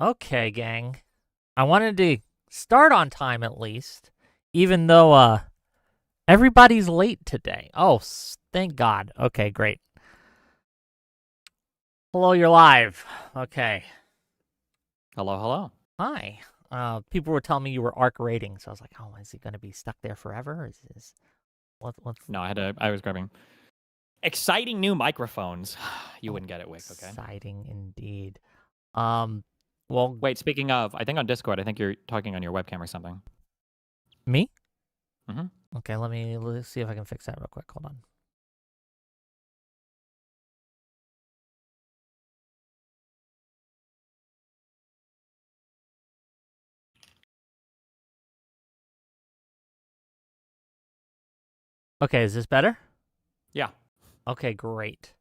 Okay, gang. I wanted to start on time at least, even though everybody's late today. Oh, thank God. Okay, great. Hello, you're live. Okay. Hello, hello. Hi. People were telling me you were ARC rating, so I was like, oh, is he going to be stuck there forever? What's No, I was grabbing exciting new microphones. You wouldn't get it, Wick, okay? exciting indeed. Well, Wait, speaking of, I think on Discord, I think you're talking on your webcam or something. me? Mm-hmm. Okay, let's see if I can fix that real quick. Hold on. Okay, is this better? Yeah. Okay, great.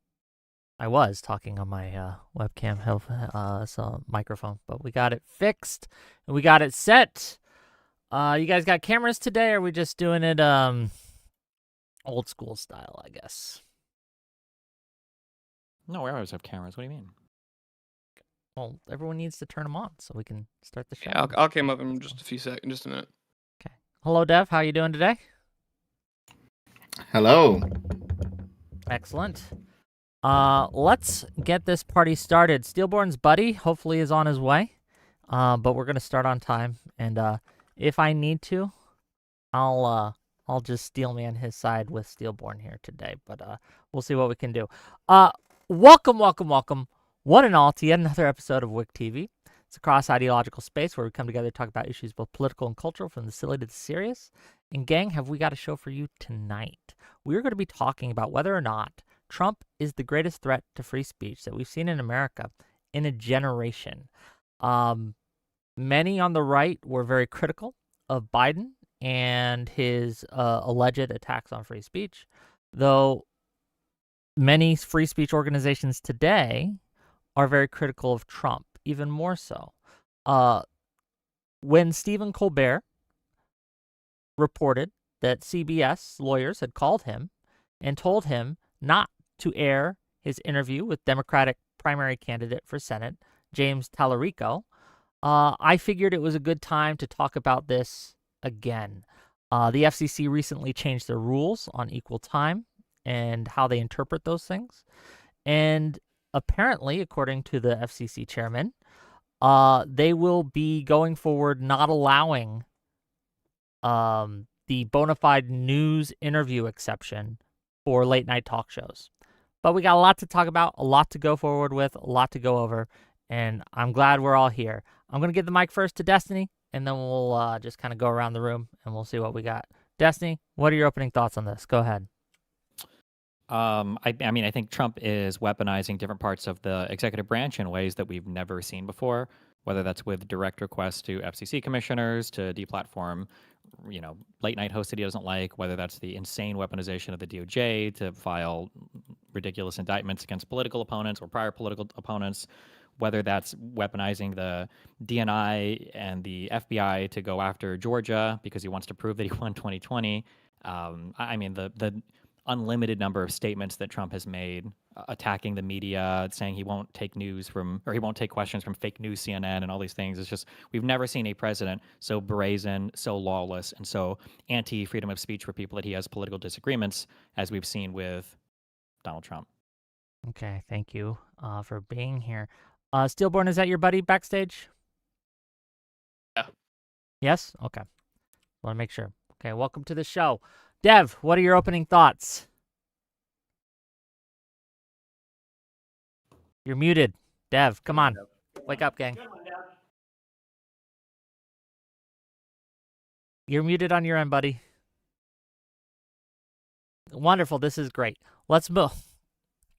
I was talking on my webcam so microphone, but we got it fixed and we got it set. You guys got cameras today, or are we just doing it old school style, I guess? No, we always have cameras. What do you mean? Well, everyone needs to turn them on so we can start the show. Yeah, I'll cam up in just a few seconds, just a minute. Okay. Hello, Dev. How you doing today? Hello. Excellent. Let's get this party started. Steelborne's buddy hopefully is on his way, but we're gonna start on time. And if I need to, I'll just steelman his side with Steelborne here today. But we'll see what we can do. Welcome, one and all, to yet another episode of Wick TV. It's a cross-ideological space where we come together to talk about issues both political and cultural, from the silly to the serious. And gang, have we got a show for you tonight? We're going to be talking about whether or not Trump is the greatest threat to free speech that we've seen in America in a generation. Many on the right were very critical of Biden and his alleged attacks on free speech, though many free speech organizations today are very critical of Trump, even more so. When Stephen Colbert reported that CBS lawyers had called him and told him not to air his interview with Democratic primary candidate for Senate, James Tallarico, I figured it was a good time to talk about this again. The FCC recently changed their rules on equal time and how they interpret those things. And apparently, according to the FCC chairman, they will be going forward not allowing the bona fide news interview exception for late night talk shows. But we got a lot to talk about, a lot to go forward with, a lot to go over, and I'm glad we're all here. I'm going to give the mic first to Destiny, and then we'll just kind of go around the room, and we'll see what we got. Destiny, what are your opening thoughts on this? Go ahead. I mean, I think Trump is weaponizing different parts of the executive branch in ways that we've never seen before, whether that's with direct requests to FCC commissioners to deplatform, late night hosts that he doesn't like, whether that's the insane weaponization of the DOJ to file ridiculous indictments against political opponents or prior political opponents, whether that's weaponizing the DNI and the FBI to go after Georgia because he wants to prove that he won 2020. I mean, the unlimited number of statements that Trump has made attacking the media, saying he won't take he won't take questions from fake news CNN and all these things. It's just, we've never seen a president so brazen, so lawless, and so anti-freedom of speech for people that he has political disagreements as we've seen with Donald Trump. Okay, thank you for being here. Steelborne, is that your buddy backstage? Yeah. Yes? Okay. Want to make sure. Okay, welcome to the show. Dev, what are your opening thoughts? You're muted. Dev, come on. Wake up, gang. You're muted on your end, buddy. Wonderful. This is great. Let's move.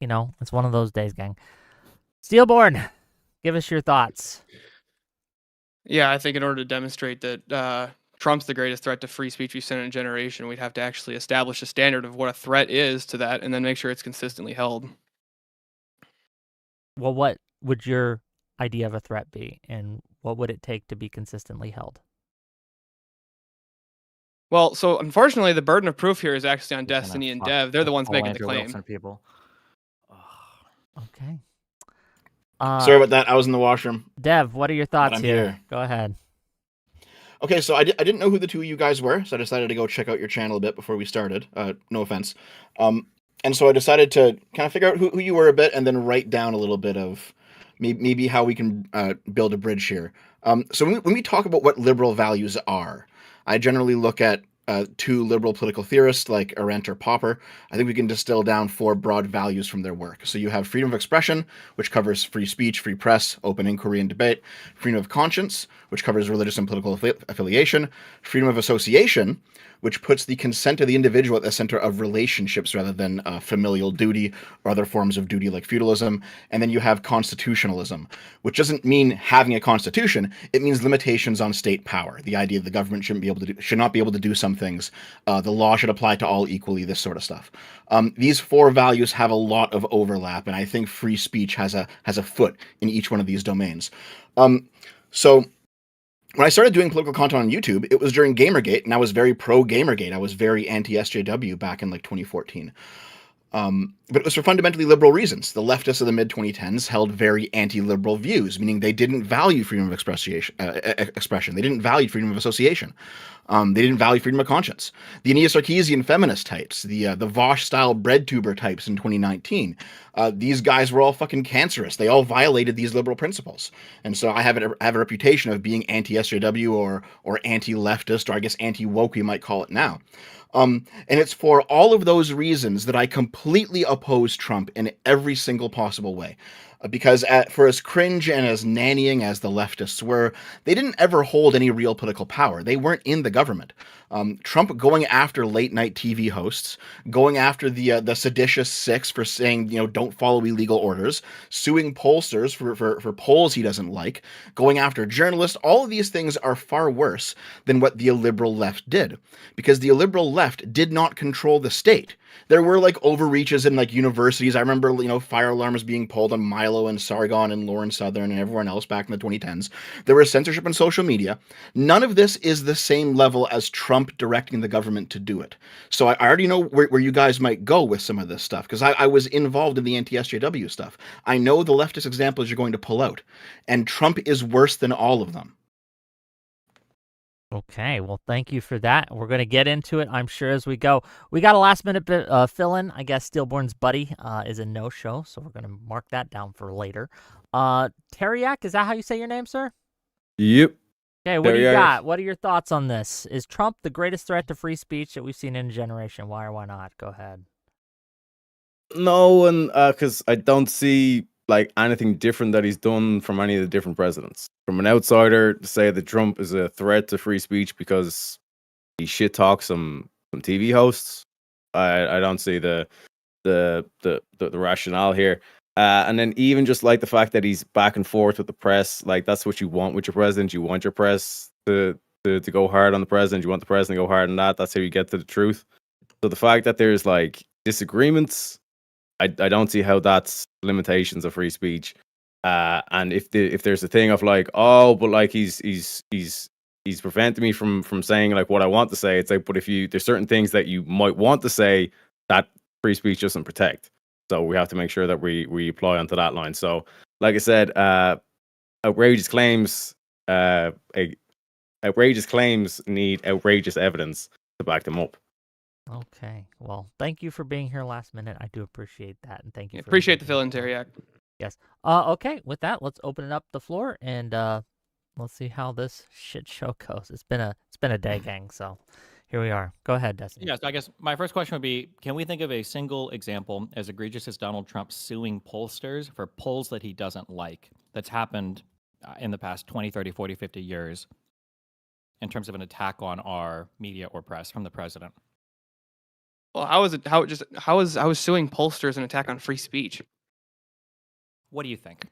It's one of those days, gang. Steelborne, give us your thoughts. Yeah, I think in order to demonstrate that Trump's the greatest threat to free speech we've seen in a generation, we'd have to actually establish a standard of what a threat is to that and then make sure it's consistently held. Well, what would your idea of a threat be, and what would it take to be consistently held? Well, so unfortunately, the burden of proof here is actually on You're gonna Destiny and fuck Dev. They're the ones all making the Andrew claim. Wilson people. Okay. Sorry about that. I was in the washroom. Dev, what are your thoughts I'm here? here. Go ahead. Okay, so I didn't know who the two of you guys were, so I decided to go check out your channel a bit before we started. No offense. And so I decided to kind of figure out who you were a bit and then write down a little bit of maybe how we can build a bridge here. So when we talk about what liberal values are, I generally look at two liberal political theorists like Arendt or Popper. I think we can distill down 4 broad values from their work. So you have freedom of expression, which covers free speech, free press, open inquiry and debate; freedom of conscience, which covers religious and political affiliation; freedom of association, which puts the consent of the individual at the center of relationships rather than familial duty or other forms of duty like feudalism; and then you have constitutionalism, which doesn't mean having a constitution. It means limitations on state power. The idea that the government should not be able to do some things. The law should apply to all equally. This sort of stuff. These 4 values have a lot of overlap, and I think free speech has a foot in each one of these domains. So when I started doing political content on YouTube, it was during Gamergate, and I was very pro Gamergate. I was very anti SJW back in like 2014. But it was for fundamentally liberal reasons. The leftists of the mid-2010s held very anti-liberal views, meaning they didn't value freedom of expression. They didn't value freedom of association. They didn't value freedom of conscience. The Aeneas Sarkeesian feminist types, the Vosh-style breadtuber types in 2019, these guys were all fucking cancerous. They all violated these liberal principles. And so I have a reputation of being anti-SJW or anti-leftist, or I guess anti-woke, we might call it now. And it's for all of those reasons that I completely oppose Trump in every single possible way. Because for as cringe and as nannying as the leftists were, they didn't ever hold any real political power. They weren't in the government. Trump going after late night TV hosts, going after the seditious 6 for saying, don't follow illegal orders, suing pollsters for polls he doesn't like, going after journalists, all of these things are far worse than what the illiberal left did. Because the illiberal left did not control the state. There were like overreaches in like universities. I remember, fire alarms being pulled on Milo and Sargon and Lauren Southern and everyone else back in the 2010s. There was censorship on social media. None of this is the same level as Trump directing the government to do it. So I already know where you guys might go with some of this stuff, because I was involved in the anti-SJW stuff. I know the leftist examples you're going to pull out, and Trump is worse than all of them. Okay, well, thank you for that. We're going to get into it, I'm sure, as we go. We got a last-minute fill-in. I guess Steelborne's buddy is a no-show, so we're going to mark that down for later. Teriak, is that how you say your name, sir? Yep. Okay, what do you got? What are your thoughts on this? Is Trump the greatest threat to free speech that we've seen in a generation? Why or why not? Go ahead. No, and because I don't see like anything different that he's done from any of the different presidents. From an outsider, to say that Trump is a threat to free speech because he shit talks some TV hosts, I don't see the rationale here. And then even just like the fact that he's back and forth with the press, like that's what you want with your president. You want your press to go hard on the president. You want the president to go hard on that. That's how you get to the truth. So the fact that there's like disagreements, I don't see how that's limitations of free speech. And if there's a thing of like, oh, but like he's preventing me from saying like what I want to say, it's like, but if there's certain things that you might want to say that free speech doesn't protect. So we have to make sure that we apply onto that line. So like I said, outrageous claims need outrageous evidence to back them up. Okay, well, thank you for being here last minute. I do appreciate that, and thank you. For appreciate the fill-in, Teriak. Yes. Okay, with that, let's open it up the floor, and let's see how this shit show goes. It's been a day, gang, so here we are. Go ahead, Destiny. Yes, I guess my first question would be, can we think of a single example as egregious as Donald Trump suing pollsters for polls that he doesn't like that's happened in the past 20, 30, 40, 50 years in terms of an attack on our media or press from the president? Well, how is suing pollsters an attack on free speech? What do you think?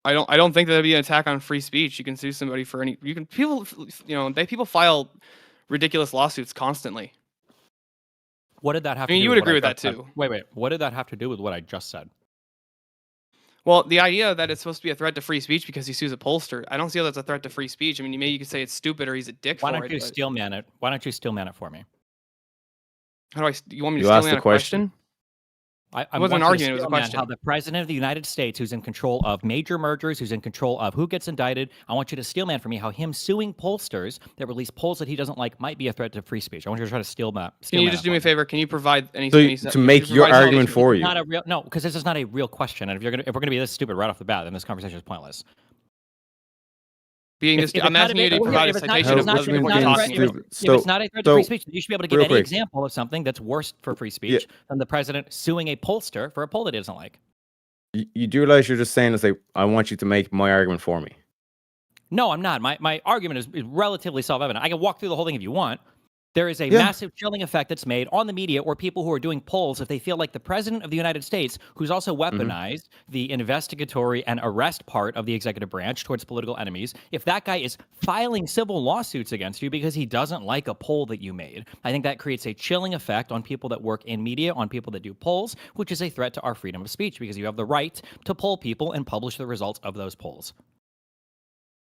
I don't think that'd be an attack on free speech. You can sue somebody for any. People file ridiculous lawsuits constantly. What did that have? I mean, to do you with would what agree I with that just said? too. Wait. What did that have to do with what I just said? Well, the idea that it's supposed to be a threat to free speech because he sues a pollster, I don't see how that's a threat to free speech. I mean, maybe you could say it's stupid or he's a dick Why for don't it. you but steelman it? Why don't you steelman it for me? How do I? You want me to You steal asked man the a question? I wasn't an want you to argument, it was a steelman question. How the president of the United States, who's in control of major mergers, who's in control of who gets indicted, I want you to steelman for me how him suing pollsters that release polls that he doesn't like might be a threat to free speech. I want you to try to steelman. Can you just do me a favor? Can you provide any? So any to can you make your provide argument validation? for you. Not a real no, because this is not a real question. And if we're gonna be this stupid right off the bat, then this conversation is pointless. Being this, I'm asking you to provide a citation of not- what you're being talking stupid. about. If it's not a threat to So, free speech, you should be able to give real any quick. example of something that's worse for free speech than the president suing a pollster for a poll that he doesn't like. You do realize you're just saying to say, I want you to make my argument for me. No, I'm not. My argument is relatively self-evident. I can walk through the whole thing if you want. There is a Yeah. massive chilling effect that's made on the media or people who are doing polls if they feel like the president of the United States, who's also weaponized the investigatory and arrest part of the executive branch towards political enemies, if that guy is filing civil lawsuits against you because he doesn't like a poll that you made, I think that creates a chilling effect on people that work in media, on people that do polls, which is a threat to our freedom of speech because you have the right to poll people and publish the results of those polls.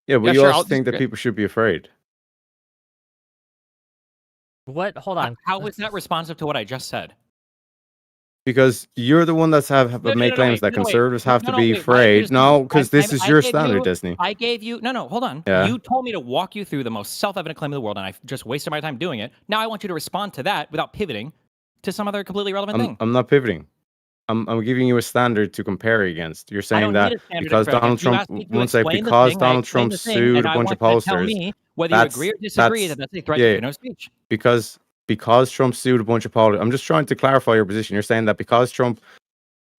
Yeah, but Yeah, you sure, also I'll think just- that people should be afraid. What? Hold on. How is that responsive to what I just said? Because you're the one that's have No, made claims wait, that no, wait. conservatives have to No, be wait, why don't you afraid. just- No, because this I is your gave standard, you- Disney. I gave you no, hold on. Yeah. You told me to walk you through the most self-evident claim in the world, and I just wasted my time doing it. Now I want you to respond to that without pivoting to some other completely irrelevant thing. I'm not pivoting. I'm giving you a standard to compare against. You're I saying don't that need a standard because to compare Donald against. You Trump, asked me to once say explain the because thing, I Donald explained Trump the thing, sued and a I bunch want of you to tell pollsters, me whether you that's- agree or disagree that's- that that's a threat yeah, to freedom of speech. because Trump sued a bunch of pollsters. I'm just trying to clarify your position. You're saying that because Trump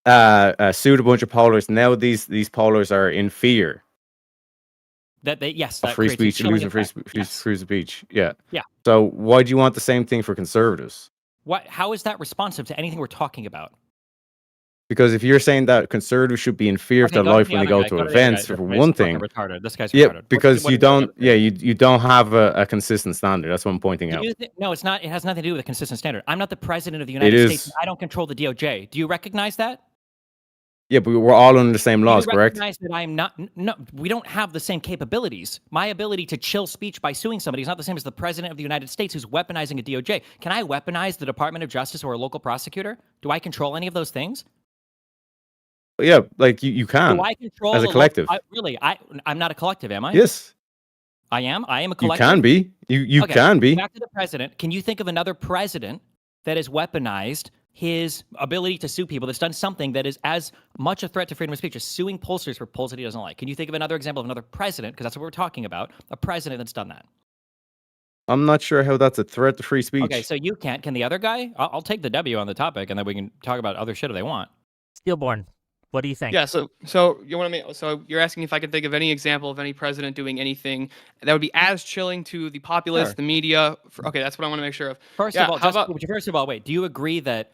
sued a bunch of pollsters, now these pollers are in fear That they yes, of that free creates a speech, chilling losing free, effect. Yes. free speech. Yeah. Yeah. So why do you want the same thing for conservatives? What? How is that responsive to anything we're talking about? Because if you're saying that conservatives should be in fear of Okay, their go to life the when they other go guy, to go to the other events, guy. for This one guy's thing, fucking retarded. This guy's yeah, retarded. because What you is the other don't, thing? yeah, you don't have a consistent standard. That's what I'm pointing out. No, it's not. It has nothing to do with a consistent standard. I'm not the president of the United It States. is. I don't control the DOJ. Do you recognize that? Yeah, but we're all under the same laws, Do you correct? recognize that I'm not? No, we don't have the same capabilities. My ability to chill speech by suing somebody is not the same as the president of the United States who's weaponizing a DOJ. Can I weaponize the Department of Justice or a local prosecutor? Do I control any of those things? Yeah, like you can. Do I control as a the collective. Really, I'm not a collective, am I? Yes, I am. I am a you collective. can be. You Okay, can be. Back to the president. Can you think of another president that has weaponized his ability to sue people, that's done something that is as much a threat to freedom of speech as suing pollsters for polls that he doesn't like? Can you think of another example of another president, because that's what we're talking about, a president that's done that? I'm not sure how that's a threat to free speech. Okay, so you can't. Can the other guy? I'll take the W on the topic, and then we can talk about other shit if they want. Steelborne, what do you think? Yeah, so you want me? So you're asking if I can think of any example of any president doing anything that would be as chilling to the populace, Sure. the media. Okay, that's what I want to make sure of. First Yeah, of all, how about- first of all, wait. Do you agree that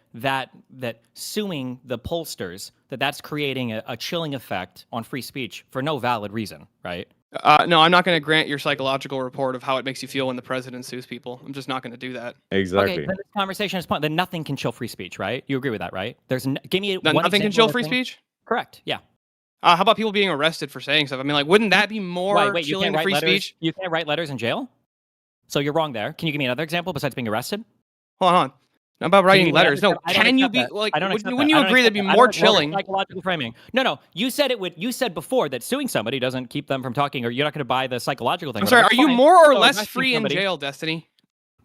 suing the pollsters that's creating a chilling effect on free speech for no valid reason, right? No, I'm not going to grant your psychological report of how it makes you feel when the president sues people. I'm just not going to do that. Exactly. Okay, then this conversation is point. Then nothing can chill free speech, right? You agree with that, right? Give me one Nothing can example chill of a free thing- speech. Correct. Yeah. How about people being arrested for saying stuff? I mean, like, wouldn't that be more Wait, you chilling can't to write free letters. speech? You can't write letters in jail. So you're wrong there. Can you give me another example besides being arrested? Hold on. Not about writing give me letters. another No, example? I don't can you accept be that. like? I don't accept Wouldn't that. you I don't agree that'd accept be that. I more don't accept chilling? Psychological framing. No. You said it would. You said before that suing somebody doesn't keep them from talking, or you're not going to buy the psychological thing. I'm sorry. Are That's you fine. more or So less arresting free in somebody- jail, Destiny?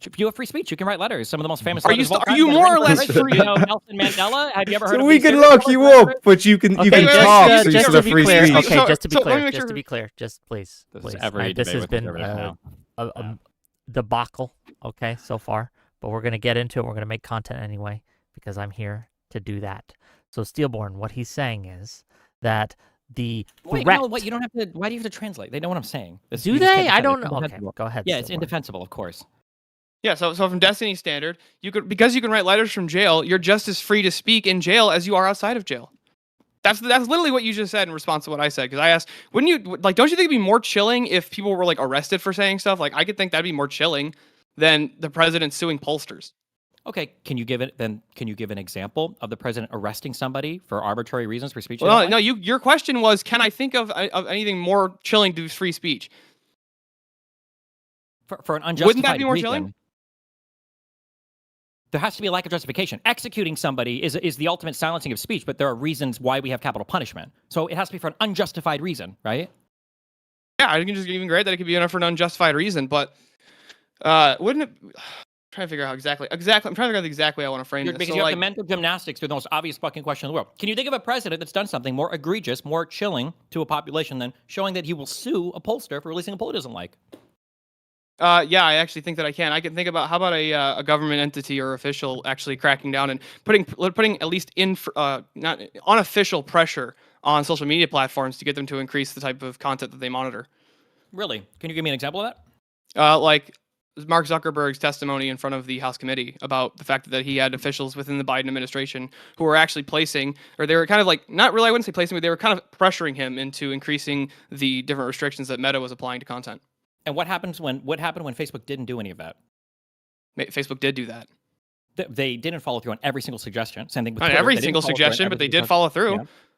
If you have free speech, you can write letters. Some of the most famous. Are letters you of all are time you that more have or been less written. free? You know Nelson Mandela? Have you ever heard So of we these can serial lock killers you that up, but you can Okay, you can just- talk, just- so you just still to have be free clear, speech. Okay, So- just to be so let clear, me make just to sure- be clear, just please, This is please. every This debate has with been conservatives now. a debacle, okay, so far. But we're gonna get into it. We're gonna make content anyway because I'm here to do that. So Steelborne, what he's saying is that the Wait, threat. no, what? You don't have to. Why do you have to translate? They know what I'm saying. Do you just can't they? I defend it. don't It's know. Okay, indefensible. go ahead. Yeah, it's Steelborne. indefensible, of course. Yeah. So from Destiny's standard, because you can write letters from jail, you're just as free to speak in jail as you are outside of jail. That's literally what you just said in response to what I said. Because I asked, wouldn't you like? Don't you think it'd be more chilling if people were like arrested for saying stuff? Like I could think that'd be more chilling than the president suing pollsters. Okay, can you give an example of the president arresting somebody for arbitrary reasons for speech? they Well, don't no, like? your question was, can I think of anything more chilling to free speech? For an unjustified Wouldn't that be more reason. chilling? There has to be a lack of justification. Executing somebody is the ultimate silencing of speech, but there are reasons why we have capital punishment. So it has to be for an unjustified reason, right? Yeah, I can just even grade that it could be enough for an unjustified reason, but wouldn't it? Trying to figure out how exactly. I'm trying to figure out exactly how I want to frame this. Because So, you have like, the mental gymnastics to the most obvious fucking question in the world. Can you think of a president that's done something more egregious, more chilling to a population than showing that he will sue a pollster for releasing a poll he doesn't like? yeah, I actually think that I can. I can think about how about a government entity or official actually cracking down and putting at least not unofficial pressure on social media platforms to get them to increase the type of content that they monitor. Really? Can you give me an example of that? Like Mark Zuckerberg's testimony in front of the House committee about the fact that he had officials within the Biden administration who were actually placing, or they were kind of like, not really, I wouldn't say placing, but they were kind of pressuring him into increasing the different restrictions that Meta was applying to content. And what happened when Facebook didn't do any of that? Facebook did do that. They didn't follow through on every single suggestion. Same thing with Not Twitter. every They didn't single follow through on suggestion, every but they single did follow through.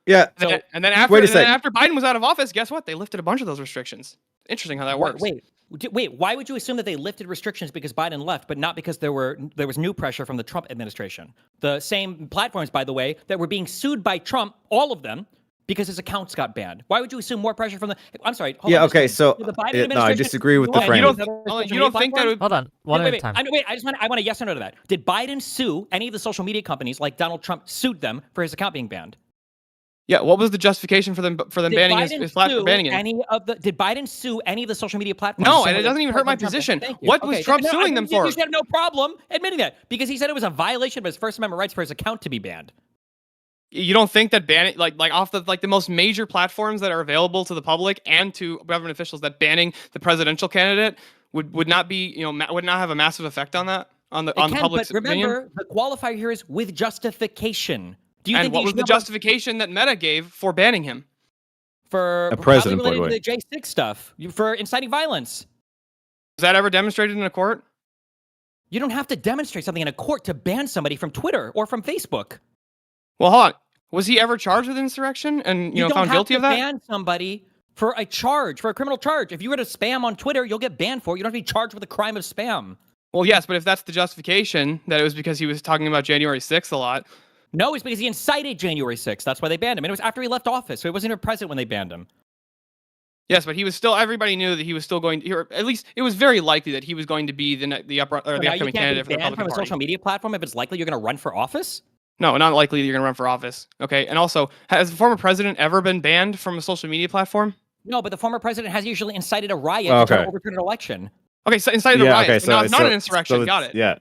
Yeah. Yeah. So And then wait a second. after Biden was out of office, guess what? They lifted a bunch of those restrictions. Interesting how that works. Wait. Why would you assume that they lifted restrictions because Biden left, but not because there was new pressure from the Trump administration? The same platforms, by the way, that were being sued by Trump, all of them, because his accounts got banned. Why would you assume more pressure from the? I'm sorry. Hold Yeah. on, Okay. So did the Biden no, I administration disagree with the sue You any framing. of don't, the social you don't media think that platforms? would, Hold on, one at a Wait. time. I want a yes or no to that. Did Biden sue any of the social media companies like Donald Trump sued them for his account being banned? yeah, what was the justification for them banning his platform? Banning it? Did Biden sue any of the social media platforms? No, similar and it to doesn't even hurt my President position. Trump? Thank you. What was Trump No, suing them for? You should have no problem admitting that because he said it was a violation of his First Amendment rights for his account to be banned. You don't think that banning, like off the most major platforms that are available to the public and to government officials, that banning the presidential candidate would not be, would not have a massive effect on that on the public's but opinion? remember, the qualifier here is with justification. Do you And think what he was should the have justification that Meta gave for banning him? for A president, probably by the related to the J6 stuff for inciting violence? Was that ever demonstrated in a court? You don't have to demonstrate something in a court to ban somebody from Twitter or from Facebook. Well, hold on. Was he ever charged with insurrection and You don't found have guilty to of that? ban somebody for a criminal charge. If you were to spam on Twitter, you'll get banned for it. You don't have to be charged with a crime of spam. Well, yes, but if that's the justification, that it was because he was talking about January 6th a lot. No, it's because he incited January 6th. That's why they banned him. And it was after he left office, so he wasn't even president when they banned him. Yes, but he was still. Everybody knew that he was still going. Or at least it was very likely that he was going to be the So now you upcoming can't candidate for be the banned Republican from a Party. social media platform if it's likely you're going to run for office? No, not likely that you're going to run for office. Okay, and also, has the former president ever been banned from a social media platform? No, but the former president has usually incited a riot to try to Okay. overturn an election. Okay, so inside the riot. Okay. So, it's not an insurrection. So Got it. Yeah.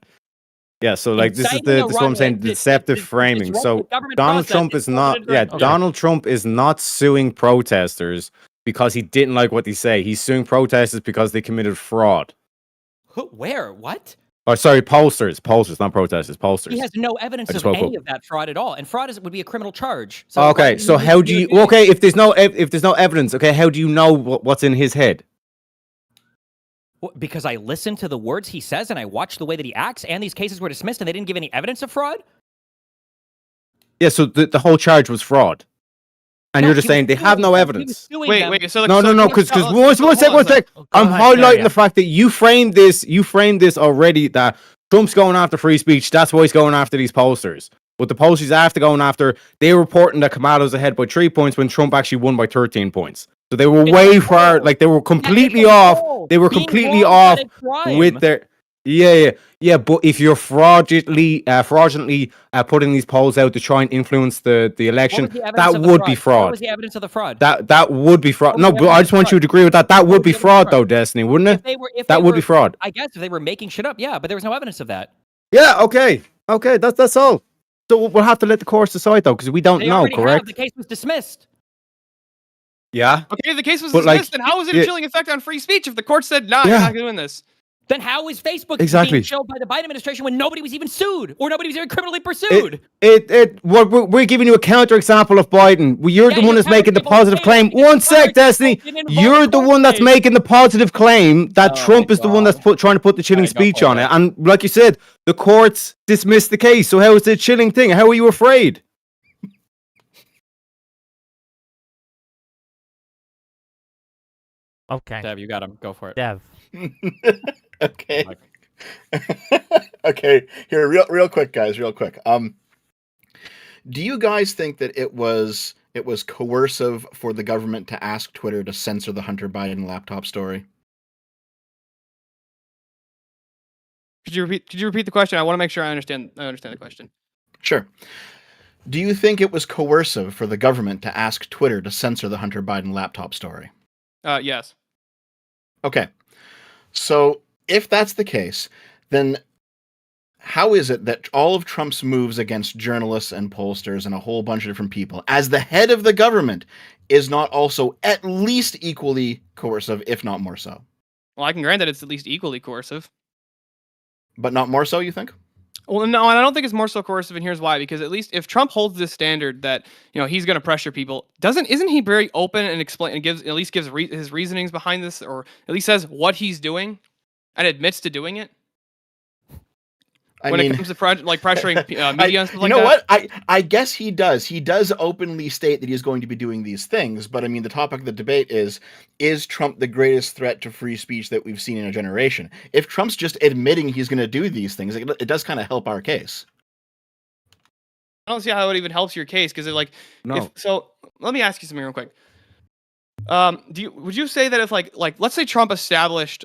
Yeah. So like this is Inciting a this is what I'm saying. riot, Deceptive it's framing. wrong So with government Donald process. Trump It's is not. prohibited Yeah. by- Donald Trump is not suing protesters because he didn't like what they say. He's suing protesters because they committed fraud. Where? What? Oh, sorry, pollsters, not protesters, pollsters. He has no evidence I just of woke any up. of that fraud at all. And fraud would be a criminal charge. Okay, so how do you? Okay, if there's no evidence, okay, how do you know what's in his head? Because I listened to the words he says and I watched the way that he acts, and these cases were dismissed and they didn't give any evidence of fraud? Yeah, so the whole charge was fraud, and No, you're just he was saying they have suing no them. He was evidence. suing Wait, them. wait. So No, because one sec. I'm highlighting the fact that you framed this already that Trump's going after free speech. That's why he's going after these pollsters. But the pollsters after going after, they're reporting that Kamala's ahead by 3 points when Trump actually won by 13 points. So they were way far, like they were completely off. They were completely off with their. Yeah. But if you're fraudulently putting these polls out to try and influence the election, that would be fraud. What was the evidence of the fraud? That would be fraud. No, What was but the I just want evidence you of to agree with that. That would be was the evidence fraud, of though, fraud? Destiny, wouldn't it? If That they would were- be fraud. I guess if they were making shit up, yeah, but there was no evidence of that. Yeah. Okay. That's all. So we'll have to let the courts decide, though, because we don't They know. already have. Correct? The case was dismissed. Yeah. Okay, the case was But, like, dismissed, then how was it a yeah. chilling effect on free speech if the court said, "No, Yeah. you're not doing this"? Then how is Facebook Exactly. being showed by the Biden administration when nobody was even sued or nobody was even criminally pursued? We're giving you a counterexample of Biden. You're Yeah, the one your that's making the counterexample positive failed claim. because One the sec, counterexample Destiny. didn't involve You're a the court one that's case. making the positive claim that Oh Trump my is the one that's God. trying to put the chilling Alright, go speech for on it. it. And like you said, the courts dismissed the case. So how is it a chilling thing? How are you afraid? Okay. Dev, you got him. Go for it. Dev. Okay. Like, Okay. Here, real quick, guys. Real quick. Do you guys think that it was coercive for the government to ask Twitter to censor the Hunter Biden laptop story? Could you repeat the question? I want to make sure I understand the question. Sure. Do you think it was coercive for the government to ask Twitter to censor the Hunter Biden laptop story? Yes. Okay. So if that's the case, then how is it that all of Trump's moves against journalists and pollsters and a whole bunch of different people, as the head of the government, is not also at least equally coercive, if not more so? Well, I can grant that it's at least equally coercive. But not more so, you think? Well, no, and I don't think it's more so coercive, and here's why. Because at least if Trump holds this standard that he's going to pressure people, isn't he very open and explain and gives his reasonings behind this, or at least says what he's doing, and admits to doing it? When it comes to pressuring media and stuff like that. You know what? I guess he does. He does openly state that he's going to be doing these things. But I mean, the topic of the debate is Trump the greatest threat to free speech that we've seen in a generation? If Trump's just admitting he's going to do these things, it does kind of help our case. I don't see how it even helps your case because No. So let me ask you something real quick. Would you say that if let's say Trump established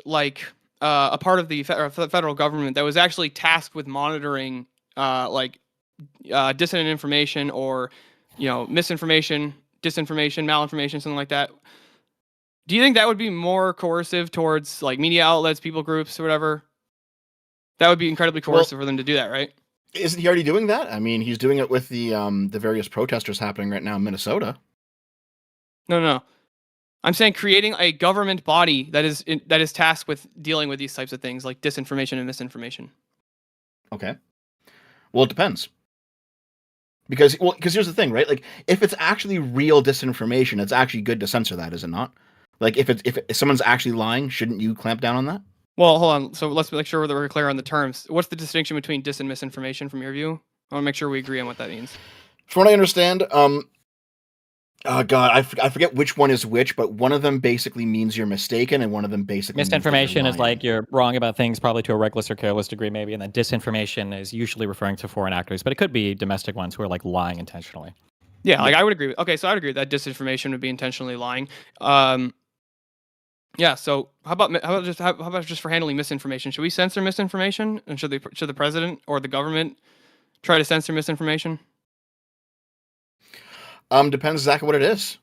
a part of the federal government that was actually tasked with monitoring dissonant information or misinformation, disinformation, malinformation, something like that, do you think that would be more coercive towards media outlets, people groups, or whatever? That would be incredibly coercive for them to do that, right? Isn't he already doing that? I mean, he's doing it with the various protesters happening right now in Minnesota. No. I'm saying creating a government body that is tasked with dealing with these types of things like disinformation and misinformation. Okay. Well, it depends. Because here's the thing, right? Like, if it's actually real disinformation, it's actually good to censor that, is it not? Like, if someone's actually lying, shouldn't you clamp down on that? Well, hold on. So let's make sure that we're clear on the terms. What's the distinction between dis and misinformation from your view? I want to make sure we agree on what that means. From what I understand, oh God, I forget which one is which, but one of them basically means you're mistaken, and one of them basically means that you're misinformation is lying. like you're wrong about things, probably to a reckless or careless degree, maybe, and then disinformation is usually referring to foreign actors, but it could be domestic ones who are lying intentionally. Yeah, I would agree. Okay, so I would agree that disinformation would be intentionally lying. Yeah. So how about just for handling misinformation? Should we censor misinformation, and should the president or the government try to censor misinformation? Depends exactly what it is.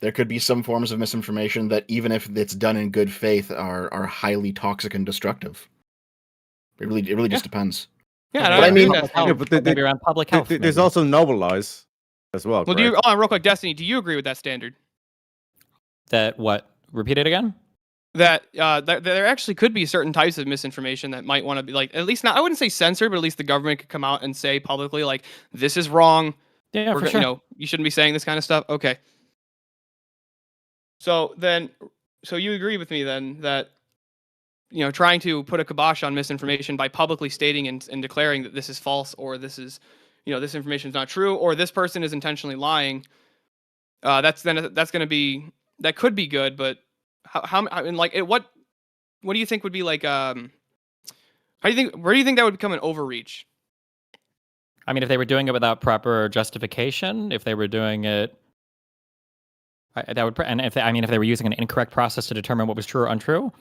There could be some forms of misinformation that, even if it's done in good faith, are highly toxic and destructive. It really just depends. Yeah, But I mean, Maybe around public health. There's maybe. also noble lies as well. Well, correct? real quick, Destiny, do you agree with that standard? That what? Repeat it again? That there actually could be certain types of misinformation that might want to be at least not, I wouldn't say censored, but at least the government could come out and say publicly this is wrong. Yeah, for sure. You shouldn't be saying this kind of stuff. Okay. So you agree with me then that trying to put a kibosh on misinformation by publicly stating and declaring that this is false, or this is this information is not true, or this person is intentionally lying, that could be good, but how I mean, what do you think would be where do you think that would become an overreach? I mean, if they were doing it without proper justification, if they were doing it, that would, and if they were using an incorrect process to determine what was true or untrue.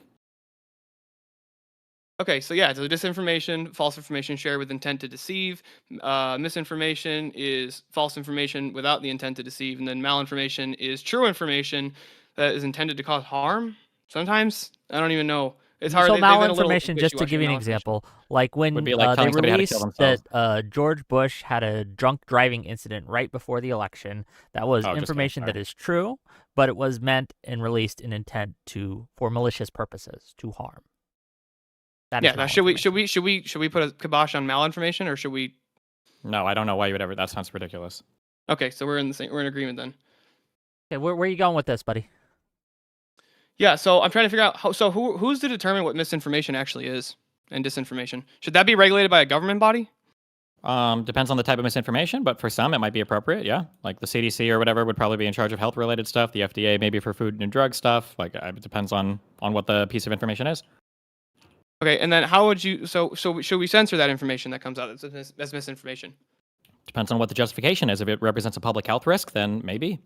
Okay, so yeah, so disinformation, false information shared with intent to deceive. Misinformation is false information without the intent to deceive, and then malinformation is true information that is intended to cause harm. Sometimes I don't even know. It's hard. So They've been a little malinformation, just to give you an example, like when Would be like they telling somebody how to kill released themselves. that George Bush had a drunk driving incident right before the election, that was Oh, just information kidding, that is true, but it was meant and released in intent for malicious purposes, to harm. That Yeah. is Now, should we malinformation. put a kibosh on malinformation, or should we? No, I don't know why you would ever. That sounds ridiculous. Okay, so we're in agreement then. Okay, where are you going with this, buddy? Yeah. So I'm trying to figure out how. So who's to determine what misinformation actually is and disinformation? Should that be regulated by a government body? Depends on the type of misinformation, but for some it might be appropriate. Yeah, like the CDC or whatever would probably be in charge of health-related stuff. The FDA maybe for food and drug stuff. Like it depends on what the piece of information is. Okay, and then how would you? So should we censor that information that comes out that's misinformation? Depends on what the justification is. If it represents a public health risk, then maybe.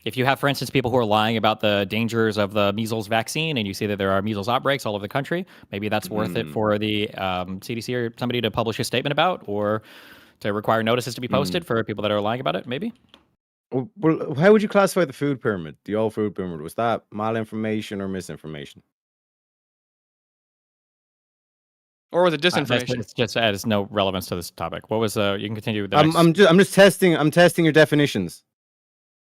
If you have, for instance, people who are lying about the dangers of the measles vaccine and you see that there are measles outbreaks all over the country, maybe that's worth it for the CDC or somebody to publish a statement about, or to require notices to be posted for people that are lying about it, maybe. Well, how would you classify the food pyramid, the old food pyramid? Was that malinformation or misinformation? Or was it disinformation? It's just has no relevance to this topic. What was you can continue with the I'm just testing your definitions.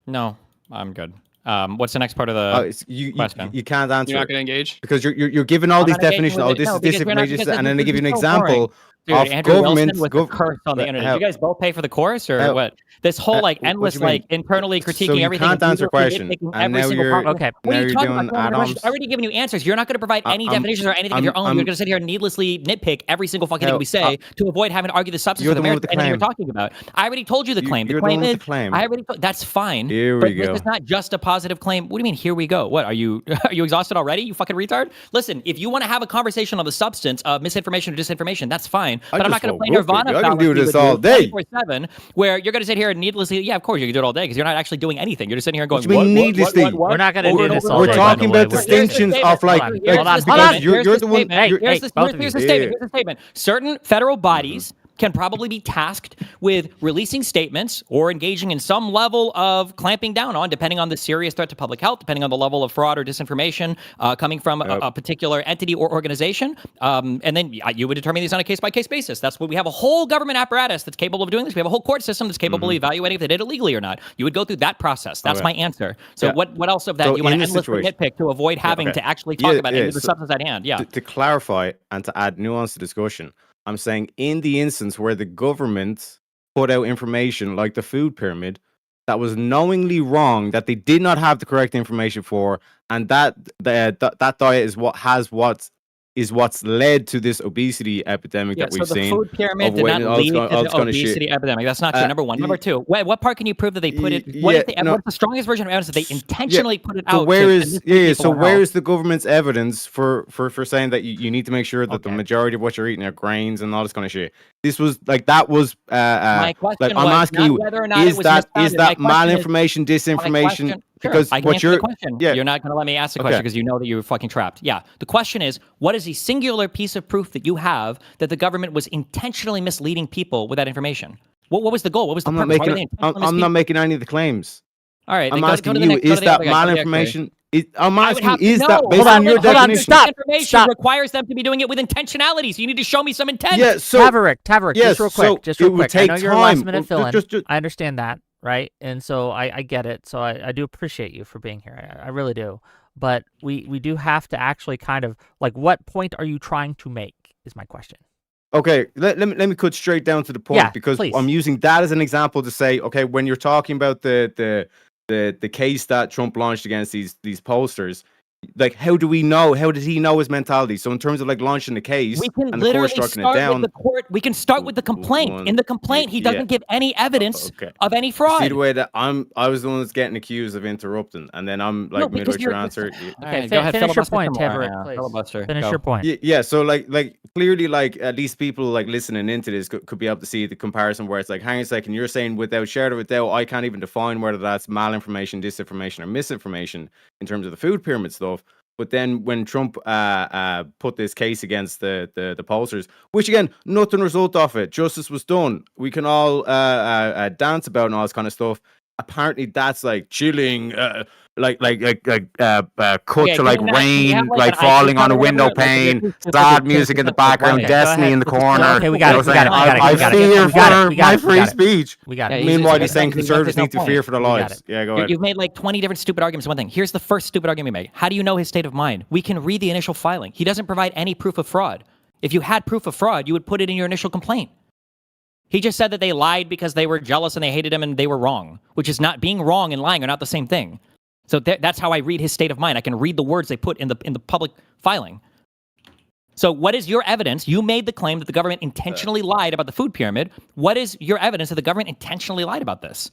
No, I'm good. What's the next part of the question? You can't answer. You're not going to engage because you're giving all these definitions. Oh, this is disinformation, and then they give you an example. Dude, of Andrew government Wilson with the course on the internet. Did you guys both pay for the course, or what? This whole endless internally critiquing so you everything. Can't answer question. And now you're okay. What are you talking doing about? I'm already giving you answers. You're not going to provide any definitions or anything of your own. You're going to sit here and needlessly nitpick every single fucking thing we say to avoid having to argue the substance of the merits of anything you're talking about. I already told you the claim. The claim is I already. That's fine. Here we go. This is not just a positive claim. What do you mean? Here we go. What are you? Are you exhausted already? You fucking retard. Listen, if you want to have a conversation on the substance of misinformation or disinformation, that's fine. But I'm not going to play Nirvana. I can do this all day. 24/7, where you're going to sit here and needlessly. Yeah, of course you can do it all day because you're not actually doing anything. You're just sitting here going. What do you mean needlessly? We're not going to do this all We're day. talking about distinctions of like. Hold on. You're the one. Here's the statement. Here's the statement. Certain federal bodies can probably be tasked with releasing statements or engaging in some level of clamping down on, depending on the serious threat to public health, depending on the level of fraud or disinformation coming from a particular entity or organization. And then you would determine these on a case-by-case basis. That's what we have a whole government apparatus that's capable of doing this. We have a whole court system that's capable of evaluating if they did it legally or not. You would go through that process. That's my answer. So what else of that you want to endlessly nitpick to avoid having to actually talk about any of the substance at hand? Yeah. To clarify and to add nuance to discussion, I'm saying in the instance where the government put out information like the food pyramid that was knowingly wrong, that they did not have the correct information for, and that diet is what's led to this obesity epidemic that we've seen. So the food pyramid did not lead to the obesity epidemic. That's not true. Number one. Number two, what part can you prove that they put it? What's the strongest version of evidence that they intentionally put it out? So where is the government's evidence for saying that you need to make sure that the majority of what you're eating are grains and all this kind of shit? This was like that was my question. Like, I'm asking you, is that malinformation, disinformation? Because what you're you're not going to let me ask the question because you know that you're fucking trapped. Yeah. The question is, what is the singular piece of proof that you have that the government was intentionally misleading people with that information? What was the goal? What was the purpose? I'm not making any of the claims. All right. I'm asking you, is that malinformation? I'm asking, is that based on on your definition? Stop. Information requires them to be doing it with intentionality. So you need to show me some intent. Yeah. So Taverick, just real quick. I know you're a last minute fill-in. I understand that. Right. And so I get it. So I do appreciate you for being here. I really do. But we do have to actually kind of like, what point are you trying to make is my question. Okay, let me cut straight down to the point because I'm using that as an example to say, okay, when you're talking about the case that Trump launched against these posters, like, how do we know? How does he know his mentality? So in terms of like launching the case and the court striking it down, we can start with the complaint. In the complaint, he doesn't give any evidence of any fraud. See the way that I was the one that's getting accused of interrupting, and then I'm like midway through your answer. Okay, go ahead. Finish your point, Taverick. Please. Finish your point. Yeah. So like clearly, like at least people like listening into this could be able to see the comparison where it's like, hang on a second, you're saying without shadow of a doubt, I can't even define whether that's malinformation, disinformation, or misinformation in terms of the food pyramid stuff. But then when Trump put this case against the pollsters, which again, nothing result off it. Justice was done. We can all dance about and all this kind of stuff. apparently that's like chilling, cuts Okay, are like can we have rain, like like an IQ falling on chart a or window whatever? Like, pane, you're too sad specific, music in the 10% for background, writing. Okay, go Destiny ahead. in the Let's- corner. Okay, we You got know it. what I'm saying? We got it. I We got it. fear We got it. for We got my it. We free got it. speech. We got Yeah, it. he's Meanwhile, just he's saying because conservatives there's need no to fear point. for their We got lives. it. Yeah, go ahead. You've made like 20 different stupid arguments. One thing. Here's the first stupid argument you made. How do you know his state of mind? We can read the initial filing. He doesn't provide any proof of fraud. If you had proof of fraud, you would put it in your initial complaint. He just said that they lied because they were jealous and they hated him and they were wrong, which is not being wrong and lying are not the same thing. So that's how I read his state of mind. I can read the words they put in the public filing. So what is your evidence? You made the claim that the government intentionally lied about the food pyramid. What is your evidence that the government intentionally lied about this?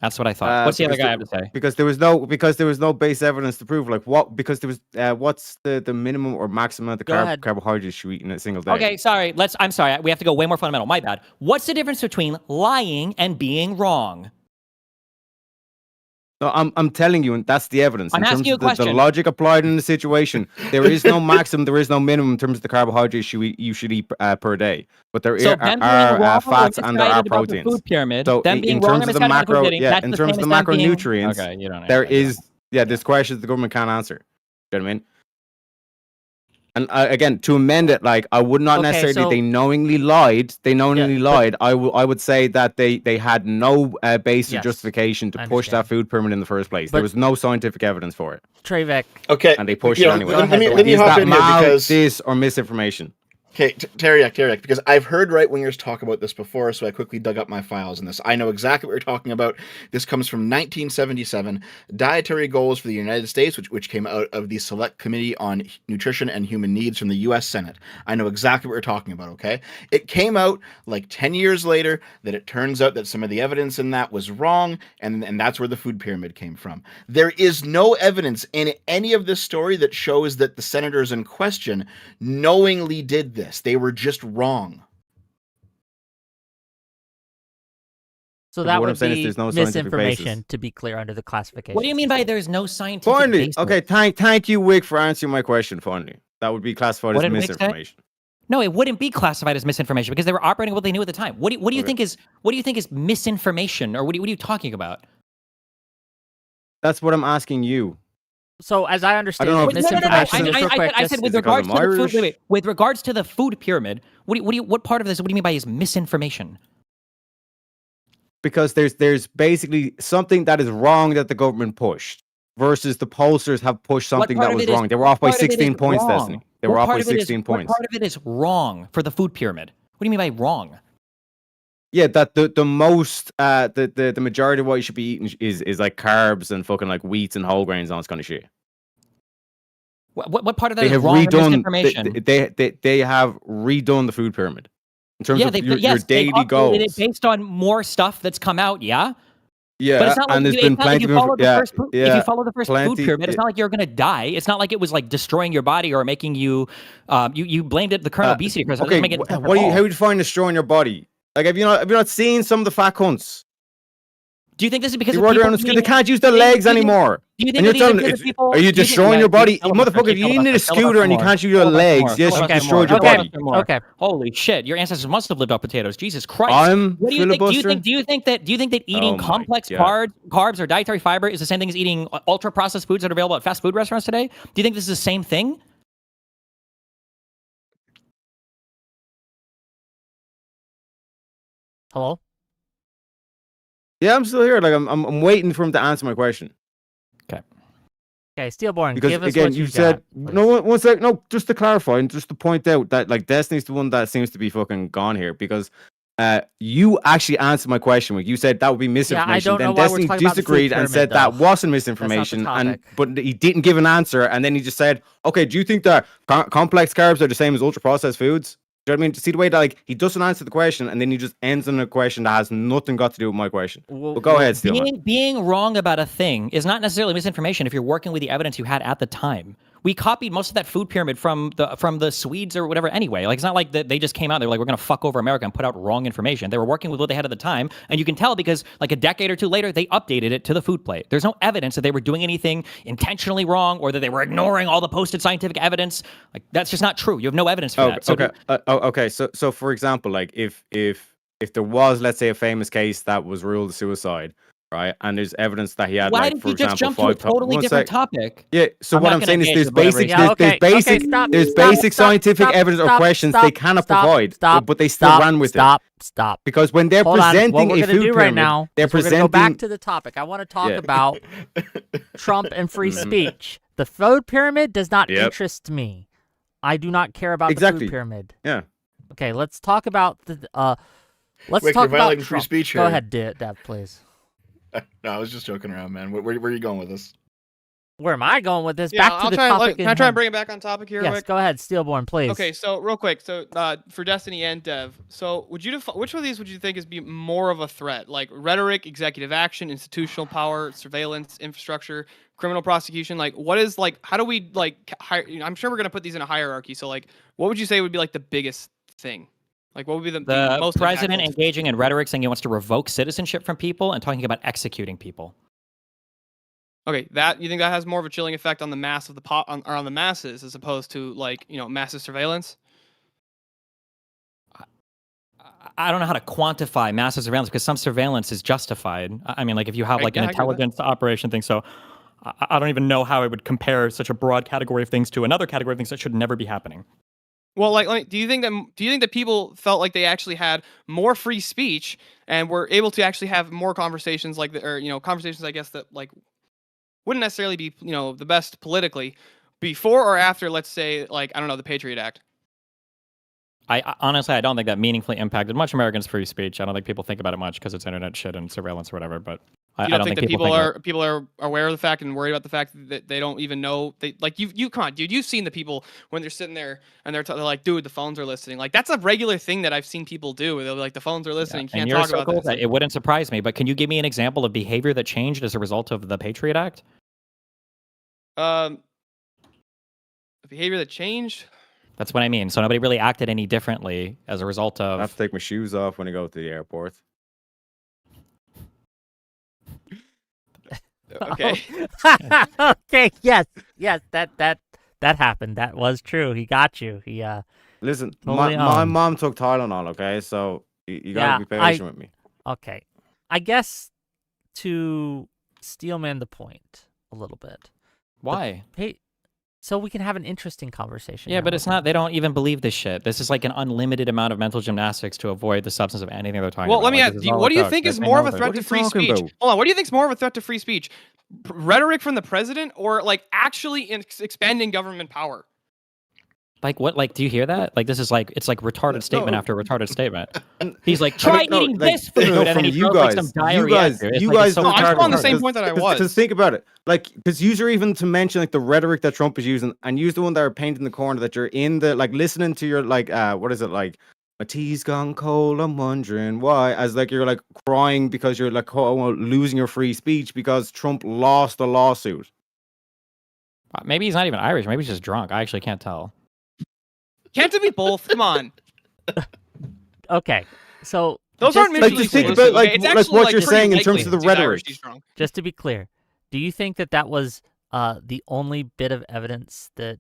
That's what I thought. What's the other guy have to say? Because there was no base evidence to prove like what, because there was what's the minimum or maximum of the Go ahead. carbohydrates you eat in a single day. Okay, sorry. I'm sorry. We have to go way more fundamental. My bad. What's the difference between lying and being wrong? No, I'm telling you, and that's the evidence. I'm in terms asking you of a question. The logic applied in the situation, there is no maximum, there is no minimum in terms of the carbohydrates you should eat per day. But there So are, them being wrong fats or and there are misguided about the proteins. food pyramid, So them being in wrong terms or of the misguided about the macro, food pyramid, yeah, that's in the terms same of the as them being- macronutrients, Okay, you don't. there is there's questions the government can't answer. Do you know what I mean? And again, to amend it, like I would not Okay, necessarily. so- They knowingly lied. They knowingly but- lied. I would say that they had no base or Yes, justification to I push that understand. food pyramid in the first place. But- there was no scientific evidence for it, Treyvek. Okay. and they pushed you it know, anyway. Let me Is hop that in here because this or misinformation? Okay, Teriak, because I've heard right-wingers talk about this before, so I quickly dug up my files in this. I know exactly what you're talking about. This comes from 1977, Dietary Goals for the United States, which came out of the Select Committee on Nutrition and Human Needs from the U.S. Senate. I know exactly what you're talking about, okay? It came out like 10 years later that it turns out that some of the evidence in that was wrong, and that's where the food pyramid came from. There is no evidence in any of this story that shows that the senators in question knowingly did this. They were just wrong. So But that what I'm would saying is be there's no scientific misinformation, basis. to be clear, under the classification. What do you mean by there's no scientific Finally, basis? okay. Thank you, Wick, for answering my question. Finally, that would be classified What as did Wick say? misinformation. No, it wouldn't be classified as misinformation because they were operating what they knew at the time. What do you Okay. think is misinformation, or what are you talking about? That's what I'm asking you. So as I understand know if Wait, no, misinformation, just real quick, I just- said with Is it 'cause regards I'm to the Irish? food. Wait, with regards to the food pyramid, what part of this? What do you mean by is misinformation? Because there's basically something that is wrong that the government pushed versus the pollsters have pushed something part that of was it is- wrong. They were what off by part of it is 16 points, wrong? Destiny. They What were off part by of it is- 16 What points. part of it is wrong for the food pyramid? What do you mean by wrong? Yeah, that the most the majority of what you should be eating is like carbs and fucking like wheats and whole grains and all this kind of shit. What part of that They is have wrong or redone misinformation? they have redone the food pyramid in terms of your they've daily updated goals. it based on more stuff that's come out. Yeah. Yeah, But it's not like and there's it's been not like plenty you of follow the first food, if yeah, you follow the first food plenty- pyramid, it's not like you're gonna die. It's not like it was like destroying your body or making you. You blamed it the current obesity crisis. It doesn't Okay, make it sense at how do all. you define destroying your body? Like, have you not seen some of the fat cunts? Do you think this is because They of run people around the street, being- they can't use their do you think- legs do you think- anymore. Do you think And that you're telling these are me, because people? are you do think- destroying yeah, your body? filibuster, Motherfucker, if you filibuster, need a scooter and you filibuster can't use your more, legs, yes, you filibuster destroyed more, your body. filibuster more. Okay. Holy shit! Your ancestors must have lived off potatoes. Jesus Christ! I'm What do you think? Do you filibustering? think? Do you think that eating Oh my complex God. carbs or dietary fiber is the same thing as eating ultra processed foods that are available at fast food restaurants today? Do you think this is the same thing? Hello? Yeah, I'm still here. Like, I'm waiting for him to answer my question. Okay, Steelborne, Because give us again, what you got, said please. no. One sec. No, just to clarify and just to point out that like Destiny's the one that seems to be fucking gone here because you actually answered my question. Like, you said that would be misinformation. don't know Then why we're Destiny talking about the food disagreed and pyramid, said that though. wasn't That's not the misinformation. And topic. but he didn't give an answer. And then he just said, "Okay, do you think that complex carbs are the same as ultra processed foods?" Do you know what I mean? See the way that like he doesn't answer the question and then he just ends on a question that has nothing got to do with my question. Well, But go ahead, Steelman. Being wrong about a thing is not necessarily misinformation if you're working with the evidence you had at the time. We copied most of that food pyramid from the Swedes or whatever anyway. Like, it's not like they just came out, they're like, we're going to fuck over America and put out wrong information. They were working with what they had at the time, and you can tell because like a decade or two later, they updated it to the food plate. There's no evidence that they were doing anything intentionally wrong or that they were ignoring all the posted scientific evidence. Like, that's just not true. You have no evidence for that. So Okay. So for example, like if if there was, let's say, a famous case that was ruled a suicide, right, and there's evidence that he had, Why like, did for you just example, jump to a 5 totally one different sec. topic? Yeah. So I'm what not I'm gonna saying is engage there's with whatever basic, you- Yeah, okay, there's basic, okay, stop, there's stop, basic stop, scientific stop, evidence or stop, questions stop, they cannot stop, provide, stop, but they still stop, run with it. stop. Because when they're Hold on. What presenting we're a gonna food do pyramid, right now they're is we're gonna go back presenting. to the topic. I want to talk Yeah. about Trump and free Mhm. speech. The food pyramid does not Yep. interest me. I do not care about the Exactly. food pyramid. Yeah. Okay, let's talk about the. Let's Wait, talk you're about violating free Trump. speech Go here. ahead, Dev, please. No, I was just joking around, man. Where are you going with this? Where am I going with this? Yeah, Back to I'll the try. topic. Can I try and bring it back on topic here? Yes, Quick? go ahead, Steelborne, please. Okay, so real quick, so for Destiny and Dev, so would you which one of these would you think is be more of a threat? Like rhetoric, executive action, institutional power, surveillance, infrastructure, criminal prosecution? Like, what is like? How do we like? I'm sure we're gonna put these in a hierarchy. So like, what would you say would be like the biggest thing? Like, what would be the The most president impactful? engaging in rhetoric saying he wants to revoke citizenship from people and talking about executing people. Okay, that you think that has more of a chilling effect on the mass of the or on the masses as opposed to like massive surveillance? I don't know how to quantify massive surveillance because some surveillance is justified. I mean, like if you have like Yeah, an I agree with that. intelligence operation thing. So I don't even know how I would compare such a broad category of things to another category of things that should never be happening. Well, like, do you think that people felt like they actually had more free speech and were able to actually have more conversations like conversations I guess that like wouldn't necessarily be the best politically before or after, let's say, like, I don't know, the Patriot Act? I honestly, I don't think that meaningfully impacted much Americans' free speech. I don't think people think about it much because it's internet shit and surveillance or whatever. But I You don't don't think think that think people are aware of the fact and worried about the fact that they don't even know they like you come on, dude, you've seen the people when they're sitting there and they're like, dude, the phones are listening. Like that's a regular thing that I've seen people do. Where they'll be like, the phones are listening. Yeah. Can't In your talk about circle, this. it wouldn't surprise me. But can you give me an example of behavior that changed as a result of the Patriot Act? Behavior that changed. That's what I mean. So nobody really acted any differently as a result I have of. to take my shoes off when I go to the airport. Okay. Okay. Yes. That happened. That was true. He got you. He Listen, Totally my owned. mom took Tylenol, okay? So you gotta Yeah, be patient with me. Okay. I guess to steelman the point a little bit. Why? Hey, so we can have an interesting conversation. Yeah, now but it's about not. They don't even believe this shit. This is like an unlimited amount of mental gymnastics to avoid the substance of anything they're talking Well, about. let me Like, ask this is you, all what do you jokes. think There's is no more of a other- threat What are to you free talking speech? about? Hold on, what do you think is more of a threat to free speech? Rhetoric from the president or like actually expanding government power? Like what? Like, do you hear that? Like, this is like it's like retarded statement after retarded statement. And- He's like, I try mean, no, eating like, this food, no, and then from he you throws like guys, some diarrhea. at you. It's you like, guys it's so No, I'm still on the retarded. same point that I was. Because think about it, like, because you're even to mention like the rhetoric that Trump is using, and use the one that are painting the corner that you're in the like listening to your like what is it like? My tea's gone cold. I'm wondering why. As like you're like crying because you're like losing your free speech because Trump lost a lawsuit. Maybe he's not even Irish. Maybe he's just drunk. I actually can't tell. Can't it be both? Come on. Okay. So Those just aren't to Like, mutually just think exclusive, about, like, okay? It's like actually, what you're pretty saying in likely terms of the he's Irish, rhetoric. he's drunk. just to be clear, do you think that was the only bit of evidence that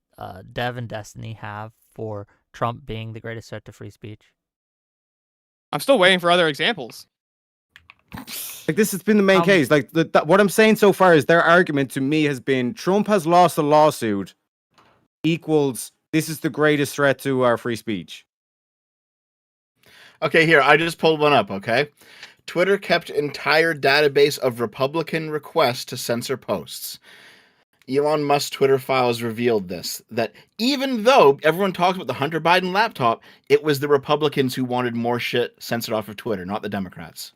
Dev and Destiny have for Trump being the greatest threat to free speech? I'm still waiting for other examples. Like this has been the main case. Like what I'm saying so far is their argument to me has been Trump has lost a lawsuit equals this is the greatest threat to our free speech. Okay, here, I just pulled one up, okay? Twitter kept entire database of Republican requests to censor posts. Elon Musk's Twitter files revealed this, that even though everyone talks about the Hunter Biden laptop, it was the Republicans who wanted more shit censored off of Twitter, not the Democrats.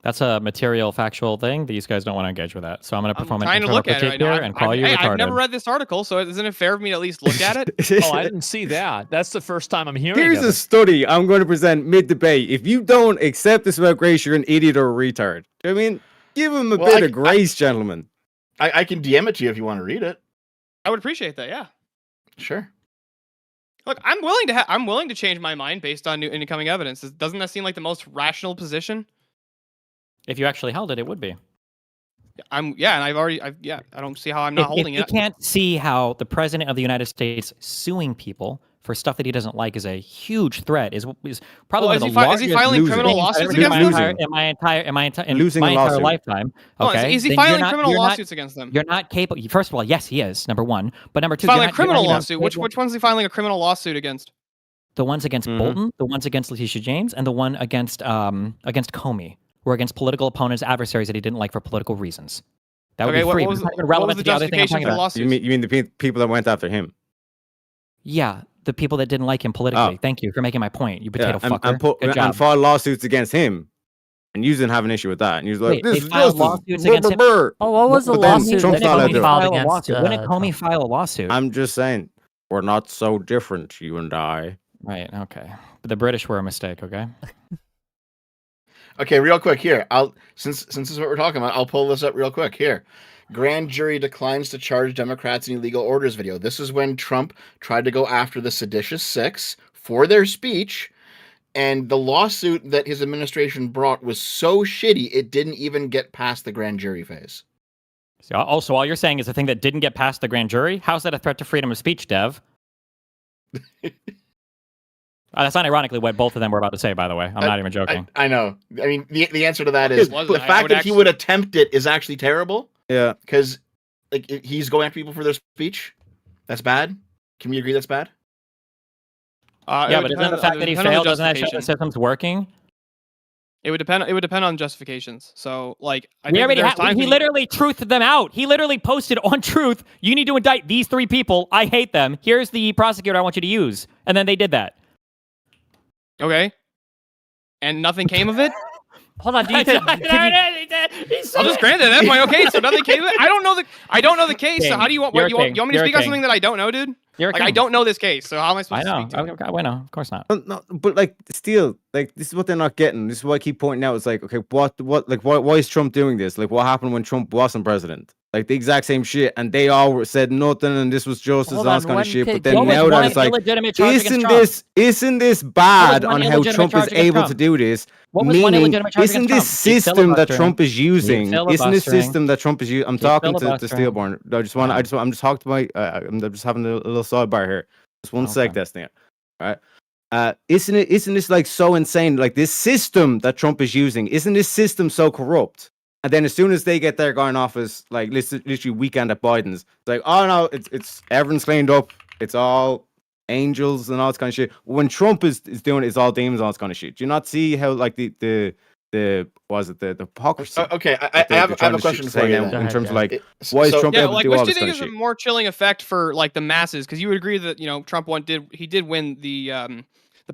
That's a material, factual thing. These guys don't want to engage with that. So I'm going to I'm perform an trying to internal look at it critique right now. here and call you Hey, retarded. I've never read this article, so isn't it fair for me to at least look at it? Oh, I didn't see that. That's the first time I'm hearing Here's of a it. study I'm going to present mid-debate. If you don't accept this about grace, you're an idiot or a retard. I mean, give him a Well, bit of grace, gentlemen. I can DM it to you if you want to read it. I would appreciate that, yeah. Sure. Look, I'm willing to change my mind based on new incoming evidence. Doesn't that seem like the most rational position? If you actually held it, it would be. And I don't see how I'm not If holding you it. can't see how the president of the United States suing people for stuff that he doesn't like is a huge threat. Is probably Well, one of the largest is he filing losing. criminal things I've lawsuits ever done against in them? my entire Losing my a entire lawsuit. lifetime. Hold on, Okay, is he then filing you're not- criminal you're not- lawsuits against them? You're not capable. First of all, yes, he is. Number one, but number two, Filing you're a not, criminal you're not lawsuit. Which capable- one's he filing a criminal lawsuit against? The ones against Mhm. Bolton, the ones against Letitia James, and the one against Comey were against political opponents, adversaries that he didn't like for political reasons. That would Okay, be free. what was It's not even what relevant was to the the other thing I'm justification talking for the about. lawsuits? You mean the people that went after him? Yeah, the people that didn't like him politically. Oh. Thank you for making my point, you potato and, fucker. Good job. and filed lawsuits against him, and you didn't have an issue with that. And you was like, Wait, "This they is filed justice." lawsuits against him? Oh, what was the But then lawsuit Trump that filed Comey it. filed File a against? lawsuit. When did Comey Trump? file a lawsuit? I'm just saying, we're not so different, you and I. Right. Okay. But the British were a mistake. Okay. Okay, real quick here. Since this is what we're talking about, I'll pull this up real quick here. Grand jury declines to charge Democrats in illegal orders video. This is when Trump tried to go after the seditious six for their speech, and the lawsuit that his administration brought was so shitty it didn't even get past the grand jury phase. So also, all you're saying is the thing that didn't get past the grand jury. How's that a threat to freedom of speech, Dev? That's not ironically what both of them were about to say, by the way. I'm not even joking. I know. I mean, the answer to that is It wasn't. the I fact would that he actually- would attempt it is actually terrible Yeah. because like he's going after people for their speech. That's bad. Can we agree that's bad? Yeah, but isn't the fact that he failed, doesn't that show the system's working? It would depend. It would depend on justifications. So, like, I We think already there's times he when literally truthed them out. He literally posted on Truth, you need to indict these 3 people. I hate them. Here's the prosecutor I want you to use. And then they did that. Okay. And nothing came of it. Hold on, do you, I'll just grant it at that point. Okay, so nothing came of it. I don't know the case. So King. how do you want? You're What, you want me to You're speak on king. something that I don't know, dude? You're a Like I king. don't know this case. So how am I I supposed know. to speak to it? I know. Of course not. No, but like still, like this is what they're not getting. This is what I keep pointing out. It's like, okay, why is Trump doing this? Like, what happened when Trump wasn't president? Like the exact same shit, and they all said nothing, and this was justice, Hold and all on, this kind when of shit. could- But then what was now that one it's like, illegitimate charge against Trump? isn't this bad one on how illegitimate Trump charge is against able Trump? to do this? What was one Meaning, illegitimate charge isn't against this Trump? He's system that filibustering. Trump is using? Isn't this filibustering. system that Trump is using? I'm He's talking to filibustering. Steelborne. I'm just talking to my. I'm just having a little sidebar here. Just one sec, Okay. Destiny. All right. Isn't this like so insane? Like this system that Trump is using, isn't this system so corrupt? And then as soon as they get their guy in office, like literally weekend at Biden's, it's like, oh no, it's everyone's cleaned up. It's all angels and all this kind of shit. When Trump is doing it, it's all demons and all this kind of shit. Do you not see how like the hypocrisy? Okay, I that they're have trying a to question say for you. now Go in ahead, terms of Jeff. like, why is Trump Yeah, able like to do what all do you this think kind is of a shit? more chilling effect for like the masses? Because you would agree that Trump did win the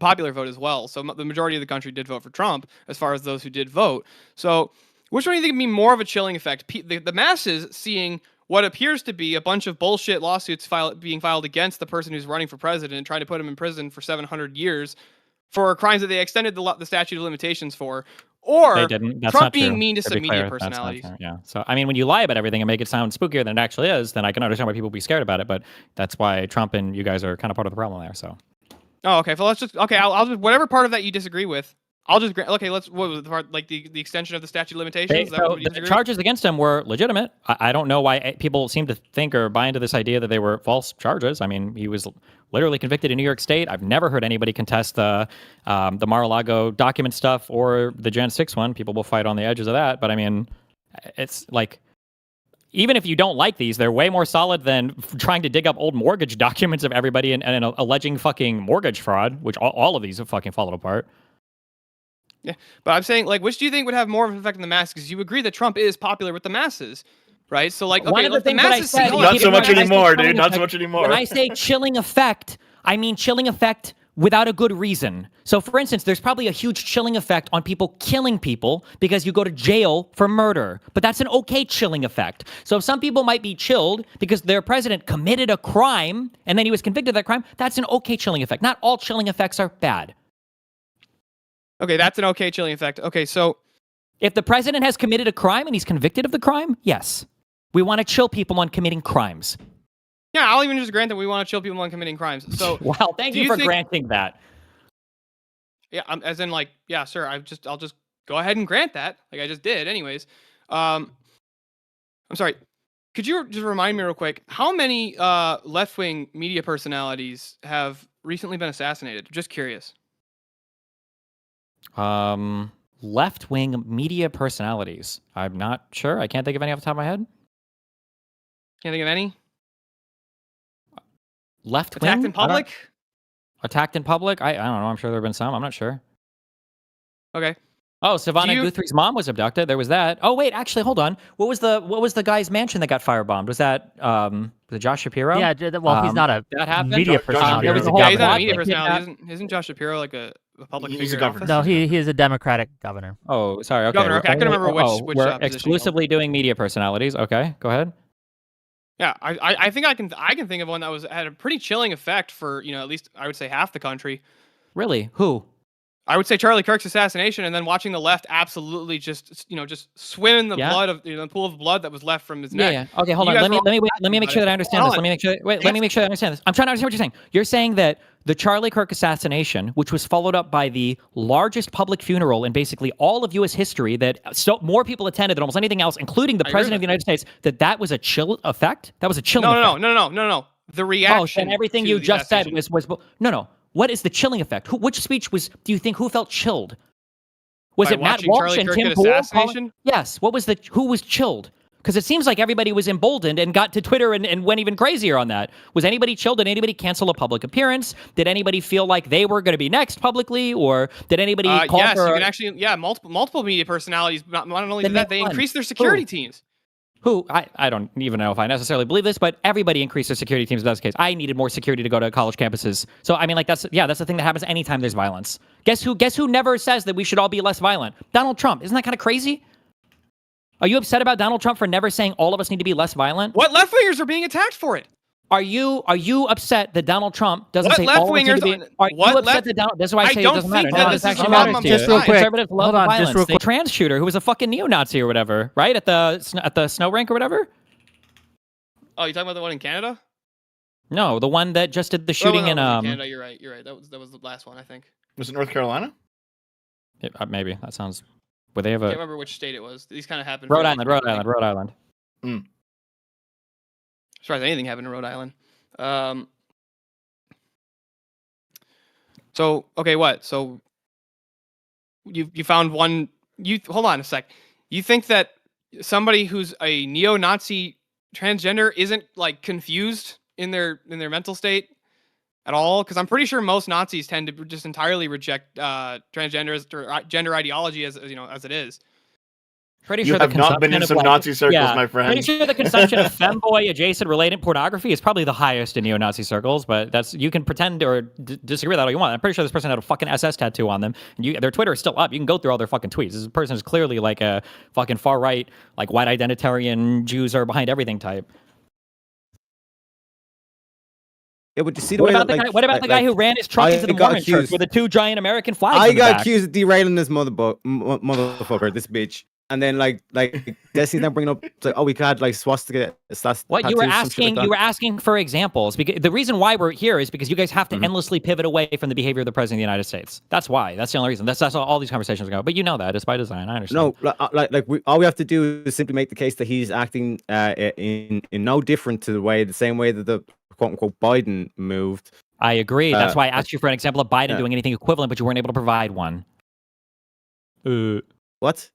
popular vote as well. So the majority of the country did vote for Trump, as far as those who did vote. So which one do you think would be more of a chilling effect? The masses seeing what appears to be a bunch of bullshit lawsuits being filed against the person who's running for president and trying to put him in prison for 700 years for crimes that they extended the statute of limitations for, or They didn't. That's Trump not being true. mean to To some be media clear, that's not personalities. true. Yeah. So I mean, when you lie about everything and make it sound spookier than it actually is, then I can understand why people would be scared about it. But that's why Trump and you guys are kind of part of the problem there. So Oh, okay. So let's just I'll just whatever part of that you disagree with. I'll just okay. What was the part like the extension of the statute of limitations? Is that so what you the disagree with? charges against him were legitimate. I don't know why people seem to think or buy into this idea that they were false charges. I mean, he was literally convicted in New York State. I've never heard anybody contest the Mar-a-Lago document stuff or the Jan 6 one. People will fight on the edges of that. But I mean, it's like, even if you don't like these, they're way more solid than trying to dig up old mortgage documents of everybody and alleging fucking mortgage fraud, which all of these have fucking fallen apart. Yeah, but I'm saying like, which do you think would have more of an effect on the masses? Because you agree that Trump is popular with the masses, right? So like, One okay, of the let the things that I masses said- see. Not Not keep so in much mind, I say anymore, chilling dude. Not so effect. much anymore. When I say chilling effect, I mean chilling effect without a good reason. So for instance, there's probably a huge chilling effect on people killing people because you go to jail for murder. But that's an okay chilling effect. So some people might be chilled because their president committed a crime and then he was convicted of that crime. That's an okay chilling effect. Not all chilling effects are bad. Okay, that's an okay chilling effect. Okay, so If the president has committed a crime and he's convicted of the crime, yes. We want to chill people on committing crimes. yeah, I'll even just grant that we want to chill people on committing crimes. So Wow, thank do you you for think- granting that. yeah, as in like, yeah, sir, I'll just go ahead and grant that, like I just did, anyways. I'm sorry. Could you just remind me real quick how many left-wing media personalities have recently been assassinated? Just curious. Left-wing media personalities. I'm not sure. I can't think of any off the top of my head. Can't think of any. Left-wing? Attacked in public? Attacked in public? I don't know. I'm sure there have been some. I'm not sure. Okay. Oh, Savannah you- Guthrie's mom was abducted. There was that. Oh wait, actually, hold on. What was the guy's mansion that got firebombed? Was that was it Josh Shapiro? Yeah, well, he's not a that happened? media Josh personality. Shapiro. He's a Yeah, Yeah, he's not a governor. media Like, personality. Isn't Josh Shapiro like a public He's figure? a in governor. office? No, he is a Democratic governor. Oh, sorry. Okay. Governor, okay, I couldn't remember which we're position he held. exclusively doing media personalities. Okay, go ahead. Yeah, I think I can think of one that had a pretty chilling effect for at least I would say half the country. Really? Who? I would say Charlie Kirk's assassination, and then watching the left absolutely just swim in the Yeah. blood of the pool of blood that was left from his Yeah, neck. yeah. Okay, hold You on. guys Let me were make sure that I understand Hold this. on. Let me make sure I understand this. I'm trying to understand what you're saying. You're saying that the Charlie Kirk assassination, which was followed up by the largest public funeral in basically all of U.S. history, that more people attended than almost anything else, including the I agree president of with the United States, that was a chill effect. That was a chilling effect. No. The reaction. Oh, and everything to you the just said assassination. was no. What is the chilling effect? Which speech do you think who felt chilled? Was By it Matt watching Walsh Charlie and Kirk Tim get Pool? assassination? Yes. Who was chilled? Because it seems like everybody was emboldened and got to Twitter and went even crazier on that. Was anybody chilled? Did anybody cancel a public appearance? Did anybody feel like they were going to be next publicly, or did anybody call yes, for? you can actually multiple media personalities. Not only Then did that, make they one. increased their security teams. Who? I don't even know if I necessarily believe this, but everybody increased their security teams if that's the case. I needed more security to go to college campuses. So I mean, like that's the thing that happens anytime there's violence. Guess who never says that we should all be less violent? Donald Trump. Isn't that kind of crazy? Are you upset about Donald Trump for never saying all of us need to be less violent? What left wingers are being attacked for it? Are you upset that Donald Trump doesn't What say all of us need to left-wingers be? on- Are what you upset left- that Donald? That's why I I say it don't doesn't think matter. that No, this it's is actually the matters problem to you. just real quick. Conservatives love Hold on, violence. just real The quick. trans shooter who was a fucking neo-Nazi or whatever, right at the snow rink or whatever. Oh, you talking about the one in Canada? No, the one that just did the shooting in in Canada. You're right. That was the last one, I think. Was it North Carolina? maybe that sounds. Would they have I can't a remember which state it was. These kind of happened. Rhode fairly Island? frequently. Rhode Island. As far as anything happened in Rhode Island. So okay, what? So you found one. You hold on a sec. You think that somebody who's a neo-Nazi transgender isn't like confused in their mental state at all? Because I'm pretty sure most Nazis tend to just entirely reject transgenders or gender ideology as it is. Pretty You sure have the not been in consumption of, some like- Nazi circles, yeah, my Pretty friend. sure the consumption of femboy adjacent related pornography is probably the highest in neo-Nazi circles, but you can pretend or disagree with that all you want. I'm pretty sure this person had a fucking SS tattoo on them, and their Twitter is still up. You can go through all their fucking tweets. This person is clearly like a fucking far right, like white identitarian Jews are behind everything type. Yeah, but you see the What way about that, the like, guy? What about the guy who ran his truck I into the got Mormon church accused- with the two giant American flags? I in the got back? accused of derailing this motherfucker, this bitch. And then like Destiny's now bringing up it's like, oh, we could add like swastika. What you were asking? You were asking for examples because the reason why we're here is because you guys have to endlessly pivot away from the behavior of the president of the United States. That's why. That's the only reason. That's all these conversations go. But you know that it's by design. I understand. No, all we have to do is simply make the case that he's acting in no different to the same way that the quote unquote Biden moved. I agree. That's why I asked you for an example of Biden doing anything equivalent, but you weren't able to provide one. What?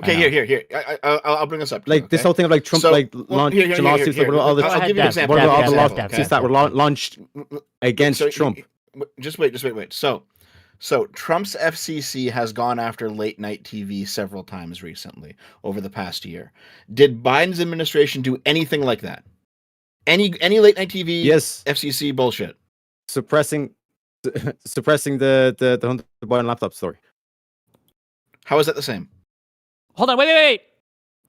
Okay, here. I'll bring this up. to you, Like this okay? whole thing of like Trump So, launching here. lawsuits, like what are all the I'll give you an example. what are all the Dev, lawsuits that were launched against So, Trump? Just wait. So Trump's FCC has gone after late night TV several times recently over the past year. Did Biden's administration do anything like that? Any late night TV? Yes, FCC bullshit. suppressing the Hunter Biden laptop story. How is that the same? Hold on, wait.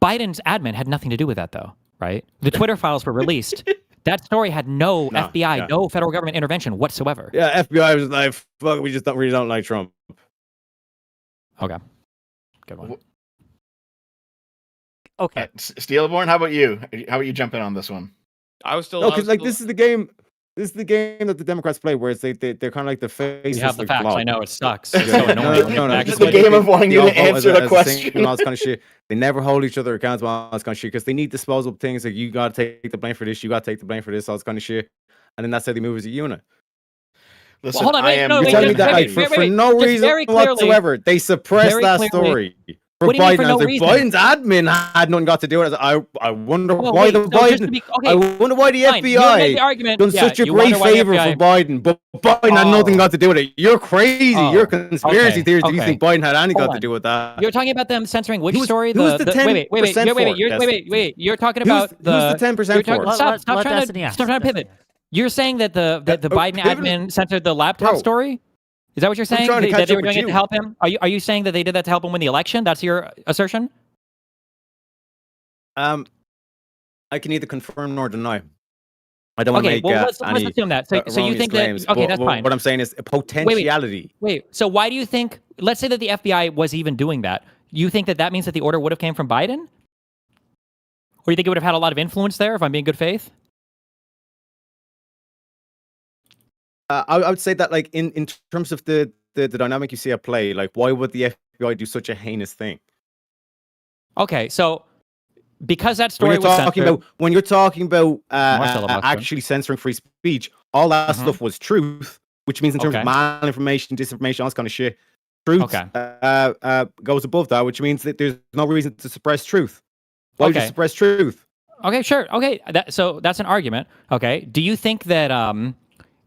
Biden's admin had nothing to do with that, though, right? The Twitter files were released. That story had no FBI, no federal government intervention whatsoever. Yeah, FBI was like, fuck, we just really don't like Trump. Okay. Good one. Okay. Steelborne, how about you? How about you jump in on this one? I was still. No, I because was like still- this is the game. This is the game that the Democrats play, where it's like they're kind of like the face. You have the like, facts. blob. I know it sucks. It's so annoying. No. Back It's to the game of wanting you all to vote answer as the a question. single and all this kind of shit. They never hold each other accountable, all this kind of shit, because they need disposable things. Like you gotta take the blame for this, you gotta take the blame for this, all this kind of shit, and then that's how they move as a unit. Listen, hold on, I wait, am no, You're wait, telling me just- that wait, like, wait, for wait, no just reason very clearly- whatsoever, they suppressed very that clearly- story. For What do you mean Biden, for I no was like, reason? Biden's admin had nothing got to do with it. I wonder Well, why wait, the so just to Biden. be, I okay, wonder why the fine. You make the FBI argument. done Yeah, such a you great wonder why the favor FBI for Biden, but Biden had nothing Oh. got to do with it. You're crazy. Oh, You're conspiracy okay, theories. Do you okay. think Biden had anything Hold got to on. do with that? You're talking about them censoring which story? who's the Wait, 10% for, wait. You're talking Who's about the 10% You're talking, for? stop Let trying Destiny to ask. stop trying to pivot. You're saying that the Biden pivoting- admin censored the laptop Bro. story? Is that what you're saying? trying to That catch they up were with doing it to you. help him? Are you saying that they did that to help him win the election? That's your assertion? I can neither confirm nor deny. I don't want to Okay, make well let's any assume that. So you erroneous think claims, that? Okay, but that's fine. What I'm saying is a potentiality. Wait. So why do you think? Let's say that the FBI was even doing that. You think that means that the order would have came from Biden, or you think it would have had a lot of influence there? If I'm being good faith. I would say that, like, in terms of the dynamic you see at play, like, why would the FBI do such a heinous thing? Okay, so because that When story you're was talking censored, about More filibuster. actually censoring free speech, all that Mhm. stuff was truth, which means in terms Okay. of malinformation, disinformation, all this kind of shit, truth Okay. Goes above that, which means that there's no reason to suppress truth. Why would you Okay. suppress truth? Okay, sure. Okay, so that's an argument. Okay, do you think that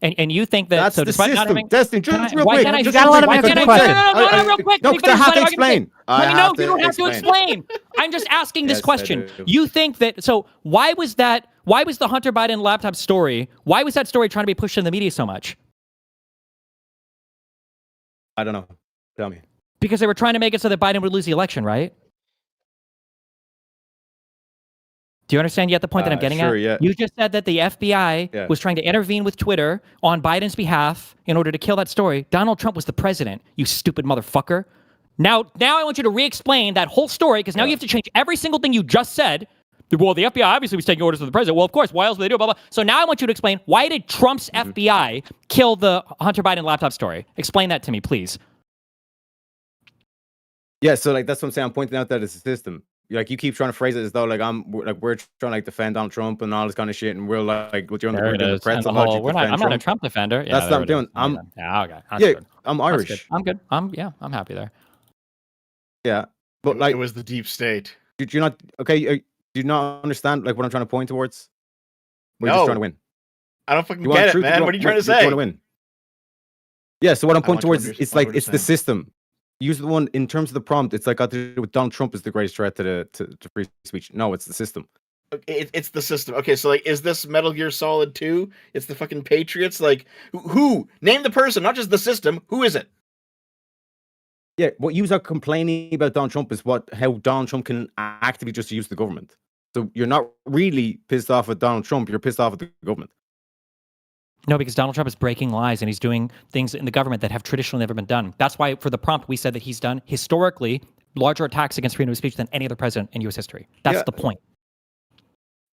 and you think that That's so the despite not system. having Destiny, Can just I- real why quick. can't I- just You gotta real let him quick, answer because the one question. second. real quick. No, Let me because I finish have to my argument. explain. Let me know. You don't have to explain. explain. I'm just asking this Yes, I question. do. You think that so why was the Hunter Biden laptop story? Why was that story trying to be pushed in the media so much? I don't know. Tell me. Because they were trying to make it so that Biden would lose the election, right? Do you understand yet the point that I'm getting sure, at? yeah. You just said that the FBI Yeah. was trying to intervene with Twitter on Biden's behalf in order to kill that story. Donald Trump was the president, you stupid motherfucker. Now I want you to re-explain that whole story, because now you have to change every single thing you just said. Well, the FBI obviously was taking orders from the president. Well, of course. Why else would they do it? Blah, blah. So now I want you to explain, why did Trump's FBI kill the Hunter Biden laptop story? Explain that to me, please. Yeah, so like that's what I'm saying. I'm pointing out that it's a system. Like, you keep trying to phrase it as though like we're trying to like defend Donald Trump and all this kind of shit, and we're like we're doing the press I'm not a Trump defender. Yeah, That's what I'm doing. okay. That's Yeah, good. I'm That's Irish. good. I'm good. I'm happy there. Yeah, but like, it was the deep state. do you not do you not understand like what I'm trying to point towards? Or you're No. just trying to win. I don't fucking You want get it, truth, man. What are you trying to You want say? to win. Yeah, so what I'm I pointing want to towards is want like to it's the understand. system. Use the one in terms of the prompt. It's like got to do with Donald Trump is the greatest threat to free speech. No, it's the system. It's the system. Okay, so like, is this Metal Gear Solid 2? It's the fucking Patriots. Like, who? Name the person, not just the system. Who is it? Yeah, what you are complaining about Donald Trump is how Donald Trump can actively just use the government. So you're not really pissed off at Donald Trump. You're pissed off at the government. No, because Donald Trump is breaking lies and he's doing things in the government that have traditionally never been done. That's why for the prompt, we said that he's done historically larger attacks against freedom of speech than any other president in U.S. history. That's Yeah. the point.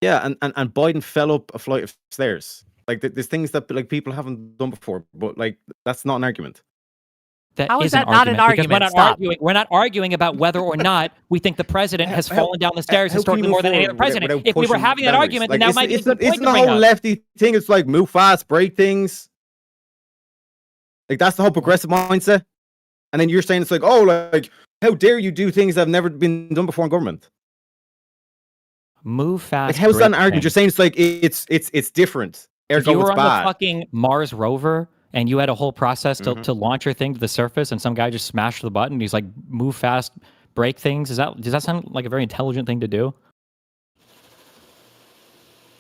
Yeah, and Biden fell up a flight of stairs. Like, there's things that like people haven't done before, but like that's not an argument. That How is is an that not an argument, because argument? Stop. We're not arguing about whether or not we think the president has fallen down the stairs How can historically you more move than any other forward president. without If we were pushing having that boundaries? argument, Like, then that might be a good point Isn't to the bring whole up. lefty thing? It's like move fast, break things. Like, that's the whole progressive mindset. And then you're saying it's like, oh, like how dare you do things that have never been done before in government? Move fast. Like, how's that an break argument? You're things. saying it's like it's different. If Ergo, you were it's on bad. the fucking Mars rover and you had a whole process Mhm. to launch your thing to the surface, and some guy just smashed the button, he's like, move fast, break things. Does that sound like a very intelligent thing to do?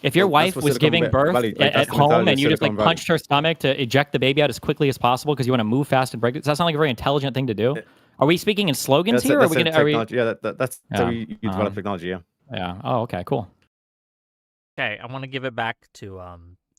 If your Well, that's wife what was Silicon giving Valley- birth like, at that's the home mentality and of you just like Silicon Valley. punched her stomach to eject the baby out as quickly as possible because you want to move fast and break it, does that sound like a very intelligent thing to do? Are we speaking in slogans here? Or are we That's gonna? Are we? technology. Yeah, that's how Yeah, you develop technology. Yeah. Yeah. Oh, okay. Cool. Okay, I want to give it back to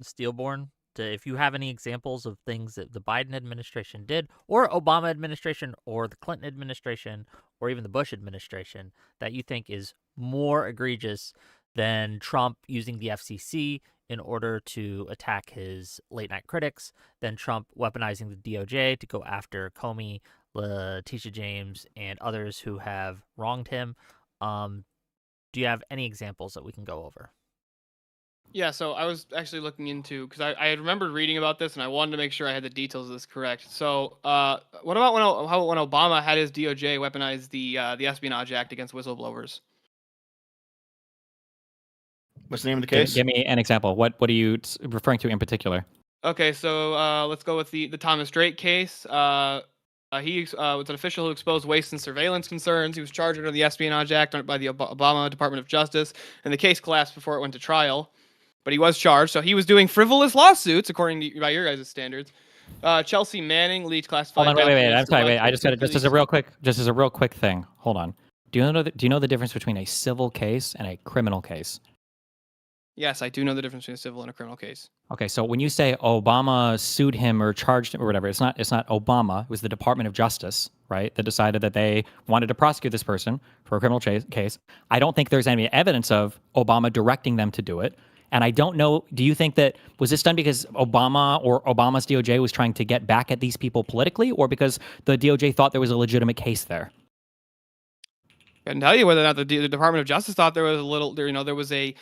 Steelborne. If you have any examples of things that the Biden administration did, or Obama administration, or the Clinton administration, or even the Bush administration, that you think is more egregious than Trump using the FCC in order to attack his late-night critics, than Trump weaponizing the DOJ to go after Comey, Letitia James, and others who have wronged him. Do you have any examples that we can go over? Yeah, so I was actually looking into because I had remembered reading about this and I wanted to make sure I had the details of this correct. So, what about when Obama had his DOJ weaponize the Espionage Act against whistleblowers? What's the name of the Give, case? give me an example. What are you referring to in particular? Okay, so let's go with the Thomas Drake case. He was an official who exposed waste and surveillance concerns. He was charged under the Espionage Act by the Obama Department of Justice, and the case collapsed before it went to trial. But he was charged, so he was doing frivolous lawsuits according to by your guys' standards. Chelsea Manning leaked classified Hold on, wait. documents I'm to sorry, White wait. I just got it. House Just as a real quick thing. Hold on. Do you know the difference between a civil case and a criminal case? Yes, I do know the difference between a civil and a criminal case. Okay, so when you say Obama sued him or charged him or whatever, it's not Obama. It was the Department of Justice, right, that decided that they wanted to prosecute this person for a criminal case. I don't think there's any evidence of Obama directing them to do it. And I don't know, do you think that was this done because Obama or Obama's DOJ was trying to get back at these people politically, or because the DOJ thought there was a legitimate case there? I can tell you whether or not the Department of Justice thought there was there was a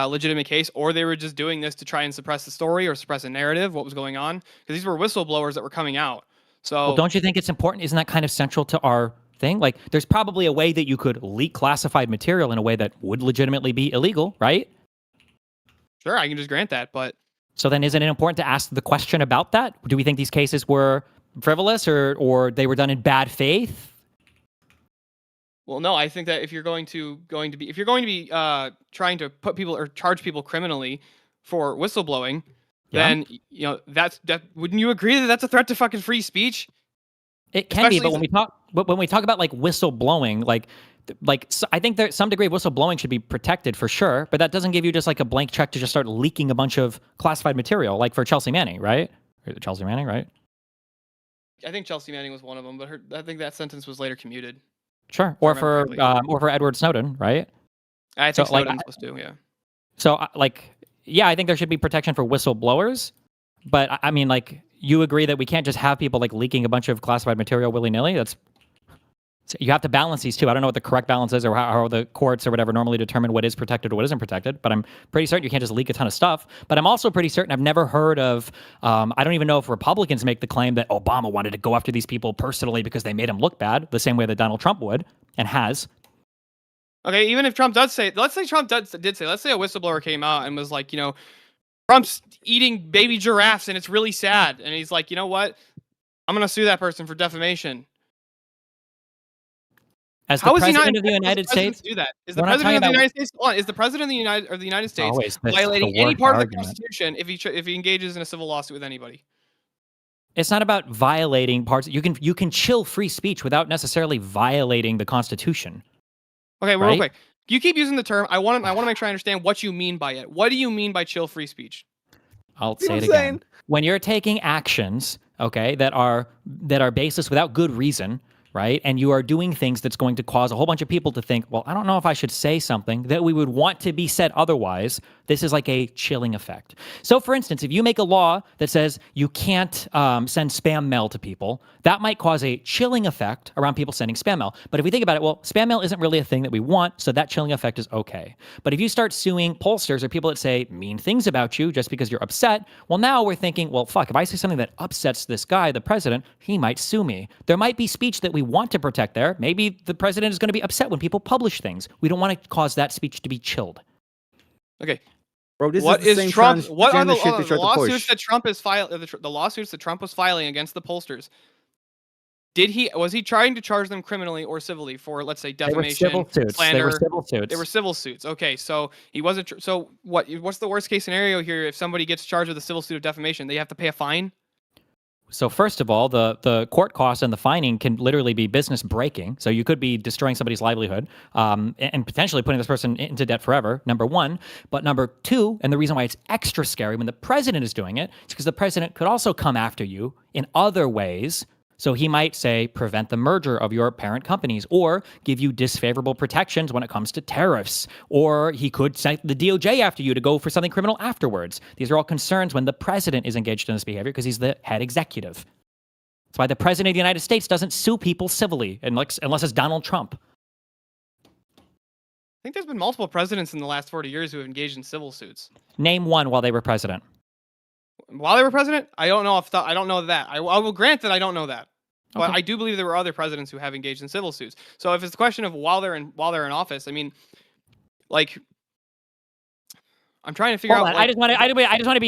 legitimate case, or they were just doing this to try and suppress the story or suppress a narrative, what was going on, because these were whistleblowers that were coming out. So, Well, don't you think it's important? Isn't that kind of central to our thing? Like, there's probably a way that you could leak classified material in a way that would legitimately be illegal, right? sure, I can just grant that, but So then isn't it important to ask the question about that? Do we think these cases were frivolous or they were done in bad faith? well, no, I think that if you're going to be trying to put people or charge people criminally for whistleblowing, Yeah. then that wouldn't you agree that that's a threat to fucking free speech? It can be, Especially but when we talk about like whistleblowing, so I think there some degree of whistleblowing should be protected for sure, but that doesn't give you just like a blank check to just start leaking a bunch of classified material, like for Chelsea Manning, right? Chelsea Manning, right? I think Chelsea Manning was one of them, but I think that sentence was later commuted. Sure. I remember correctly. Or for Edward Snowden, right? I So, think like, Snowden was too, yeah. So, yeah, I think there should be protection for whistleblowers, but I mean, like, you agree that we can't just have people like leaking a bunch of classified material willy nilly. You have to balance these two. I don't know what the correct balance is or how the courts or whatever normally determine what is protected or what isn't protected, but I'm pretty certain you can't just leak a ton of stuff. But I'm also pretty certain I've never heard of, I don't even know if Republicans make the claim that Obama wanted to go after these people personally because they made him look bad, the same way that Donald Trump would and has. Okay, even if Trump does say, let's say Trump did say, let's say a whistleblower came out and was like, Trump's eating baby giraffes and it's really sad. And he's like, you know what? I'm going to sue that person for defamation. As the How is he not president of the entitled United as the president States, to do that? Is the we're not president of the talking United States? Hold on, is the president of the United States always the violating any worst part of the argument. Constitution if he engages in a civil lawsuit with anybody? It's not about violating parts. You can chill free speech without necessarily violating the Constitution. Okay, real Right? quick. You keep using the term. I want to make sure I understand what you mean by it. What do you mean by chill free speech? I'll You know say it what I'm again. saying? When you're taking actions, okay, that are baseless without good reason, right? And you are doing things that's going to cause a whole bunch of people to think, well, I don't know if I should say something that we would want to be said otherwise. This is like a chilling effect. So, for instance, if you make a law that says you can't send spam mail to people, that might cause a chilling effect around people sending spam mail. But if we think about it, well, spam mail isn't really a thing that we want, so that chilling effect is okay. But if you start suing pollsters or people that say mean things about you just because you're upset, well, now we're thinking, well, fuck, if I say something that upsets this guy, the president, he might sue me. There might be speech that we want to protect there. Maybe the president is going to be upset when people publish things. We don't want to cause that speech to be chilled. Okay. Bro, this What is the is same Trump? What are transgender shit they the tried to lawsuits push. that Trump is the lawsuits that Trump was filing against the pollsters? Was he trying to charge them criminally or civilly for, let's say, They were defamation, civil suits. slander? They were civil suits. They were civil suits. Okay, so he wasn't. So what's the worst case scenario here? If somebody gets charged with a civil suit of defamation, they have to pay a fine. So first of all, the court costs and the fining can literally be business breaking. So you could be destroying somebody's livelihood and potentially putting this person into debt forever, number one. But number two, and the reason why it's extra scary when the president is doing it, is because the president could also come after you in other ways. So he might say, prevent the merger of your parent companies, or give you disfavorable protections when it comes to tariffs, or he could send the DOJ after you to go for something criminal afterwards. These are all concerns when the president is engaged in this behavior because he's the head executive. That's why the president of the United States doesn't sue people civilly unless it's Donald Trump. think there's been multiple presidents in the last 40 years who have engaged in civil suits. Name one while they were president. While they were president, I don't know I don't know that. I will grant that I don't know that. But Okay. I do believe there were other presidents who have engaged in civil suits. So if it's the question of while they're in office, I mean, like, I'm trying to figure Hold out. on. I just want to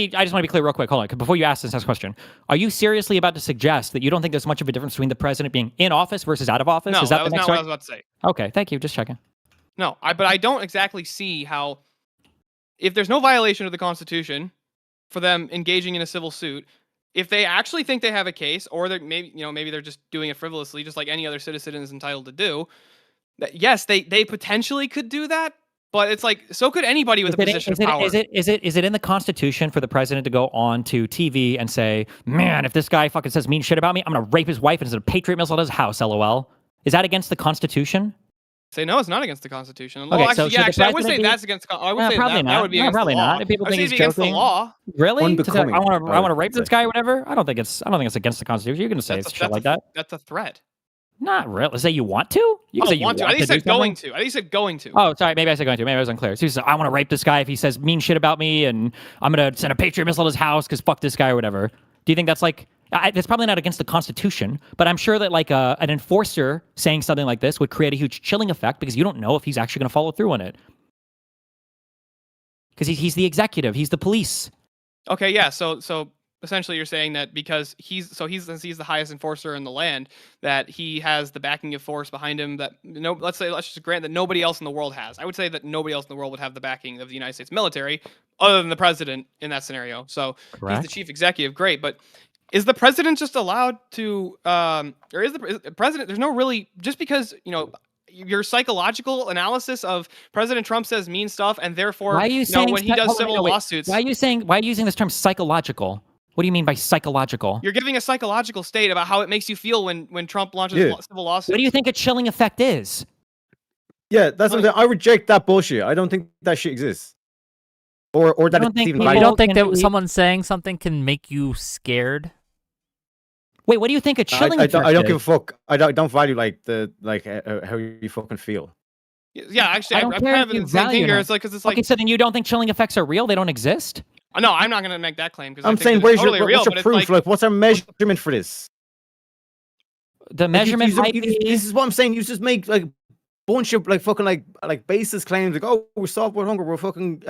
be clear real quick. Hold on, 'cause before you ask this next question, are you seriously about to suggest that you don't think there's much of a difference between the president being in office versus out of office? No, Is that that the was next not what I one? was about to say. Okay, thank you. Just checking. No, but I don't exactly see how, if there's no violation of the Constitution for them engaging in a civil suit, if they actually think they have a case, or they're maybe they're just doing it frivolously, just like any other citizen is entitled to do. That, yes, they potentially could do that, but it's like, so could anybody with a position of power. Is it in the Constitution for the president to go on to TV and say, "Man, if this guy fucking says mean shit about me, I'm gonna rape his wife and it's a patriot missile at his house"? LOL. Is that against the Constitution? Say no, it's not against the Constitution. Okay, Well, so actually, should the I would say president be- that's against. I would say probably that, not. that would be No, against probably the law. not. If people I would think say he's it's against the joking. law. Really? Unbecoming, I want I to would rape this say. guy or whatever. I don't think it's against the Constitution. You're gonna say it's shit like that. That's a threat. Not really. Say you want to. You can I say don't you want to. I think do he said going something. to. I think he said going to. Oh, sorry. Maybe I said going to. Maybe I was unclear. So he said, I want to rape this guy if he says mean shit about me, and I'm going to send a patriot missile to his house because fuck this guy or whatever. Do you think that's like, that's probably not against the Constitution, but I'm sure that like an enforcer saying something like this would create a huge chilling effect because you don't know if he's actually going to follow through on it. Because he's the executive. He's the police. Okay, yeah. So essentially, you're saying that because he's the highest enforcer in the land, that he has the backing of force behind him that let's just grant that nobody else in the world has. I would say that nobody else in the world would have the backing of the United States military other than the president in that scenario. So Correct. he's the chief executive. Great, but is the president just allowed to, or is the president? There's no really, just because your psychological analysis of President Trump says mean stuff, and therefore, Why are you saying when he does civil lawsuits, Why are you using this term psychological? What do you mean by psychological? you're giving a psychological state about how it makes you feel when Trump launches Yeah. civil lawsuits. What do you think a chilling effect is? Yeah, that's something I reject that bullshit. I don't think that shit exists. Or that don't it's think even people- You valuable. don't think can that we- someone saying something can make you scared? Wait, what do you think a chilling I effect don't is? give a fuck. I don't value how you fucking feel. Yeah, actually, I I'm don't care kind if of in you the same value thing here. it. It's like, because it's like, Okay, so then you don't think chilling effects are real? They don't exist? no, I'm not going to make that claim because I'm saying, what's what's your proof? Like, what's our measurement for this? The Like, measurement might this be... is what I'm saying. You just make like bunch of like fucking like basis claims like, oh, we're solved with hunger, we're fucking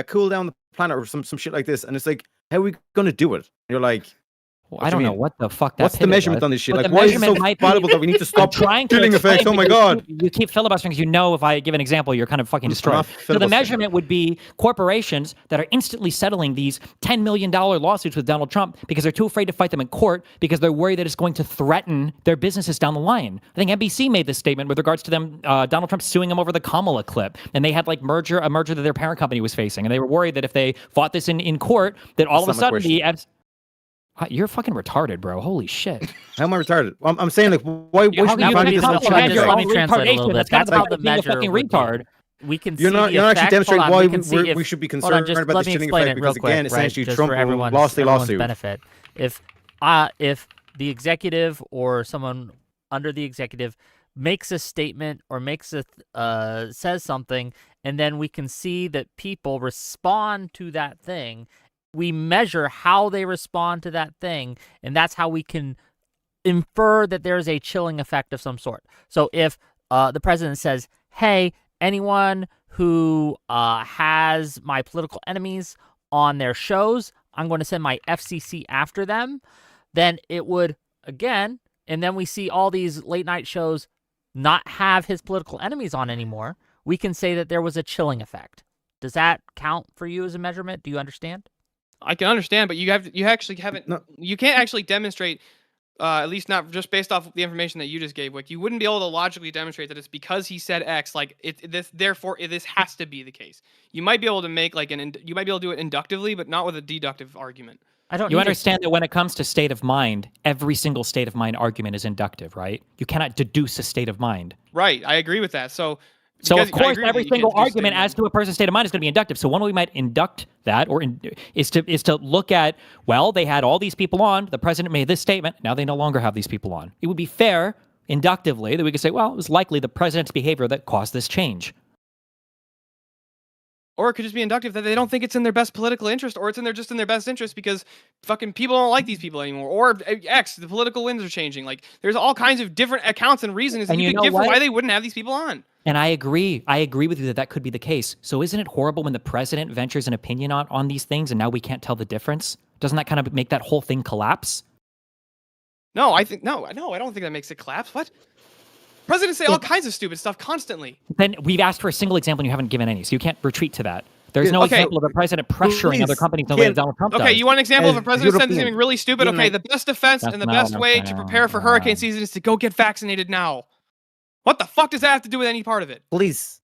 cool down the planet or some shit like this, and it's like, how are we gonna do it? And you're like, Well, What I do don't you know mean? what the fuck that what's the pivot measurement was. on this shit? But Like, the why is it so measurement might be- valuable that we need to stop trying to killing effects? explain, Oh my but god! you keep filibustering because if I give an example, you're kind of fucking I'm destroyed. not So the filibustering. measurement would be corporations that are instantly settling these $10 million lawsuits with Donald Trump because they're too afraid to fight them in court because they're worried that it's going to threaten their businesses down the line. I think NBC made this statement with regards to them, Donald Trump suing them over the Kamala clip, and they had like a merger that their parent company was facing, and they were worried that if they fought this in court, that all That's of a not my sudden you're fucking retarded, bro. Holy shit. How am I retarded? I'm saying like, why How should can you let you me- value this let on me- comprehend children? your let own me translate a little retardation? bit. That's kind That's of how like the being a measure fucking would be. retard. We can You're see not the actually effect. demonstrating Hold on, why we can see we should be hold on, concerned just about let the me chilling explain effect it real because quick, again, right? essentially Just Trump for everyone's lost the lawsuit. benefit. If the executive or someone under the executive makes a statement or says something, and then we can see that people respond to that thing, we measure how they respond to that thing, and that's how we can infer that there's a chilling effect of some sort. So if the president says, hey, anyone who has my political enemies on their shows, I'm going to send my FCC after them, then it would, again, and then we see all these late night shows not have his political enemies on anymore, we can say that there was a chilling effect. Does that count for you as a measurement? Do you understand? I can understand, but you actually haven't. No. You can't actually demonstrate, at least not just based off the information that you just gave, Wick. You wouldn't be able to logically demonstrate that it's because he said X. Like therefore this has to be the case. You might be able to make you might be able to do it inductively, but not with a deductive argument. I don't. You need understand that when it comes to state of mind, every single state of mind argument is inductive, right? You cannot deduce a state of mind. Right, I agree with that. So So because of I course, agree with every you, you can't single deduce state argument of mind. as to a person's state of mind is going to be inductive. So one way we might induct that, is to look at, well, they had all these people on. The president made this statement. Now they no longer have these people on. It would be fair, inductively, that we could say, well, it was likely the president's behavior that caused this change. Or it could just be inductive that they don't think it's in their best political interest, or it's just in their best interest because fucking people don't like these people anymore. Or X, the political winds are changing. Like, there's all kinds of different accounts and reasons that And you you could know give for what? why they wouldn't have these people on. And I agree. I agree with you that could be the case. So isn't it horrible when the president ventures an opinion on these things and now we can't tell the difference? Doesn't that kind of make that whole thing collapse? No, I don't think that makes it collapse. What? Presidents say all kinds of stupid stuff constantly. Then we've asked for a single example and you haven't given any, so you can't retreat to that. There's no Okay. example of the president pressuring other companies the way that Donald Trump does. Okay, you want an example of a As president saying European, something really stupid? you Okay, know- the best defense That's and the not best what I'm way to saying. prepare for hurricane season is to go get vaccinated now. What the fuck does that have to do with any part of it? Please,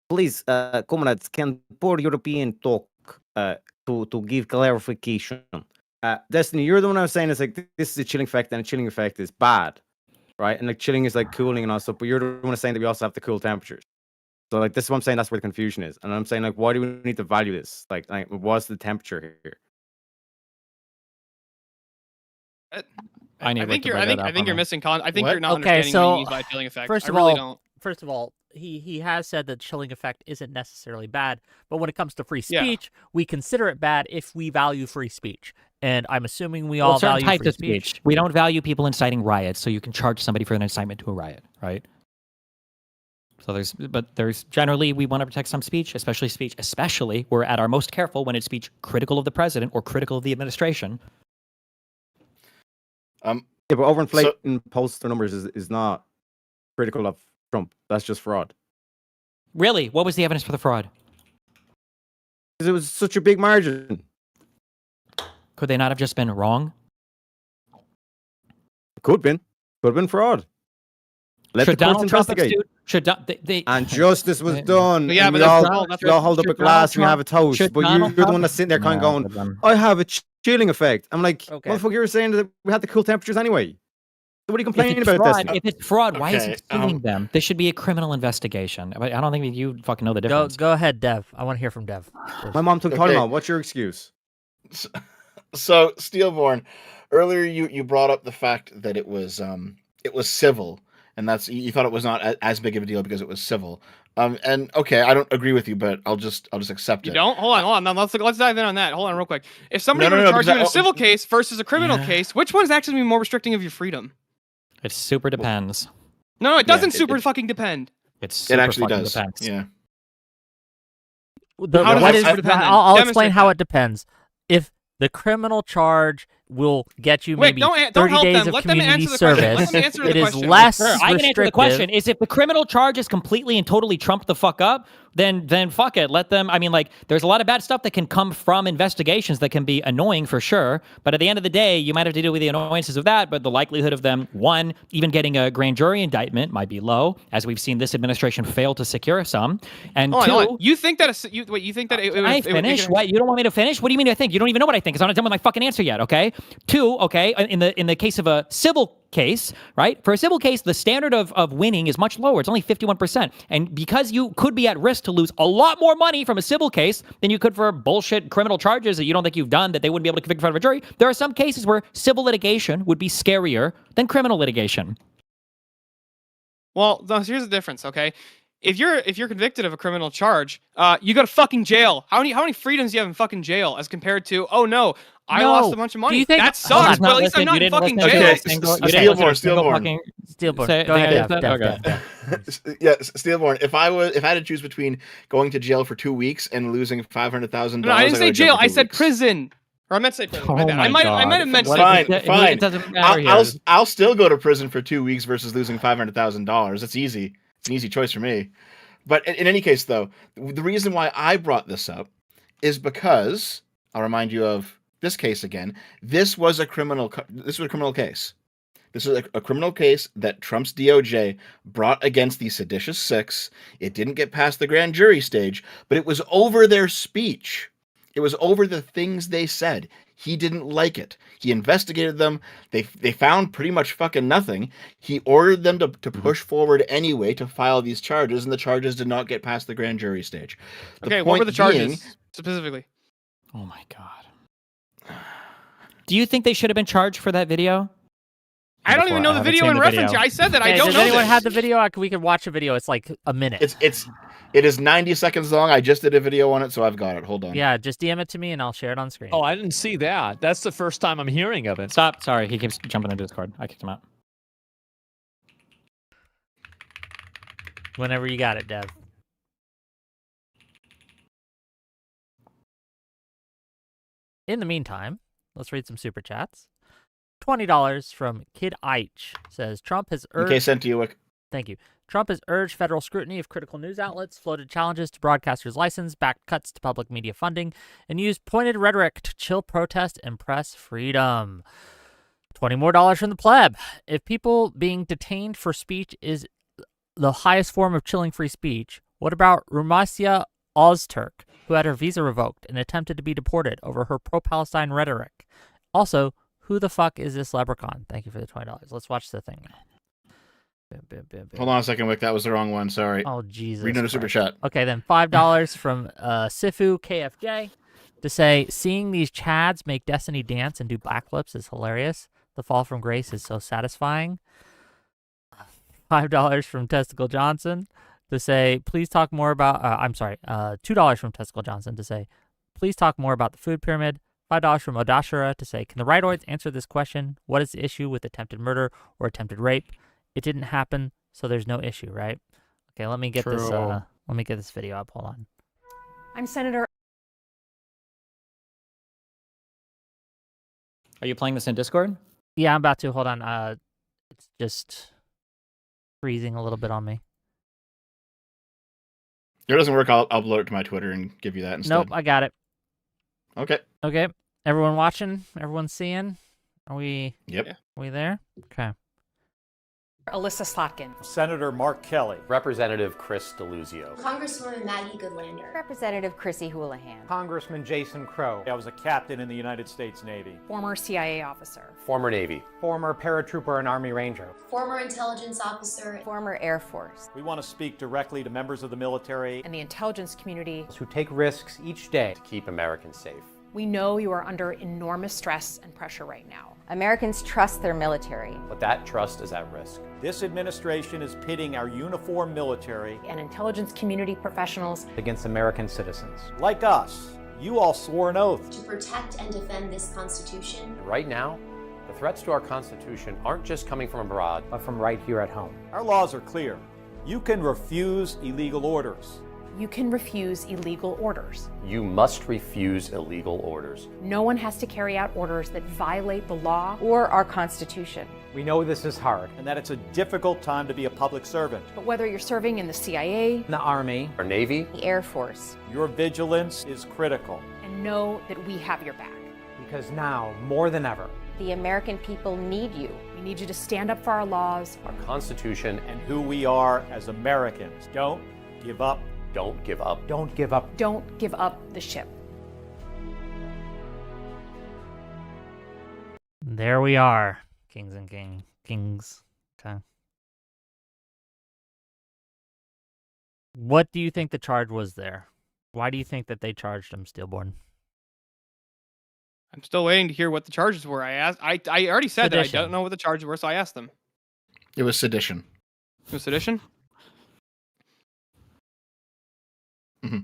comrades, can poor European talk to give clarification? Destiny, you're the one I was saying is like this is a chilling effect, and a chilling effect is bad, right? And like chilling is like cooling and all stuff, but you're the one saying that we also have to cool temperatures. So like this is what I'm saying. That's where the confusion is, and I'm saying like, why do we need to value this? Like what's the temperature here? I need I think to you're. bring I think. that I up think on you're a- missing. I think What? you're not Okay, understanding so, what he means by chilling effect. First I of really all, don't. first of all, he has said that chilling effect isn't necessarily bad, but when it comes to free Yeah. speech, we consider it bad if we value free speech. And I'm assuming we all Well, certain value types free of speech. We don't value people inciting riots, so you can charge somebody for an incitement to a riot, right? So there's generally we want to protect some speech, especially we're at our most careful when it's speech critical of the president or critical of the administration. Yeah, but overinflating poster numbers is not critical of Trump. That's just fraud. Really, what was the evidence for the fraud? Because it was such a big margin. Could they not have just been wrong? It could have been fraud. Let Should the courts Donald Trump investigate. they And justice was done. Yeah, and but we all, that's we all hold up a should glass and we Donald have a toast. should But Donald you're the one Trump- that's sitting there kind No, of going, but, I have a chilling effect. I'm like, Okay. motherfucker, you were saying that we had the cool temperatures anyway. So what are you complaining if it's about fraud, this? if it's fraud, why is Okay, he suing them? This should be a criminal investigation. But I don't think you fucking know the difference. Go ahead, Dev. I want to hear from Dev. first. My mom took Okay. Tylenol. What's your excuse? So Steelborne, earlier you brought up the fact that it was civil, and that's you thought it was not as big of a deal because it was civil. And okay, I don't agree with you, but I'll just accept You it. don't? Hold on. Now, let's dive in on that. Hold on, real quick. If somebody No, were no, to charge you in a because civil case versus a criminal Yeah. case, which one is actually gonna be more restricting of your freedom? It super depends. No, it Yeah, doesn't it- super it- fucking depend. It It super actually fucking does. depends. Yeah. How does what that is- super depend then? I'll explain Demonstrate how that. it depends. If the criminal charge will get you Wait, maybe don't 30 help days them. of Let them community answer the question. Let service, them answer the it is question. less Sure, I can answer the restrictive. question. Is if the criminal charge is completely and totally Trump the fuck up, then fuck it. Let them. I mean, like, there's a lot of bad stuff that can come from investigations that can be annoying for sure. But at the end of the day, you might have to deal with the annoyances of that. But the likelihood of them, one, even getting a grand jury indictment might be low, as we've seen this administration fail to secure some. And Hold two, on. You think that you think that it would I finish. What? You don't want me to finish? What do you mean I think? You don't even know what I think. Because I'm not done with my fucking answer yet. Okay. Two. Okay. In the case of a civil case, right? For a civil case, the standard of winning is much lower. It's only 51%. And because you could be at risk to lose a lot more money from a civil case than you could for bullshit criminal charges that you don't think you've done that they wouldn't be able to convict in front of a jury, there are some cases where civil litigation would be scarier than criminal litigation. Well, no, here's the difference, okay? If you're convicted of a criminal charge, you go to fucking jail. How many freedoms do you have in fucking jail as compared to, oh no, I No. lost a bunch of Do money. you think- That Hold on. sucks, but at least I'm not in fucking jail. Okay, Steelborne. Steelborne. Steelborne. Say- Go ahead, say- Dev. okay. Dev. Yeah, Steelborne. If I had to choose between going to jail for 2 weeks and losing $500,000, No, I didn't say jail. I said prison. prison. Or I meant to say prison. Oh My bad. my I might God. have meant What prison. if Fine, it- fine. It doesn't matter here. I'll still go to prison for 2 weeks versus losing $500,000. It's easy. It's an easy choice for me. But in any case, though, the reason why I brought this up is because I'll remind you of this case again. This was a criminal case. This was a criminal case that Trump's DOJ brought against the seditious six. It didn't get past the grand jury stage, but it was over their speech. It was over the things they said. He didn't like it. He investigated them. They found pretty much fucking nothing. He ordered them to push forward anyway to file these charges, and the charges did not get past the grand jury stage. The Okay, what were point the charges being- specifically? Oh my God. Do you think they should have been charged for that video? I don't even know the video in reference here. I said that I Hey, don't does know anyone this. have the video? We could watch a video. It's like a minute. It is 90 seconds long. I just did a video on it, so I've got it. Hold on. Yeah, just DM it to me and I'll share it on screen. Oh, I didn't see that. That's the first time I'm hearing of it. Stop. Sorry, he keeps jumping into Discord. I kicked him out. Whenever you got it, Dev. In the meantime, let's read some super chats. $20 from Kid Eich says Trump has urged. Okay, sent to you. Thank you. Trump has urged federal scrutiny of critical news outlets, floated challenges to broadcasters' license, backed cuts to public media funding, and used pointed rhetoric to chill protest and press freedom. $20 more from the pleb. If people being detained for speech is the highest form of chilling free speech, what about Rumasia Ozturk, who had her visa revoked and attempted to be deported over her pro-Palestine rhetoric? Also, who the fuck is this leprechaun? Thank you for the $20. Let's watch the thing. Hold on a second, Wick. That was the wrong one. Sorry. Oh, Jesus. Read another super chat. Okay, then $5 from Sifu KFJ to say, seeing these Chads make Destiny dance and do backflips is hilarious. The fall from grace is so satisfying. $5 from Testicle Johnson to say, please talk more about, $2 from Testicle Johnson to say, please talk more about the food pyramid. $5 from Odashira to say, can the rightoids answer this question? What is the issue with attempted murder or attempted rape? It didn't happen, so there's no issue, right? Okay, let me get this. Let me get this video up. Hold on. I'm Senator. Are you playing this in Discord? Yeah, I'm about to. Hold on. It's just freezing a little bit on me. If it doesn't work, I'll upload it to my Twitter and give you that instead. Nope, I got it. Okay. Okay, everyone watching? Everyone seeing? Are we? Yep. Are we there? Okay. Alyssa Slotkin. Senator Mark Kelly. Representative Chris DeLuzio. Congresswoman Maggie Goodlander. Representative Chrissy Houlihan. Congressman Jason Crow. I was a captain in the United States Navy. Former CIA officer. Former Navy. Former paratrooper and Army Ranger. Former intelligence officer. Former Air Force. We want to speak directly to members of the military And the intelligence community. who take risks each day To keep Americans safe. We know you are under enormous stress and pressure right now. Americans trust their military. But that trust is at risk. This administration is pitting our uniformed military And intelligence community professionals. against American citizens. Like us, you all swore an oath. To protect and defend this Constitution. And right now, the threats to our Constitution aren't just coming from abroad, But from right here at home. Our laws are clear. You can refuse illegal orders. You can refuse illegal orders. you must refuse illegal orders. No one has to carry out orders that violate the law or our Constitution. We know this is hard and that it's a difficult time to be a public servant. But whether you're serving in the CIA, In the Army, Our Navy, The Air Force. your vigilance is critical. and know that we have your back. Because now, more than ever, The American people need you. We need you to stand up for our laws. our Constitution, and who we are as Americans. Don't give up. don't give up. Don't give up. Don't give up the ship. There we are, kings and kings. Okay. What do you think the charge was there? Why do you think that they charged him, Steelborne? I'm still waiting to hear what the charges were. I already said that I Sedition. don't know what the charges were, so I asked them. It was sedition. It was sedition? Mm-hmm.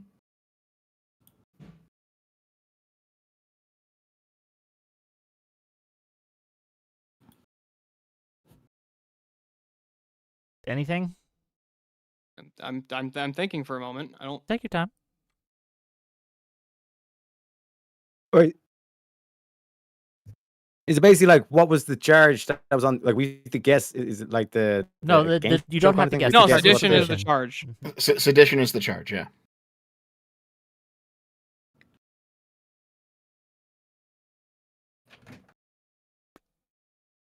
Anything? I'm thinking for a moment. I don't. Take your time. Wait. Is it basically like what was the charge that was on? Like we have to guess. Is it like the No, game you show don't have kind to of thing? guess. We No, have to guess what sedition is the sedition. charge. Sedition is the charge, yeah.